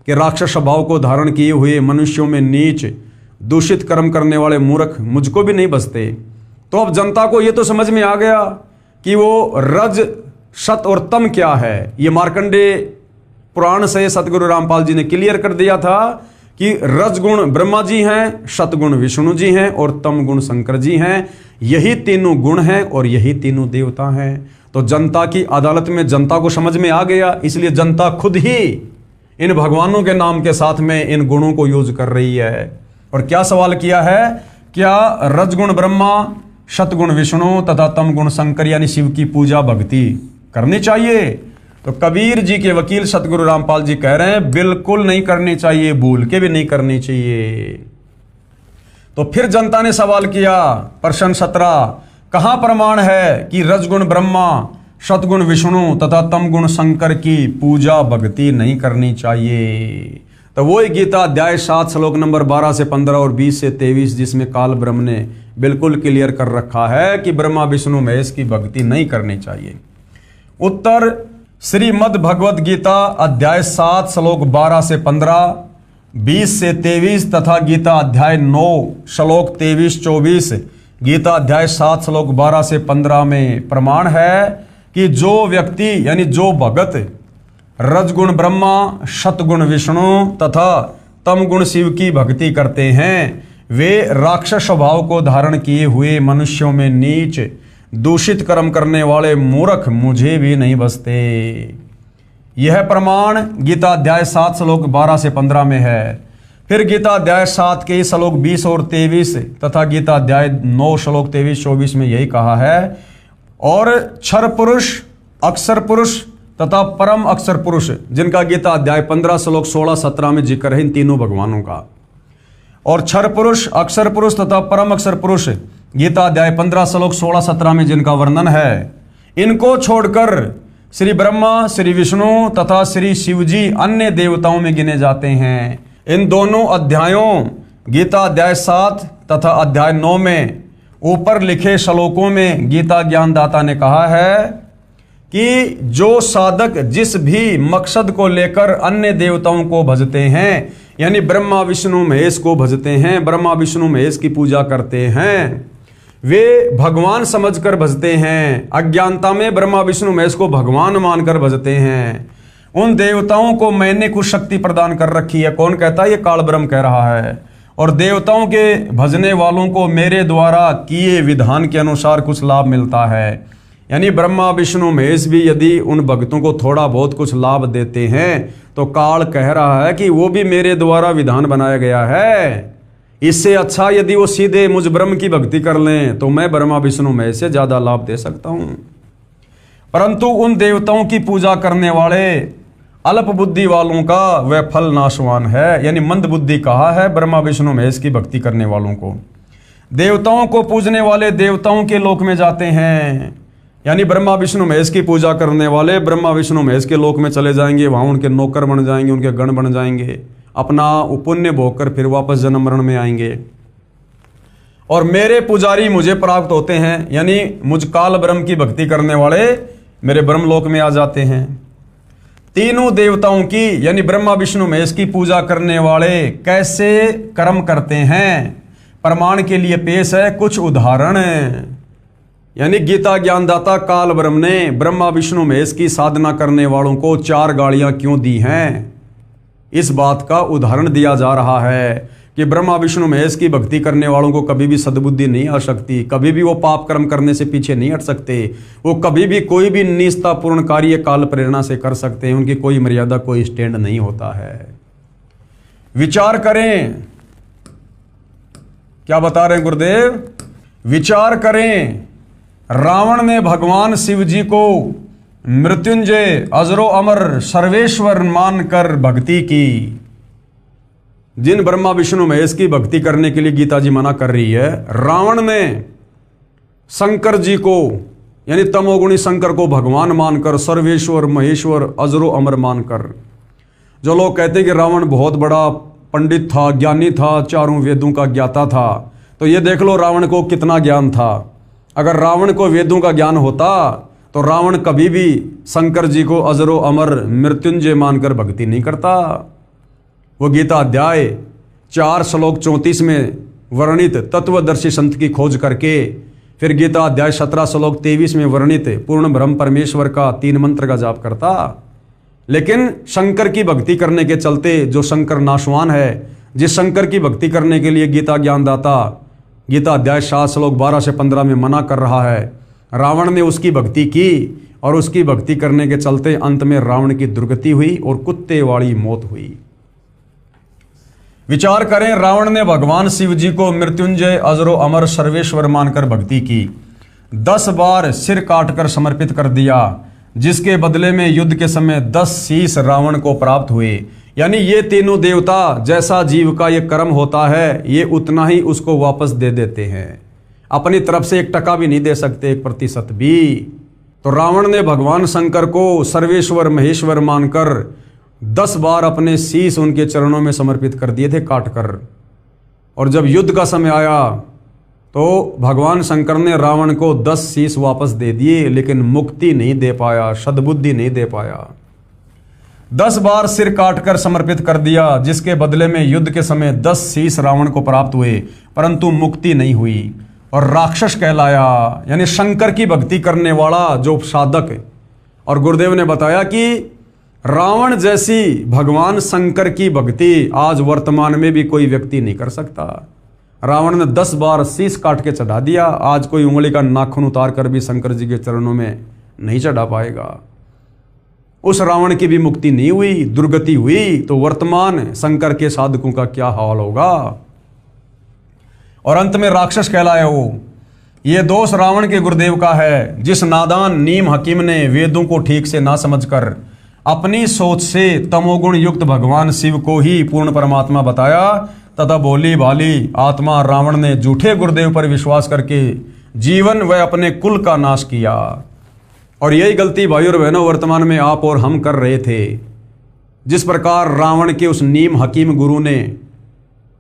कि राक्षस स्वभाव को धारण किए हुए मनुष्यों में नीच, दूषित कर्म करने वाले मूर्ख मुझको भी नहीं बसते। तो अब जनता को यह तो समझ में आ गया कि वो रज, सत और तम क्या है। ये मार्कंडेय पुराण से सतगुरु रामपाल जी ने क्लियर कर दिया था कि रजगुण ब्रह्मा जी हैं, सतगुण विष्णु जी हैं और तम गुण शंकर जी हैं। यही तीनों गुण हैं और यही तीनों देवता हैं। तो जनता की अदालत में जनता को समझ में आ गया, इसलिए जनता खुद ही इन भगवानों के नाम के साथ में इन गुणों को यूज कर रही है। और क्या सवाल किया है, क्या रजगुण ब्रह्मा, सतगुण विष्णु तथा तम गुण शंकर यानी शिव की पूजा भक्ति करनी चाहिए? तो कबीर जी के वकील सतगुरु रामपाल जी कह रहे हैं बिल्कुल नहीं करनी चाहिए, भूल के भी नहीं करनी चाहिए। तो फिर जनता ने सवाल किया, प्रश्न 17, कहां प्रमाण है कि रजगुण ब्रह्मा, सतगुण विष्णु तथा तम गुण शंकर की पूजा भक्ति नहीं करनी चाहिए? तो वो गीता अध्याय 7 श्लोक नंबर 12 से 15 और 20 से 23, जिसमें काल ब्रह्म ने बिल्कुल क्लियर कर रखा है कि ब्रह्मा विष्णु महेश की भक्ति नहीं करनी चाहिए। उत्तर, श्रीमद् भगवत गीता अध्याय 7 श्लोक 12 से 15, 20 से 23 तथा गीता अध्याय 9 श्लोक 23-24, गीता अध्याय 7 श्लोक 12 से 15 में प्रमाण है कि जो व्यक्ति यानी जो भगत रजगुण ब्रह्मा, सतगुण विष्णु तथा तम गुण शिव की भक्ति करते हैं, वे राक्षस स्वभाव को धारण किए हुए मनुष्यों में नीच, दूषित कर्म करने वाले मूर्ख मुझे भी नहीं बसते। यह प्रमाण गीता अध्याय 7 श्लोक 12 से 15 में है। फिर गीता अध्याय 7 के श्लोक 20 और 23 तथा गीता अध्याय 9 श्लोक 23-24 में यही कहा है, और क्षर पुरुष, अक्षर पुरुष तथा परम अक्षर पुरुष, जिनका गीता अध्याय 15 श्लोक 16-17 में जिक्र है इन तीनों भगवानों का, और क्षर पुरुष, अक्षर पुरुष तथा परम अक्षर पुरुष गीता अध्याय 15 श्लोक 16-17 में जिनका वर्णन है, इनको छोड़कर श्री ब्रह्मा, श्री विष्णु तथा श्री शिव जी अन्य देवताओं में गिने जाते हैं। इन दोनों अध्यायों गीता अध्याय 7 तथा अध्याय 9 में ऊपर लिखे श्लोकों में गीता ज्ञानदाता ने कहा है कि जो साधक जिस भी मकसद को लेकर अन्य देवताओं को भजते हैं, यानी ब्रह्मा विष्णु महेश को भजते हैं, ब्रह्मा विष्णु महेश की पूजा करते हैं, वे भगवान समझकर भजते हैं, अज्ञानता में ब्रह्मा विष्णु महेश को भगवान मानकर भजते हैं, उन देवताओं को मैंने कुछ शक्ति प्रदान कर रखी है। कौन कहता है? ये काल ब्रह्म कह रहा है। और देवताओं के भजने वालों को मेरे द्वारा किए विधान के अनुसार कुछ लाभ मिलता है। यानी ब्रह्मा विष्णु महेश भी यदि उन भक्तों को थोड़ा बहुत कुछ लाभ देते हैं तो काल कह रहा है कि वो भी मेरे द्वारा विधान बनाया गया है। इससे अच्छा यदि वो सीधे मुझ ब्रह्म की भक्ति कर लें तो मैं ब्रह्मा विष्णु महेश से ज्यादा लाभ दे सकता हूं। परंतु उन देवताओं की पूजा करने वाले अल्प बुद्धि वालों का वह फल नाशवान है। यानी मंद बुद्धि कहा है ब्रह्मा विष्णु महेश की भक्ति करने वालों को। देवताओं को पूजने वाले देवताओं के लोक में जाते हैं, यानी ब्रह्मा विष्णु महेश की पूजा करने वाले ब्रह्मा विष्णु महेश के लोक में चले जाएंगे, वहां उनके नौकर बन जाएंगे, उनके गण बन जाएंगे, अपना पुण्य भोग कर फिर वापस जन्म मरण में आएंगे। और मेरे पुजारी मुझे प्राप्त होते हैं, यानी मुझ काल ब्रह्म की भक्ति करने वाले मेरे ब्रह्मलोक में आ जाते हैं। तीनों देवताओं की यानी ब्रह्मा विष्णु महेश की पूजा करने वाले कैसे कर्म करते हैं, प्रमाण के लिए पेश है कुछ उदाहरण। यानी गीता ज्ञानदाता काल ब्रह्म ने ब्रह्मा विष्णु महेश की साधना करने वालों को 4 गालियां क्यों दी हैं, इस बात का उदाहरण दिया जा रहा है कि ब्रह्मा विष्णु महेश की भक्ति करने वालों को कभी भी सद्बुद्धि नहीं आ सकती, कभी भी वो पाप कर्म करने से पीछे नहीं हट सकते, वो कभी भी कोई भी निष्ठापूर्ण कार्य काल प्रेरणा से कर सकते हैं, उनकी कोई मर्यादा कोई स्टैंड नहीं होता है। विचार करें, क्या बता रहे हैं गुरुदेव, विचार करें। रावण ने भगवान शिव जी को मृत्युंजय अजरो अमर सर्वेश्वर मानकर भक्ति की। जिन ब्रह्मा विष्णु महेश की भक्ति करने के लिए गीता जी मना कर रही है, रावण ने शंकर जी को यानी तमोगुणी शंकर को भगवान मानकर, सर्वेश्वर महेश्वर अजरो अमर मानकर, जो लोग कहते हैं कि रावण बहुत बड़ा पंडित था, ज्ञानी था, 4 वेदों का ज्ञाता था, तो ये देख लो रावण को कितना ज्ञान था। अगर रावण को वेदों का ज्ञान होता तो रावण कभी भी शंकर जी को अजरो अमर मृत्युंजय मानकर भक्ति नहीं करता। वो गीता अध्याय 4 श्लोक 34 में वर्णित तत्वदर्शी संत की खोज करके, फिर गीता अध्याय 17 श्लोक 23 में वर्णित पूर्ण ब्रह्म परमेश्वर का 3 मंत्र का जाप करता। लेकिन शंकर की भक्ति करने के चलते, जो शंकर नाशवान है, जिस शंकर की भक्ति करने के लिए गीता ज्ञानदाता गीता अध्याय 7 श्लोक 12 से 15 में मना कर रहा है, रावण ने उसकी भक्ति की और उसकी भक्ति करने के चलते अंत में रावण की दुर्गति हुई और कुत्ते वाली मौत हुई। विचार करें, रावण ने भगवान शिव जी को मृत्युंजय अजरो अमर सर्वेश्वर मानकर भक्ति की, 10 बार सिर काटकर समर्पित कर दिया, जिसके बदले में युद्ध के समय 10 शीश रावण को प्राप्त हुए। यानी ये तीनों देवता जैसा जीव का ये कर्म होता है, ये उतना ही उसको वापस दे देते हैं, अपनी तरफ से 1 टका भी नहीं दे सकते, 1% भी। तो रावण ने भगवान शंकर को सर्वेश्वर महेश्वर मानकर 10 बार अपने शीश उनके चरणों में समर्पित कर दिए थे काटकर। और जब युद्ध का समय आया तो भगवान शंकर ने रावण को 10 शीश वापस दे दिए, लेकिन मुक्ति नहीं दे पाया, सद्बुद्धि नहीं दे पाया। 10 बार सिर काटकर समर्पित कर दिया, जिसके बदले में युद्ध के समय 10 शीश रावण को प्राप्त हुए, परंतु मुक्ति नहीं हुई और राक्षस कहलाया। यानी शंकर की भक्ति करने वाला जो साधक। और गुरुदेव ने बताया कि रावण जैसी भगवान शंकर की भक्ति आज वर्तमान में भी कोई व्यक्ति नहीं कर सकता। रावण ने 10 बार शीश काट के चढ़ा दिया, आज कोई उंगली का नाखून उतार कर भी शंकर जी के चरणों में नहीं चढ़ा पाएगा। उस रावण की भी मुक्ति नहीं हुई, दुर्गति हुई, तो वर्तमान शंकर के साधकों का क्या हाल होगा। और अंत में राक्षस कहलाया वो। ये दोष रावण के गुरुदेव का है, जिस नादान नीम हकीम ने वेदों को ठीक से ना समझकर अपनी सोच से तमोगुण युक्त भगवान शिव को ही पूर्ण परमात्मा बताया, तथा भोली भाली आत्मा रावण ने झूठे गुरुदेव पर विश्वास करके जीवन व अपने कुल का नाश किया। और यही गलती भाई और बहनों वर्तमान में आप और हम कर रहे थे। जिस प्रकार रावण के उस नीम हकीम गुरु ने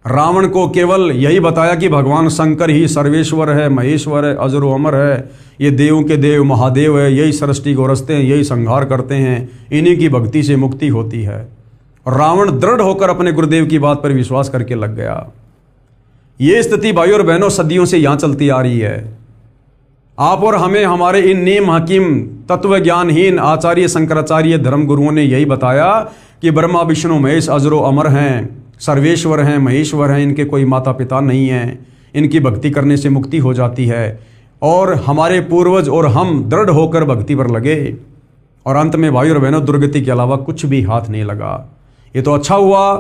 रावण को केवल यही बताया कि भगवान शंकर ही सर्वेश्वर है, महेश्वर है, अजरो अमर है, ये देवों के देव महादेव है, यही सृष्टि गोरसते हैं, यही संहार करते हैं, इन्हीं की भक्ति से मुक्ति होती है। और रावण दृढ़ होकर अपने गुरुदेव की बात पर विश्वास करके लग गया। ये स्थिति भाई और बहनों सदियों से यहाँ चलती आ रही है। आप और हमें हमारे इन नीम हकीम तत्व ज्ञानहीन आचार्य शंकराचार्य धर्म गुरुओं ने यही बताया कि ब्रह्मा विष्णु महेश अजरो अमर हैं, सर्वेश्वर हैं, महेश्वर हैं, इनके कोई माता पिता नहीं हैं, इनकी भक्ति करने से मुक्ति हो जाती है। और हमारे पूर्वज और हम दृढ़ होकर भक्ति पर लगे और अंत में भाई और बहनों दुर्गति के अलावा कुछ भी हाथ नहीं लगा। ये तो अच्छा हुआ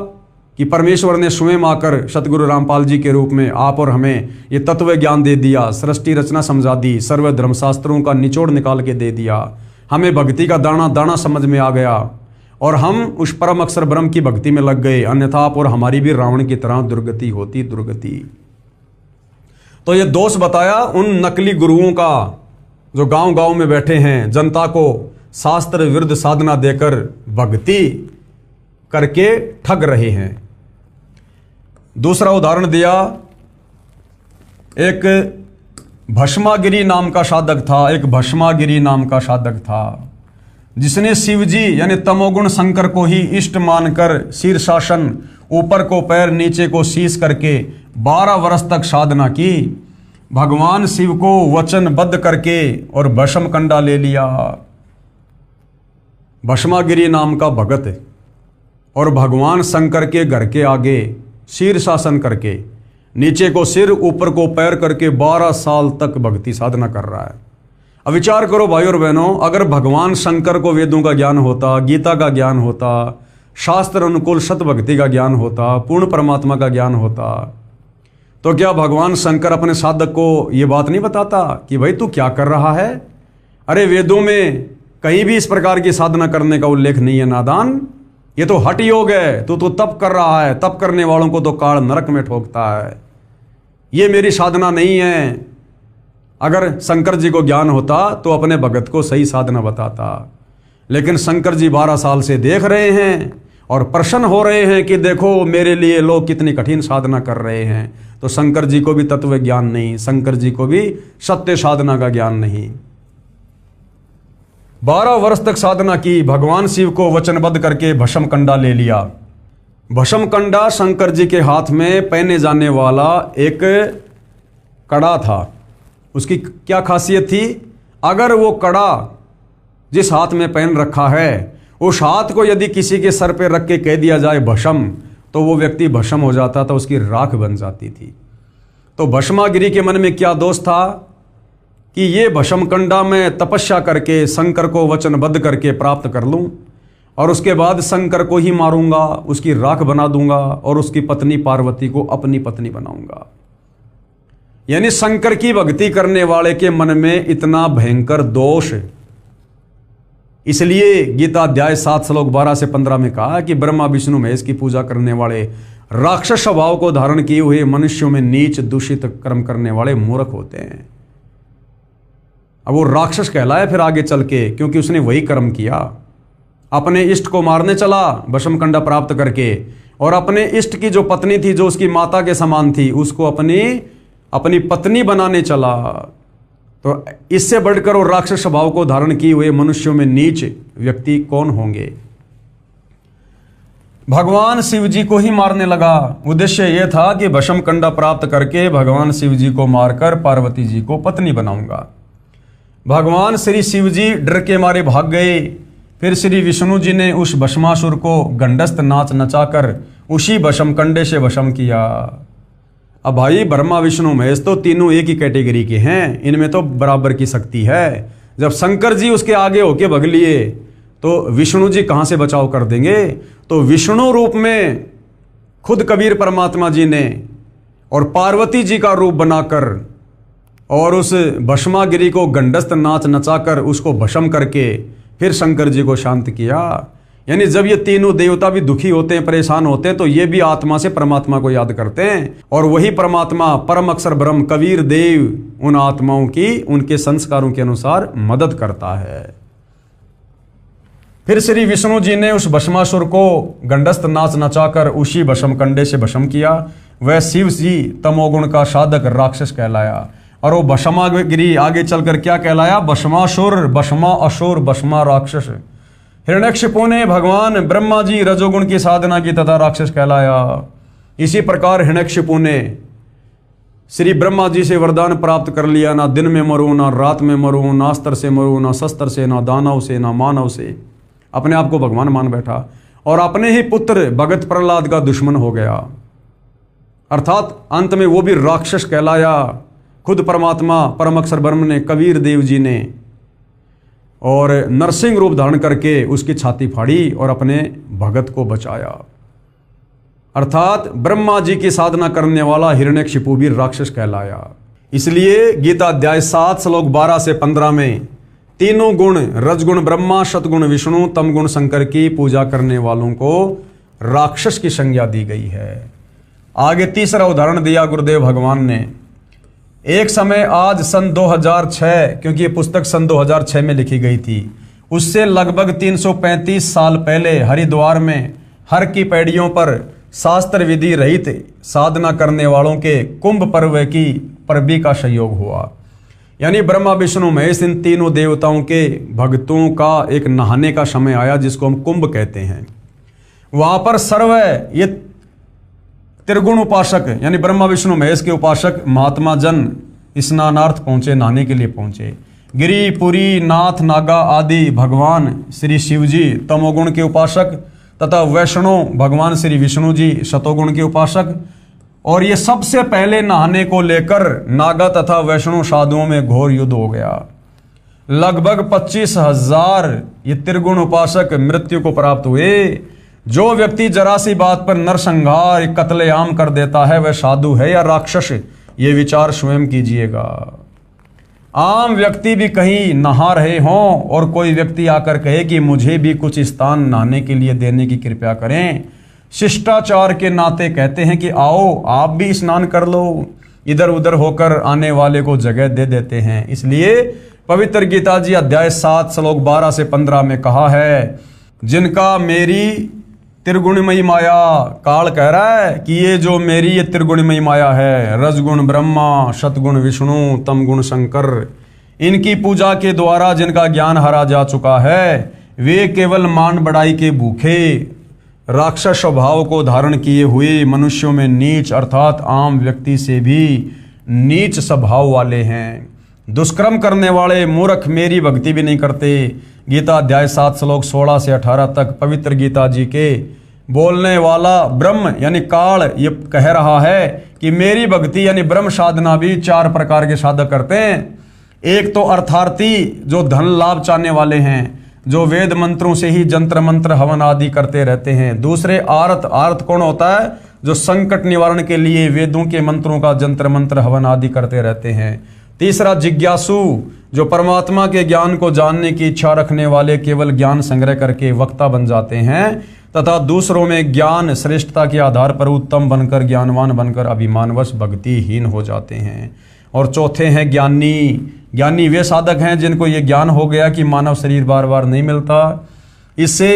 कि परमेश्वर ने स्वयं आकर सतगुरु रामपाल जी के रूप में आप और हमें ये तत्व ज्ञान दे दिया, सृष्टि रचना समझा दी, सर्व धर्मशास्त्रों का निचोड़ निकाल के दे दिया, हमें भक्ति का दाना दाना समझ में आ गया और हम उस परम अक्षर ब्रह्म की भक्ति में लग गए। अन्यथा आप और हमारी भी रावण की तरह दुर्गति होती, दुर्गति। तो ये दोष बताया उन नकली गुरुओं का जो गांव गांव में बैठे हैं, जनता को शास्त्र विरुद्ध साधना देकर भक्ति करके ठग रहे हैं। दूसरा उदाहरण दिया एक भस्मागिरी नाम का साधक था, एक भस्मागिरी नाम का साधक था, जिसने शिवजी यानी तमोगुण शंकर को ही इष्ट मानकर शीर्षासन, ऊपर को पैर नीचे को शीश करके 12 वर्ष तक साधना की, भगवान शिव को वचनबद्ध करके और भस्म कंडा ले लिया। भस्मागिरी नाम का भगत और भगवान शंकर के घर के आगे शीर्षासन करके, नीचे को सिर ऊपर को पैर करके 12 साल तक भक्ति साधना कर रहा है। अब विचार करो भाई और बहनों, अगर भगवान शंकर को वेदों का ज्ञान होता, गीता का ज्ञान होता, शास्त्र अनुकूल सत भक्ति का ज्ञान होता, पूर्ण परमात्मा का ज्ञान होता, तो क्या भगवान शंकर अपने साधक को ये बात नहीं बताता कि भाई तू क्या कर रहा है? अरे वेदों में कहीं भी इस प्रकार की साधना करने का उल्लेख नहीं है नादान, ये तो हठ योग है, तू तो तप कर रहा है, तप करने वालों को तो काल नरक में ठोकता है, ये मेरी साधना नहीं है। अगर शंकर जी को ज्ञान होता तो अपने भगत को सही साधना बताता, लेकिन शंकर जी 12 साल से देख रहे हैं और प्रसन्न हो रहे हैं कि देखो मेरे लिए लोग कितनी कठिन साधना कर रहे हैं। तो शंकर जी को भी तत्व ज्ञान नहीं, शंकर जी को भी सत्य साधना का ज्ञान नहीं। 12 वर्ष तक साधना की, भगवान शिव को वचनबद्ध करके भस्म कंडा ले लिया। भस्म कंडा शंकर जी के हाथ में पहने जाने वाला एक कड़ा था। उसकी क्या खासियत थी? अगर वो कड़ा जिस हाथ में पहन रखा है, उस हाथ को यदि किसी के सर पे रख के कह दिया जाए भस्म, तो वो व्यक्ति भस्म हो जाता था, उसकी राख बन जाती थी। तो भस्मागिरी के मन में क्या दोष था कि ये भस्म कंडा में तपस्या करके शंकर को वचनबद्ध करके प्राप्त कर लूं और उसके बाद शंकर को ही मारूंगा, उसकी राख बना दूंगा और उसकी पत्नी पार्वती को अपनी पत्नी बनाऊंगा। यानी शंकर की भक्ति करने वाले के मन में इतना भयंकर दोष। इसलिए गीता अध्याय 7 श्लोक 12 से 15 में कहा कि ब्रह्मा विष्णु महेश की पूजा करने वाले, राक्षस स्वभाव को धारण किए हुए मनुष्यों में नीच दूषित कर्म करने वाले मूर्ख होते हैं। अब वो राक्षस कहलाया फिर आगे चल के, क्योंकि उसने वही कर्म किया। अपने इष्ट को मारने चला भस्म कंडा प्राप्त करके, और अपने इष्ट की जो पत्नी थी, जो उसकी माता के समान थी, उसको अपनी पत्नी बनाने चला। तो इससे बढ़कर वो राक्षस स्वभाव को धारण किए हुए मनुष्यों में नीच व्यक्ति कौन होंगे? भगवान शिव जी को ही मारने लगा। उद्देश्य यह था कि भस्म कंडा प्राप्त करके भगवान शिव जी को मारकर पार्वती जी को पत्नी बनाऊंगा। भगवान श्री शिव जी डर के मारे भाग गए। फिर श्री विष्णु जी ने उस भस्मासुर को गंडस्त नाच नचाकर उसी भस्म कंडे से भस्म किया। अब भाई ब्रह्मा विष्णु महेश तो तीनों एक ही कैटेगरी के हैं, इनमें तो बराबर की शक्ति है। जब शंकर जी उसके आगे होके भग लिए तो विष्णु जी कहां से बचाव कर देंगे? तो विष्णु रूप में खुद कबीर परमात्मा जी ने और पार्वती जी का रूप बनाकर और उस भस्मागिरी को गंडस्त नाच नचाकर उसको भस्म करके फिर शंकर जी को शांत किया। यानी जब ये तीनों देवता भी दुखी होते हैं, परेशान होते हैं, तो ये भी आत्मा से परमात्मा को याद करते हैं, और वही परमात्मा परम अक्षर ब्रह्म कबीर देव उन आत्माओं की उनके संस्कारों के अनुसार मदद करता है। फिर श्री विष्णु जी ने उस भस्मासुर को गंडस्त नाच नचाकर उसी भस्म कंडे से भस्म किया। वह शिव जी तमोगुण का साधक राक्षस कहलाया, और वो भस्मागिरी आगे चलकर क्या कहलाया? भस्मासुर, भस्मा असुर, भस्मा राक्षस। हिरण्यकशिपु ने भगवान ब्रह्मा जी रजोगुण की साधना की तथा राक्षस कहलाया। इसी प्रकार हिरण्यकशिपु ने श्री ब्रह्मा जी से वरदान प्राप्त कर लिया, ना दिन में मरूं, ना रात में मरूं, ना अस्त्र से मरूं, ना शस्त्र से, ना दानव से, ना मानव से। अपने आप को भगवान मान बैठा और अपने ही पुत्र भगत प्रहलाद का दुश्मन हो गया। अर्थात अंत में वो भी राक्षस कहलाया। खुद परमात्मा परम अक्षर ब्रह्म ने, कबीर देव जी ने और नरसिंह रूप धारण करके उसकी छाती फाड़ी और अपने भगत को बचाया। अर्थात ब्रह्मा जी की साधना करने वाला हिरण्यकशिपु भी राक्षस कहलाया। इसलिए गीता अध्याय 7 श्लोक 12 से 15 में तीनों गुण, रजगुण ब्रह्मा, सतगुण विष्णु, तमगुण शंकर की पूजा करने वालों को राक्षस की संज्ञा दी गई है। आगे तीसरा उदाहरण दिया गुरुदेव भगवान ने। एक समय आज सन 2006, क्योंकि ये पुस्तक सन 2006 में लिखी गई थी, उससे लगभग 335 साल पहले हरिद्वार में हर की पैड़ियों पर शास्त्र विधि रहित साधना करने वालों के कुंभ पर्व की परबी का संयोग हुआ। यानी ब्रह्मा विष्णु महेश इन तीनों देवताओं के भक्तों का एक नहाने का समय आया, जिसको हम कुंभ कहते हैं। वहां पर सर्व ये त्रिगुण उपासक यानी ब्रह्मा विष्णु महेश के उपासक महात्मा जन स्नानार्थ पहुंचे, नहाने के लिए पहुंचे। गिरि पुरी नाथ नागा आदि भगवान श्री शिव जी तमोगुण के उपासक तथा वैष्णव भगवान श्री विष्णु जी शतोगुण के उपासक। और ये सबसे पहले नहाने को लेकर नागा तथा वैष्णव साधुओं में घोर युद्ध हो गया। लगभग 25,000 ये त्रिगुण उपासक मृत्यु को प्राप्त हुए। जो व्यक्ति जरा सी बात पर नरसंहार कत्लेआम कर देता है वह साधु है या राक्षस, ये विचार स्वयं कीजिएगा। आम व्यक्ति भी कहीं नहा रहे हों और कोई व्यक्ति आकर कहे कि मुझे भी कुछ स्थान नहाने के लिए देने की कृपया करें, शिष्टाचार के नाते कहते हैं कि आओ आप भी स्नान कर लो, इधर उधर होकर आने वाले को जगह दे देते हैं। इसलिए पवित्र गीता जी अध्याय 7 श्लोक 12 से 15 में कहा है, जिनका मेरी त्रिगुणमयी माया, काल कह रहा है कि ये जो मेरी ये त्रिगुणमयी माया है, रजगुण ब्रह्मा, सतगुण विष्णु, तमगुण शंकर, इनकी पूजा के द्वारा जिनका ज्ञान हरा जा चुका है, वे केवल मान बढ़ाई के भूखे राक्षस स्वभाव को धारण किए हुए मनुष्यों में नीच अर्थात आम व्यक्ति से भी नीच स्वभाव वाले हैं। दुष्कर्म करने वाले मूर्ख मेरी भक्ति भी नहीं करते। गीता अध्याय 7 श्लोक 16 से 18 तक पवित्र गीता जी के बोलने वाला ब्रह्म यानी काल ये कह रहा है कि मेरी भक्ति यानी ब्रह्म साधना भी 4 प्रकार के साधक करते हैं। एक तो अर्थार्थी जो धन लाभ चाहने वाले हैं, जो वेद मंत्रों से ही जंत्र मंत्र हवन आदि करते रहते हैं। दूसरे आर्त कौन होता है, जो संकट निवारण के लिए वेदों के मंत्रों का जंत्र मंत्र हवन आदि करते रहते हैं। तीसरा जिज्ञासु, जो परमात्मा के ज्ञान को जानने की इच्छा रखने वाले केवल ज्ञान संग्रह करके वक्ता बन जाते हैं तथा दूसरों में ज्ञान श्रेष्ठता के आधार पर उत्तम बनकर ज्ञानवान बनकर अभिमानवश भक्तिहीन हो जाते हैं। और चौथे हैं ज्ञानी। ज्ञानी वे साधक हैं जिनको ये ज्ञान हो गया कि मानव शरीर बार बार नहीं मिलता, इससे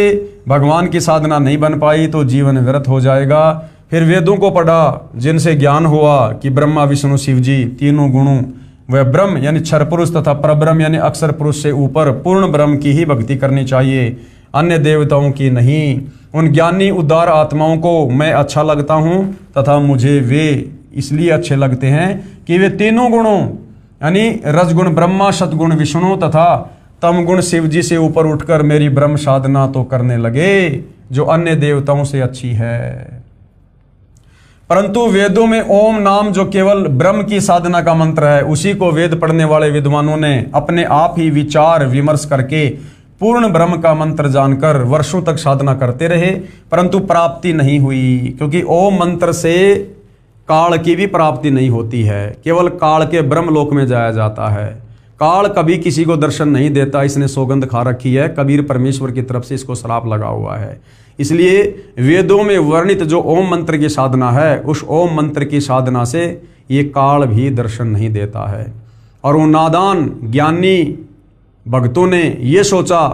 भगवान की साधना नहीं बन पाई तो जीवन व्यर्थ हो जाएगा। फिर वेदों को पढ़ा, जिनसे ज्ञान हुआ कि ब्रह्मा विष्णु शिव जी तीनों गुणों वह ब्रह्म यानी क्षर पुरुष तथा परब्रह्म यानी अक्षर पुरुष से ऊपर पूर्ण ब्रह्म की ही भक्ति करनी चाहिए, अन्य देवताओं की नहीं। उन ज्ञानी उदार आत्माओं को मैं अच्छा लगता हूँ तथा मुझे वे इसलिए अच्छे लगते हैं कि वे तीनों गुणों यानी रजगुण ब्रह्मा, सतगुण विष्णु तथा तमगुण शिव जी से ऊपर उठकर मेरी ब्रह्म साधना तो करने लगे जो अन्य देवताओं से अच्छी है। परंतु वेदों में ओम नाम जो केवल ब्रह्म की साधना का मंत्र है, उसी को वेद पढ़ने वाले विद्वानों ने अपने आप ही विचार विमर्श करके पूर्ण ब्रह्म का मंत्र जानकर वर्षों तक साधना करते रहे, परंतु प्राप्ति नहीं हुई। क्योंकि ओम मंत्र से काल की भी प्राप्ति नहीं होती है, केवल काल के ब्रह्म लोक में जाया जाता है। काल कभी किसी को दर्शन नहीं देता, इसने सौगंध खा रखी है, कबीर परमेश्वर की तरफ से इसको श्राप लगा हुआ है। इसलिए वेदों में वर्णित जो ओम मंत्र की साधना है, उस ओम मंत्र की साधना से ये काल भी दर्शन नहीं देता है। और वो नादान ज्ञानी भक्तों ने ये सोचा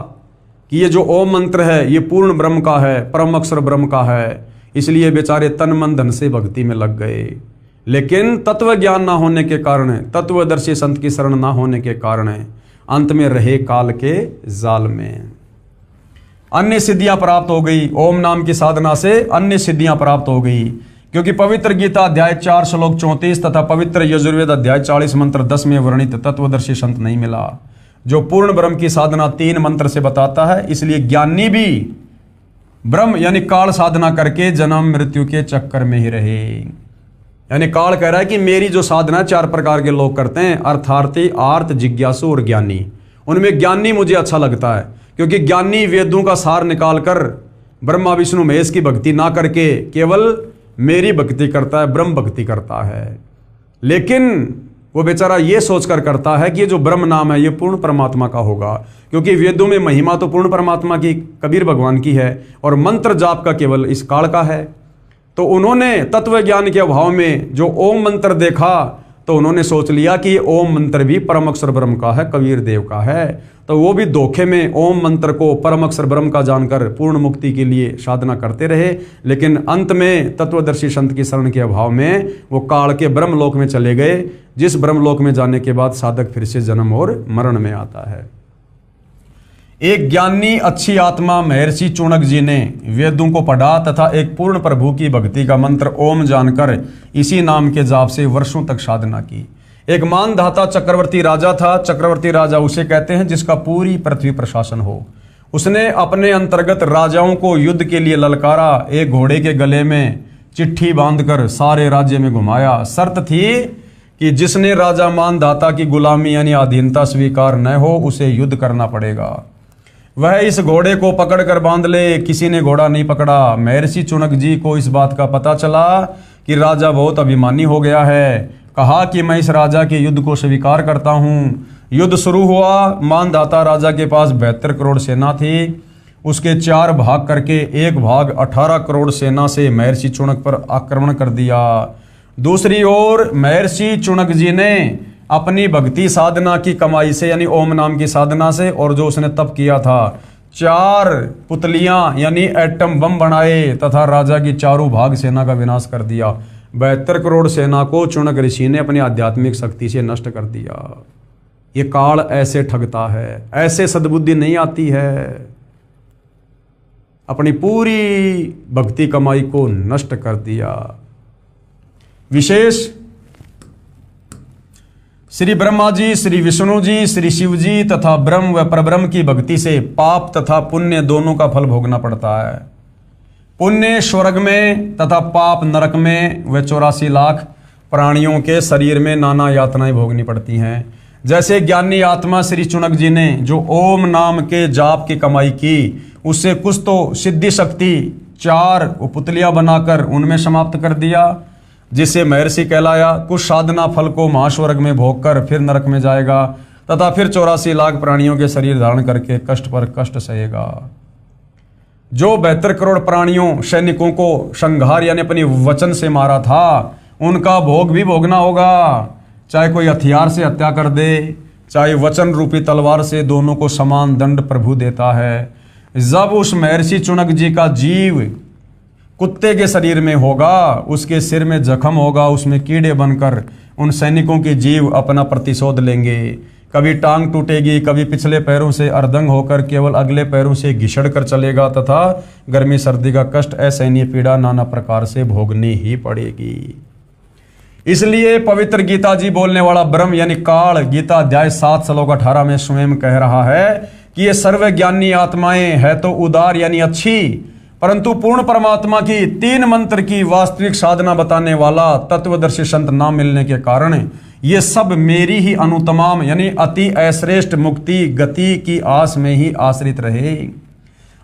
कि ये जो ओम मंत्र है ये पूर्ण ब्रह्म का है, परम अक्षर ब्रह्म का है, इसलिए बेचारे तन मन धन से भक्ति में लग गए। लेकिन तत्व ज्ञान ना होने के कारण, तत्वदर्शी संत की शरण ना होने के कारण अंत में रहे काल के जाल में। अन्य सिद्धियां प्राप्त हो गई, ओम नाम की साधना से अन्य सिद्धियां प्राप्त हो गई। क्योंकि पवित्र गीता अध्याय 4 श्लोक 34 तथा पवित्र यजुर्वेद अध्याय 40 मंत्र 10 में वर्णित तत्वदर्शी संत नहीं मिला जो पूर्ण ब्रह्म की साधना 3 मंत्र से बताता है। इसलिए ज्ञानी भी ब्रह्म यानी काल साधना करके जन्म मृत्यु के चक्कर में ही रहे। यानी काल कह रहा है कि मेरी जो साधना 4 प्रकार के लोग करते हैं, अर्थार्थी, आर्त, जिज्ञासु और ज्ञानी। उनमें ज्ञानी मुझे अच्छा लगता है, क्योंकि ज्ञानी वेदों का सार निकालकर ब्रह्मा विष्णु महेश की भक्ति ना करके केवल मेरी भक्ति करता है, ब्रह्म भक्ति करता है। लेकिन वो बेचारा ये सोचकर करता है कि ये जो ब्रह्म नाम है ये पूर्ण परमात्मा का होगा, क्योंकि वेदों में महिमा तो पूर्ण परमात्मा की, कबीर भगवान की है, और मंत्र जाप का केवल इस काल का है। तो उन्होंने तत्व ज्ञान के अभाव में जो ओम मंत्र देखा तो उन्होंने सोच लिया कि ओम मंत्र भी परम अक्षर ब्रह्म का है, कबीर देव का है। तो वो भी धोखे में ओम मंत्र को परम अक्षर ब्रह्म का जानकर पूर्ण मुक्ति के लिए साधना करते रहे, लेकिन अंत में तत्वदर्शी संत की शरण के अभाव में वो काल के ब्रह्मलोक में चले गए, जिस ब्रह्मलोक में जाने के बाद साधक फिर से जन्म और मरण में आता है। एक ज्ञानी अच्छी आत्मा महर्षि चुनक जी ने वेदों को पढ़ा तथा एक पूर्ण प्रभु की भक्ति का मंत्र ओम जानकर इसी नाम के जाप से वर्षों तक साधना की। एक मानधाता चक्रवर्ती राजा था। चक्रवर्ती राजा उसे कहते हैं जिसका पूरी पृथ्वी प्रशासन हो। उसने अपने अंतर्गत राजाओं को युद्ध के लिए ललकारा। एक घोड़े के गले में चिट्ठी बांधकर सारे राज्य में घुमाया। शर्त थी कि जिसने राजा मानधाता की गुलामी यानी अधीनता स्वीकार न हो उसे युद्ध करना पड़ेगा। वह इस घोड़े को पकड़कर बांध ले। किसी ने घोड़ा नहीं पकड़ा। महर्षि चुनक जी को इस बात का पता चला कि राजा बहुत अभिमानी हो गया है। कहा कि मैं इस राजा के युद्ध को स्वीकार करता हूँ। युद्ध शुरू हुआ। मानधाता राजा के पास 72 करोड़ सेना थी। उसके 4 भाग करके एक भाग 18 करोड़ सेना से महर्षि चुनक पर आक्रमण कर दिया। दूसरी ओर महर्षि चुनक जी ने अपनी भक्ति साधना की कमाई से यानी ओम नाम की साधना से और जो उसने तप किया था 4 पुतलियां यानी एटम बम बनाए तथा राजा की चारों भाग सेना का विनाश कर दिया। 72 करोड़ सेना को चुनक ऋषि ने अपनी आध्यात्मिक शक्ति से नष्ट कर दिया। ये काल ऐसे ठगता है, ऐसे सद्बुद्धि नहीं आती है। अपनी पूरी भक्ति कमाई को नष्ट कर दिया। विशेष श्री ब्रह्मा जी, श्री विष्णु जी, श्री शिव जी तथा ब्रह्म व परब्रह्म की भक्ति से पाप तथा पुण्य दोनों का फल भोगना पड़ता है। पुण्य स्वर्ग में तथा पाप नरक में व 84 लाख प्राणियों के शरीर में नाना यातनाएं भोगनी पड़ती हैं। जैसे ज्ञानी आत्मा श्री चुनक जी ने जो ओम नाम के जाप की कमाई की उससे कुछ तो सिद्धि शक्ति 4 पुतलियां बनाकर उनमें समाप्त कर दिया जिससे महर्षि कहलाया। कुछ साधना फल को महास्वर्ग में भोगकर फिर नरक में जाएगा तथा फिर 84 लाख प्राणियों के शरीर धारण करके कष्ट पर कष्ट सहेगा। जो 72 करोड़ प्राणियों सैनिकों को संहार यानी अपनी वचन से मारा था उनका भोग भी भोगना होगा। चाहे कोई हथियार से हत्या कर दे चाहे वचन रूपी तलवार से, दोनों को समान दंड प्रभु देता है। जब उस महर्षि चुनक जी का जीव कुत्ते के शरीर में होगा, उसके सिर में जख्म होगा, उसमें कीड़े बनकर उन सैनिकों के जीव अपना प्रतिशोध लेंगे। कभी टांग टूटेगी, कभी पिछले पैरों से अर्धंग होकर केवल अगले पैरों से घिसड़ कर चलेगा तथा गर्मी सर्दी का कष्ट असहनीय पीड़ा नाना प्रकार से भोगनी ही पड़ेगी। इसलिए पवित्र गीता जी बोलने वाला ब्रह्म यानी काल गीता अध्याय 7 श्लोक 18 में स्वयं कह रहा है कि ये सर्वज्ञानी आत्माएं है तो उदार यानी अच्छी, परंतु पूर्ण परमात्मा की 3 मंत्र की वास्तविक साधना बताने वाला तत्वदर्शी संत ना मिलने के कारण ये सब मेरी ही अनुतमाम यानी अति अश्रेष्ठ मुक्ति गति की आस में ही आश्रित रहे।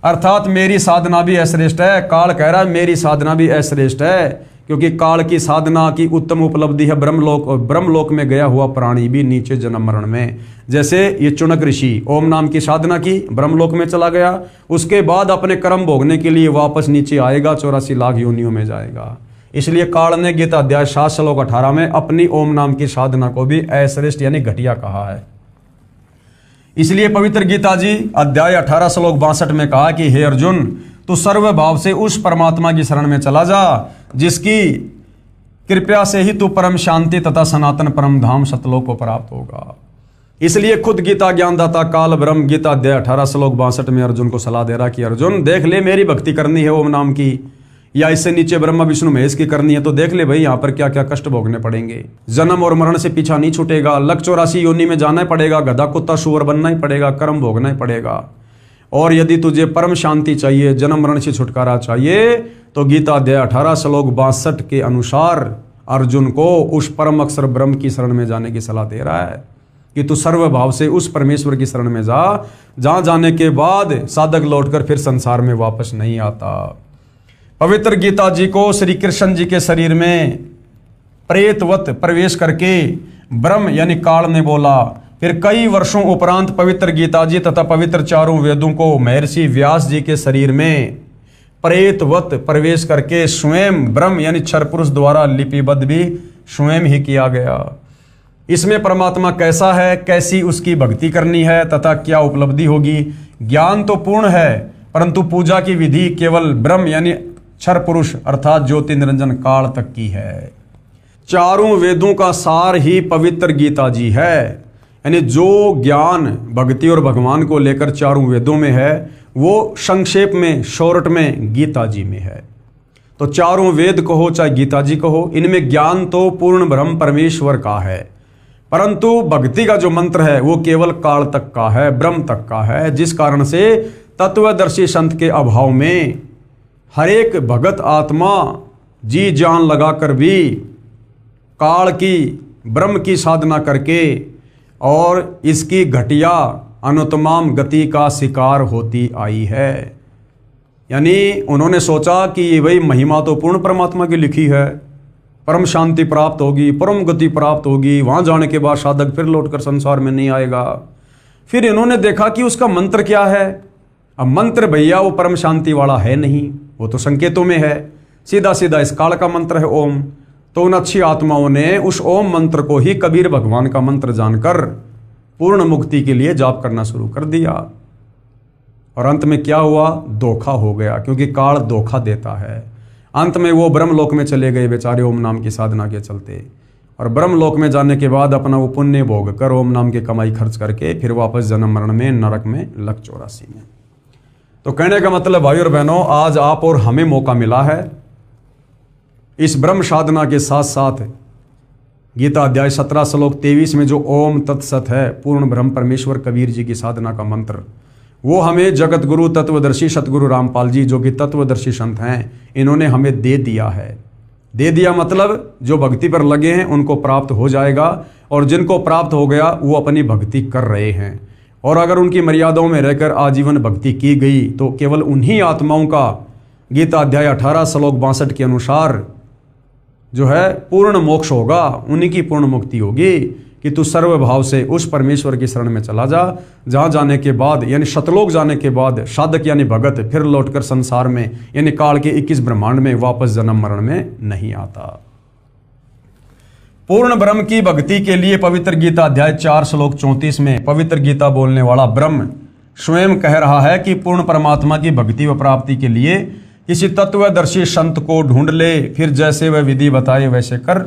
अर्थात मेरी साधना भी अश्रेष्ठ है। काल कह रहा है मेरी साधना भी अश्रेष्ठ है, क्योंकि काल की साधना की उत्तम उपलब्धि है ब्रह्मलोक, और ब्रह्मलोक में गया हुआ प्राणी भी नीचे जन्म मरण में। जैसे ये चुनक ऋषि ओम नाम की साधना की, ब्रह्मलोक में चला गया, उसके बाद अपने कर्म भोगने के लिए वापस नीचे आएगा, 84 लाख योनियों में जाएगा। इसलिए काल ने गीता अध्याय 7 श्लोक 18 में अपनी ओम नाम की साधना को भी अश्रेष्ठ यानी घटिया कहा है। इसलिए पवित्र गीता जी अध्याय 18 श्लोक 62 में कहा कि हे अर्जुन, तू सर्व भाव से उस परमात्मा की शरण में चला जा जिसकी कृपया से ही तू परम शांति तथा सनातन परम धाम सतलोक को प्राप्त होगा। इसलिए खुद गीता ज्ञानदाता काल ब्रह्म गीता अध्याय 18 श्लोक 62 में अर्जुन को सलाह दे रहा कि अर्जुन देख ले, मेरी भक्ति करनी है ओम नाम की, या इससे नीचे ब्रह्मा विष्णु महेश की करनी है तो देख ले भाई यहाँ पर क्या क्या कष्ट भोगने पड़ेंगे। जन्म और मरण से पीछा नहीं छूटेगा, लक 84 योनि में जाना ही पड़ेगा, गधा कुत्ता सुअर बनना ही पड़ेगा, कर्म भोगना ही पड़ेगा। और यदि तुझे परम शांति चाहिए, जन्म मरण से छुटकारा चाहिए, तो गीता अध्याय 18 श्लोक 62 के अनुसार अर्जुन को उस परम अक्षर ब्रह्म की शरण में जाने की सलाह दे रहा है कि तू सर्व भाव से उस परमेश्वर की शरण में जा, जहां जाने के बाद साधक लौटकर फिर संसार में वापस नहीं आता। पवित्र गीता जी को श्री कृष्ण जी के शरीर में प्रेतवत प्रवेश करके ब्रह्म यानी काल ने बोला। फिर कई वर्षों उपरांत पवित्र गीता जी तथा पवित्र चारों वेदों को महर्षि व्यास जी के शरीर में प्रेतवत प्रवेश करके स्वयं ब्रह्म यानी क्षर पुरुष द्वारा लिपिबद्ध भी स्वयं ही किया गया। इसमें परमात्मा कैसा है, कैसी उसकी भक्ति करनी है तथा क्या उपलब्धि होगी। ज्ञान तो पूर्ण है, परंतु पूजा की विधि केवल ब्रह्म यानी क्षर पुरुष अर्थात ज्योति निरंजन काल तक की है। चारों वेदों का सार ही पवित्र गीता जी है, यानी जो ज्ञान भक्ति और भगवान को लेकर चारों वेदों में है वो संक्षेप में शॉर्ट में गीता जी में है। तो चारों वेद कहो चाहे गीता जी कहो, इनमें ज्ञान तो पूर्ण ब्रह्म परमेश्वर का है, परंतु भक्ति का जो मंत्र है वो केवल काल तक का है, ब्रह्म तक का है। जिस कारण से तत्वदर्शी संत के अभाव में हर एक भगत आत्मा जी जान लगाकर भी काल की ब्रह्म की साधना करके और इसकी घटिया अनुत्तम गति का शिकार होती आई है। यानी उन्होंने सोचा कि ये वही महिमा तो पूर्ण परमात्मा की लिखी है, परम शांति प्राप्त होगी, परम गति प्राप्त होगी, वहां जाने के बाद साधक फिर लौटकर संसार में नहीं आएगा। फिर इन्होंने देखा कि उसका मंत्र क्या है। अब मंत्र भैया वो परम शांति वाला है नहीं, वो तो संकेतों में है, सीधा सीधा इस काल का मंत्र है ओम। तो उन अच्छी आत्माओं ने उस ओम मंत्र को ही कबीर भगवान का मंत्र जानकर पूर्ण मुक्ति के लिए जाप करना शुरू कर दिया। और अंत में क्या हुआ, धोखा हो गया, क्योंकि काल धोखा देता है। अंत में वो ब्रह्मलोक में चले गए बेचारे ओम नाम की साधना के चलते, और ब्रह्मलोक में जाने के बाद अपना वो पुण्य भोग कर ओम नाम की कमाई खर्च करके फिर वापस जन्म मरण में नरक में लग 84 में। तो कहने का मतलब भाई और बहनों, आज आप और हमें मौका मिला है इस ब्रह्म साधना के साथ साथ गीता अध्याय 17 श्लोक 23 में जो ओम तत्सत है, पूर्ण ब्रह्म परमेश्वर कबीर जी की साधना का मंत्र, वो हमें जगत गुरु तत्वदर्शी सतगुरु रामपाल जी जो कि तत्वदर्शी संत हैं, इन्होंने हमें दे दिया है। दे दिया मतलब जो भक्ति पर लगे हैं उनको प्राप्त हो जाएगा, और जिनको प्राप्त हो गया वो अपनी भक्ति कर रहे हैं। और अगर उनकी मर्यादाओं में रहकर आजीवन भक्ति की गई तो केवल उन्हीं आत्माओं का गीता अध्याय 18 श्लोक 62 के अनुसार जो है पूर्ण मोक्ष होगा, उन्हीं की पूर्ण मुक्ति होगी कि तू सर्वभाव से उस परमेश्वर की शरण में चला जा, जहाँ जाने के बाद यानी शतलोक जाने के बाद साधक यानी भगत फिर लौटकर संसार में यानी काल के 21 ब्रह्मांड में वापस जन्म मरण में नहीं आता। पूर्ण ब्रह्म की भक्ति के लिए पवित्र गीता अध्याय 4 श्लोक 34 में पवित्र गीता बोलने वाला ब्रह्म स्वयं कह रहा है कि पूर्ण परमात्मा की भक्ति व प्राप्ति के लिए किसी तत्वदर्शी संत को ढूंढ ले, फिर जैसे वह विधि बताए वैसे कर।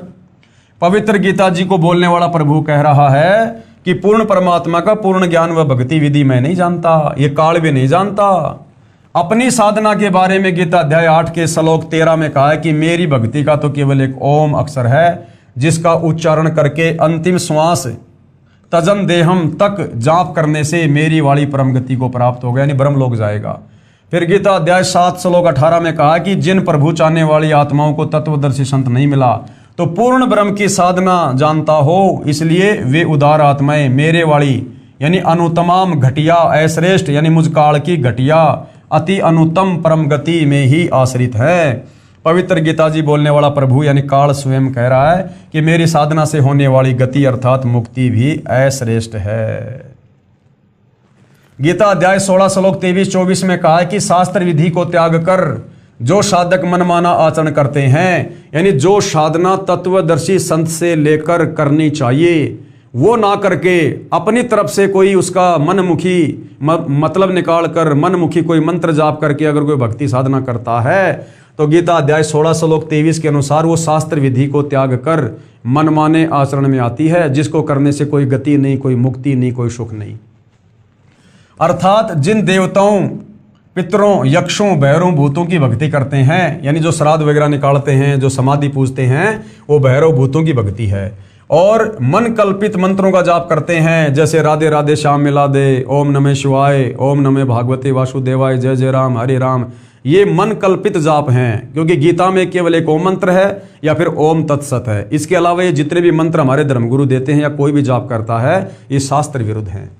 पवित्र गीता जी को बोलने वाला प्रभु कह रहा है कि पूर्ण परमात्मा का पूर्ण ज्ञान व भक्ति विधि मैं नहीं जानता, ये काल भी नहीं जानता। अपनी साधना के बारे में गीता अध्याय 8 के श्लोक 13 में कहा है कि मेरी भक्ति का तो केवल एक ओम अक्षर है, जिसका उच्चारण करके अंतिम श्वास तजन देहम तक जाप करने से मेरी वाली परम गति को प्राप्त होगा, यानी ब्रह्म लोक जाएगा। फिर गीता अध्याय 7 श्लोक 18 में कहा कि जिन प्रभु चाहने वाली आत्माओं को तत्वदर्शी संत नहीं मिला तो पूर्ण ब्रह्म की साधना जानता हो, इसलिए वे उदार आत्माएं मेरे वाली यानी अनुत्तम घटिया अश्रेष्ठ यानी मुझ काल की घटिया अति अनुत्तम परम गति में ही आश्रित है। पवित्र गीता जी बोलने वाला प्रभु यानी काल स्वयं कह रहा है कि मेरी साधना से होने वाली गति अर्थात मुक्ति भी अश्रेष्ठ है। गीता अध्याय 16 श्लोक 23-24 में कहा है कि शास्त्र विधि को त्याग कर जो साधक मनमाना आचरण करते हैं, यानी जो साधना तत्वदर्शी संत से लेकर करनी चाहिए वो ना करके अपनी तरफ से कोई उसका मनमुखी मतलब निकाल कर मनमुखी कोई मंत्र जाप करके अगर कोई भक्ति साधना करता है तो गीता अध्याय 16 श्लोक 23 के अनुसार वो शास्त्र विधि को त्याग कर मनमाने आचरण में आती है, जिसको करने से कोई गति नहीं, कोई मुक्ति नहीं, कोई सुख नहीं। अर्थात जिन देवताओं पितरों यक्षों भैरव भूतों की भक्ति करते हैं, यानी जो श्राद्ध वगैरह निकालते हैं, जो समाधि पूजते हैं, वो भैरव भूतों की भक्ति है। और मन कल्पित मंत्रों का जाप करते हैं, जैसे राधे राधे श्याम मिला दे, ओम नमः शिवाय, ओम नमः भागवते वासुदेवाय, जय जय राम हरे राम, ये मन कल्पित जाप हैं, क्योंकि गीता में केवल एक ओम मंत्र है या फिर ओम तत्सत है। इसके अलावा ये जितने भी मंत्र हमारे धर्मगुरु देते हैं या कोई भी जाप करता है, ये शास्त्र विरुद्ध हैं।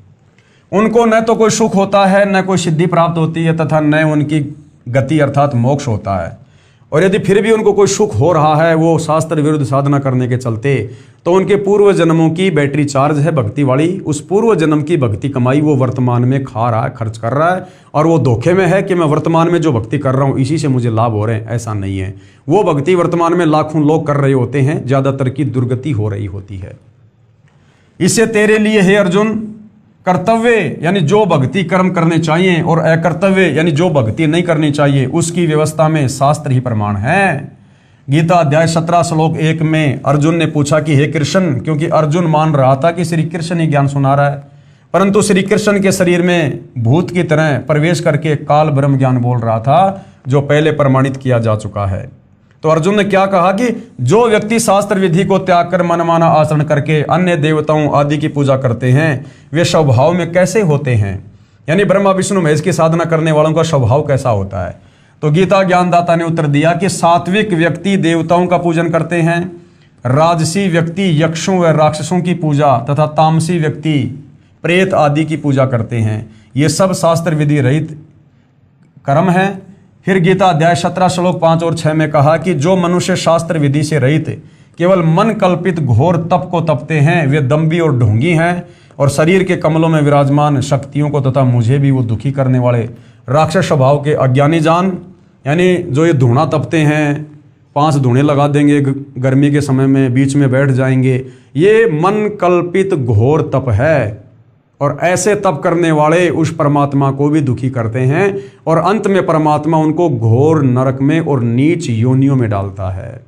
उनको न तो कोई सुख होता है, न कोई सिद्धि प्राप्त होती है, तथा न उनकी गति अर्थात मोक्ष होता है। और यदि फिर भी उनको कोई सुख हो रहा है वो शास्त्र विरुद्ध साधना करने के चलते, तो उनके पूर्व जन्मों की बैटरी चार्ज है भक्ति वाली, उस पूर्व जन्म की भक्ति कमाई वो वर्तमान में खा रहा है, खर्च कर रहा है, और वो धोखे में है कि मैं वर्तमान में जो भक्ति कर रहा हूँ इसी से मुझे लाभ हो रहे हैं। ऐसा नहीं है। वो भक्ति वर्तमान में लाखों लोग कर रहे होते हैं, ज़्यादातर की दुर्गति हो रही होती है। इससे तेरे लिए हे अर्जुन कर्तव्य यानी जो भक्ति कर्म करने चाहिए और अकर्तव्य यानी जो भक्ति नहीं करनी चाहिए उसकी व्यवस्था में शास्त्र ही प्रमाण है। गीता अध्याय 17 श्लोक 1 में अर्जुन ने पूछा कि हे कृष्ण, क्योंकि अर्जुन मान रहा था कि श्री कृष्ण ही ज्ञान सुना रहा है, परंतु श्री कृष्ण के शरीर में भूत की तरह प्रवेश करके काल ब्रह्म ज्ञान बोल रहा था जो पहले प्रमाणित किया जा चुका है। तो अर्जुन ने क्या कहा कि जो व्यक्ति शास्त्र विधि को त्याग कर मनमाना आचरण करके अन्य देवताओं आदि की पूजा करते हैं वे स्वभाव में कैसे होते हैं, यानी ब्रह्मा विष्णु महेश की साधना करने वालों का स्वभाव कैसा होता है। तो गीता ज्ञानदाता ने उत्तर दिया कि सात्विक व्यक्ति देवताओं का पूजन करते हैं, राजसी व्यक्ति यक्षों व राक्षसों की पूजा तथा तामसी व्यक्ति प्रेत आदि की पूजा करते हैं। ये सब शास्त्र विधि रहित कर्म है। फिर गीता अध्याय 17 श्लोक 5 और 6 में कहा कि जो मनुष्य शास्त्र विधि से रहित केवल मन कल्पित घोर तप को तपते हैं वे दम्भी और ढोंगी हैं और शरीर के कमलों में विराजमान शक्तियों को तथा मुझे भी वो दुखी करने वाले राक्षस स्वभाव के अज्ञानी जान, यानी जो ये धूणा तपते हैं, 5 धूणे लगा देंगे गर्मी के समय में, बीच में बैठ जाएंगे, ये मन कल्पित घोर तप है और ऐसे तप करने वाले उस परमात्मा को भी दुखी करते हैं और अंत में परमात्मा उनको घोर नरक में और नीच योनियों में डालता है।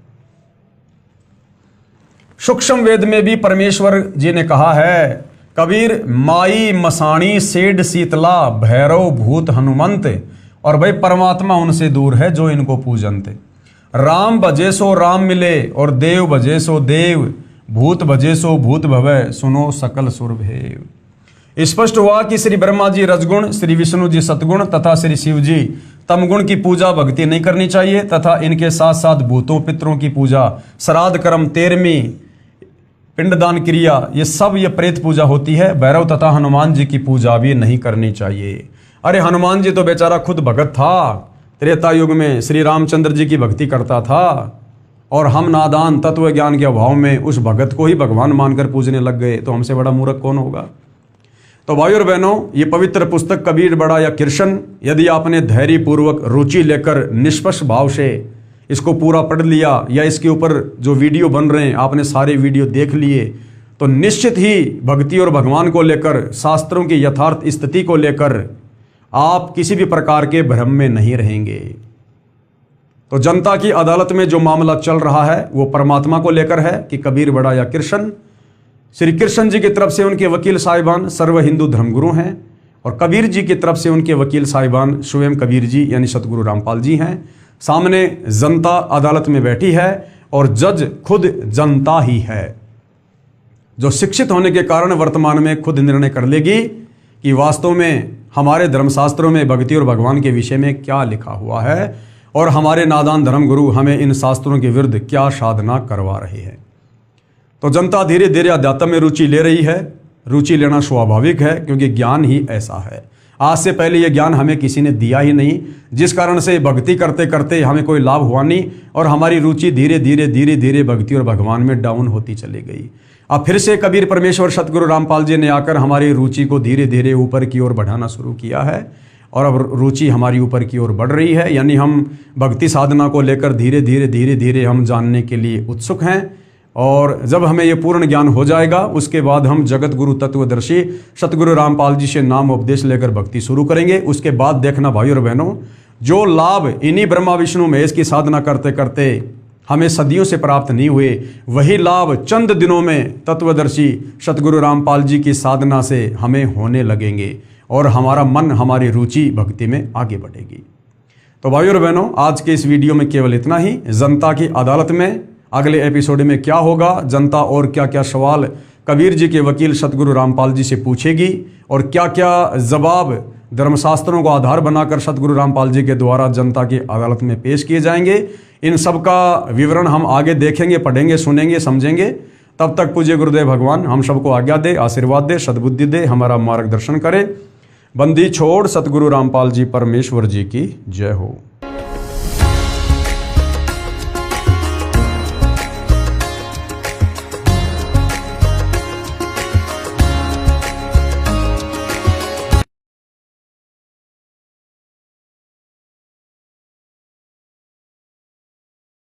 सूक्ष्म वेद में भी परमेश्वर जी ने कहा है, कबीर माई मसाणी सेड शीतला भैरव भूत हनुमंत, और भाई परमात्मा उनसे दूर है जो इनको पूजनते। राम भजे सो राम मिले और देव भजे सो देव, भूत भजे सो भूत भवे, सुनो सकल सुर भेव। स्पष्ट हुआ कि श्री ब्रह्मा जी रजगुण, श्री विष्णु जी सतगुण तथा श्री शिव जी तमगुण की पूजा भक्ति नहीं करनी चाहिए तथा इनके साथ साथ भूतों पितरों की पूजा, श्राद्ध कर्म, 13वीं पिंडदान क्रिया, ये सब ये प्रेत पूजा होती है। भैरव तथा हनुमान जी की पूजा भी नहीं करनी चाहिए। अरे हनुमान जी तो बेचारा खुद भगत था, त्रेता युग में श्री रामचंद्र जी की भक्ति करता था और हम नादान तत्व ज्ञान के अभाव में उस भगत को ही भगवान मानकर पूजने लग गए, तो हमसे बड़ा मूर्ख कौन होगा। तो भाइयों और बहनों, ये पवित्र पुस्तक कबीर बड़ा या कृष्ण, यदि आपने धैर्य पूर्वक रुचि लेकर निष्पक्ष भाव से इसको पूरा पढ़ लिया या इसके ऊपर जो वीडियो बन रहे हैं आपने सारे वीडियो देख लिए, तो निश्चित ही भक्ति और भगवान को लेकर, शास्त्रों की यथार्थ स्थिति को लेकर आप किसी भी प्रकार के भ्रम में नहीं रहेंगे। तो जनता की अदालत में जो मामला चल रहा है वो परमात्मा को लेकर है कि कबीर बड़ा या कृष्ण। श्री कृष्ण जी की तरफ से उनके वकील साहिबान सर्व हिंदू धर्मगुरु हैं और कबीर जी की तरफ से उनके वकील साहिबान स्वयं कबीर जी यानी सतगुरु रामपाल जी हैं। सामने जनता अदालत में बैठी है और जज खुद जनता ही है, जो शिक्षित होने के कारण वर्तमान में खुद निर्णय कर लेगी कि वास्तव में हमारे धर्मशास्त्रों में भक्ति और भगवान के विषय में क्या लिखा हुआ है और हमारे नादान धर्मगुरु हमें इन शास्त्रों के विरुद्ध क्या साधना करवा रहे हैं। तो जनता धीरे धीरे अध्यात्म में रुचि ले रही है। रुचि लेना स्वाभाविक है क्योंकि ज्ञान ही ऐसा है। आज से पहले यह ज्ञान हमें किसी ने दिया ही नहीं, जिस कारण से भक्ति करते करते हमें कोई लाभ हुआ नहीं और हमारी रुचि धीरे धीरे भक्ति और भगवान में डाउन होती चली गई। अब फिर से कबीर परमेश्वर सतगुरु रामपाल जी ने आकर हमारी रुचि को धीरे धीरे ऊपर की ओर बढ़ाना शुरू किया है और अब रुचि हमारी ऊपर की ओर बढ़ रही है, यानी हम भक्ति साधना को लेकर धीरे धीरे हम जानने के लिए उत्सुक हैं। और जब हमें ये पूर्ण ज्ञान हो जाएगा उसके बाद हम जगत गुरु तत्वदर्शी सतगुरु रामपाल जी से नाम उपदेश लेकर भक्ति शुरू करेंगे। उसके बाद देखना भाइयों और बहनों, जो लाभ इन्हीं ब्रह्मा विष्णु महेश की साधना करते करते हमें सदियों से प्राप्त नहीं हुए, वही लाभ चंद दिनों में तत्वदर्शी सतगुरु रामपाल जी की साधना से हमें होने लगेंगे और हमारा मन, हमारी रुचि भक्ति में आगे बढ़ेगी। तो भाइयों और बहनों, आज के इस वीडियो में केवल इतना ही। जनता की अदालत में अगले एपिसोड में क्या होगा, जनता और क्या क्या सवाल कबीर जी के वकील सतगुरु रामपाल जी से पूछेगी और क्या क्या जवाब धर्मशास्त्रों को आधार बनाकर सतगुरु रामपाल जी के द्वारा जनता की अदालत में पेश किए जाएंगे, इन सब का विवरण हम आगे देखेंगे, पढ़ेंगे, सुनेंगे, समझेंगे। तब तक पूज्य गुरुदेव भगवान हम सबको आज्ञा दे, आशीर्वाद दे, सद्बुद्धि दे, हमारा मार्गदर्शन करे। बंदी छोड़ सतगुरु रामपाल जी परमेश्वर जी की जय हो।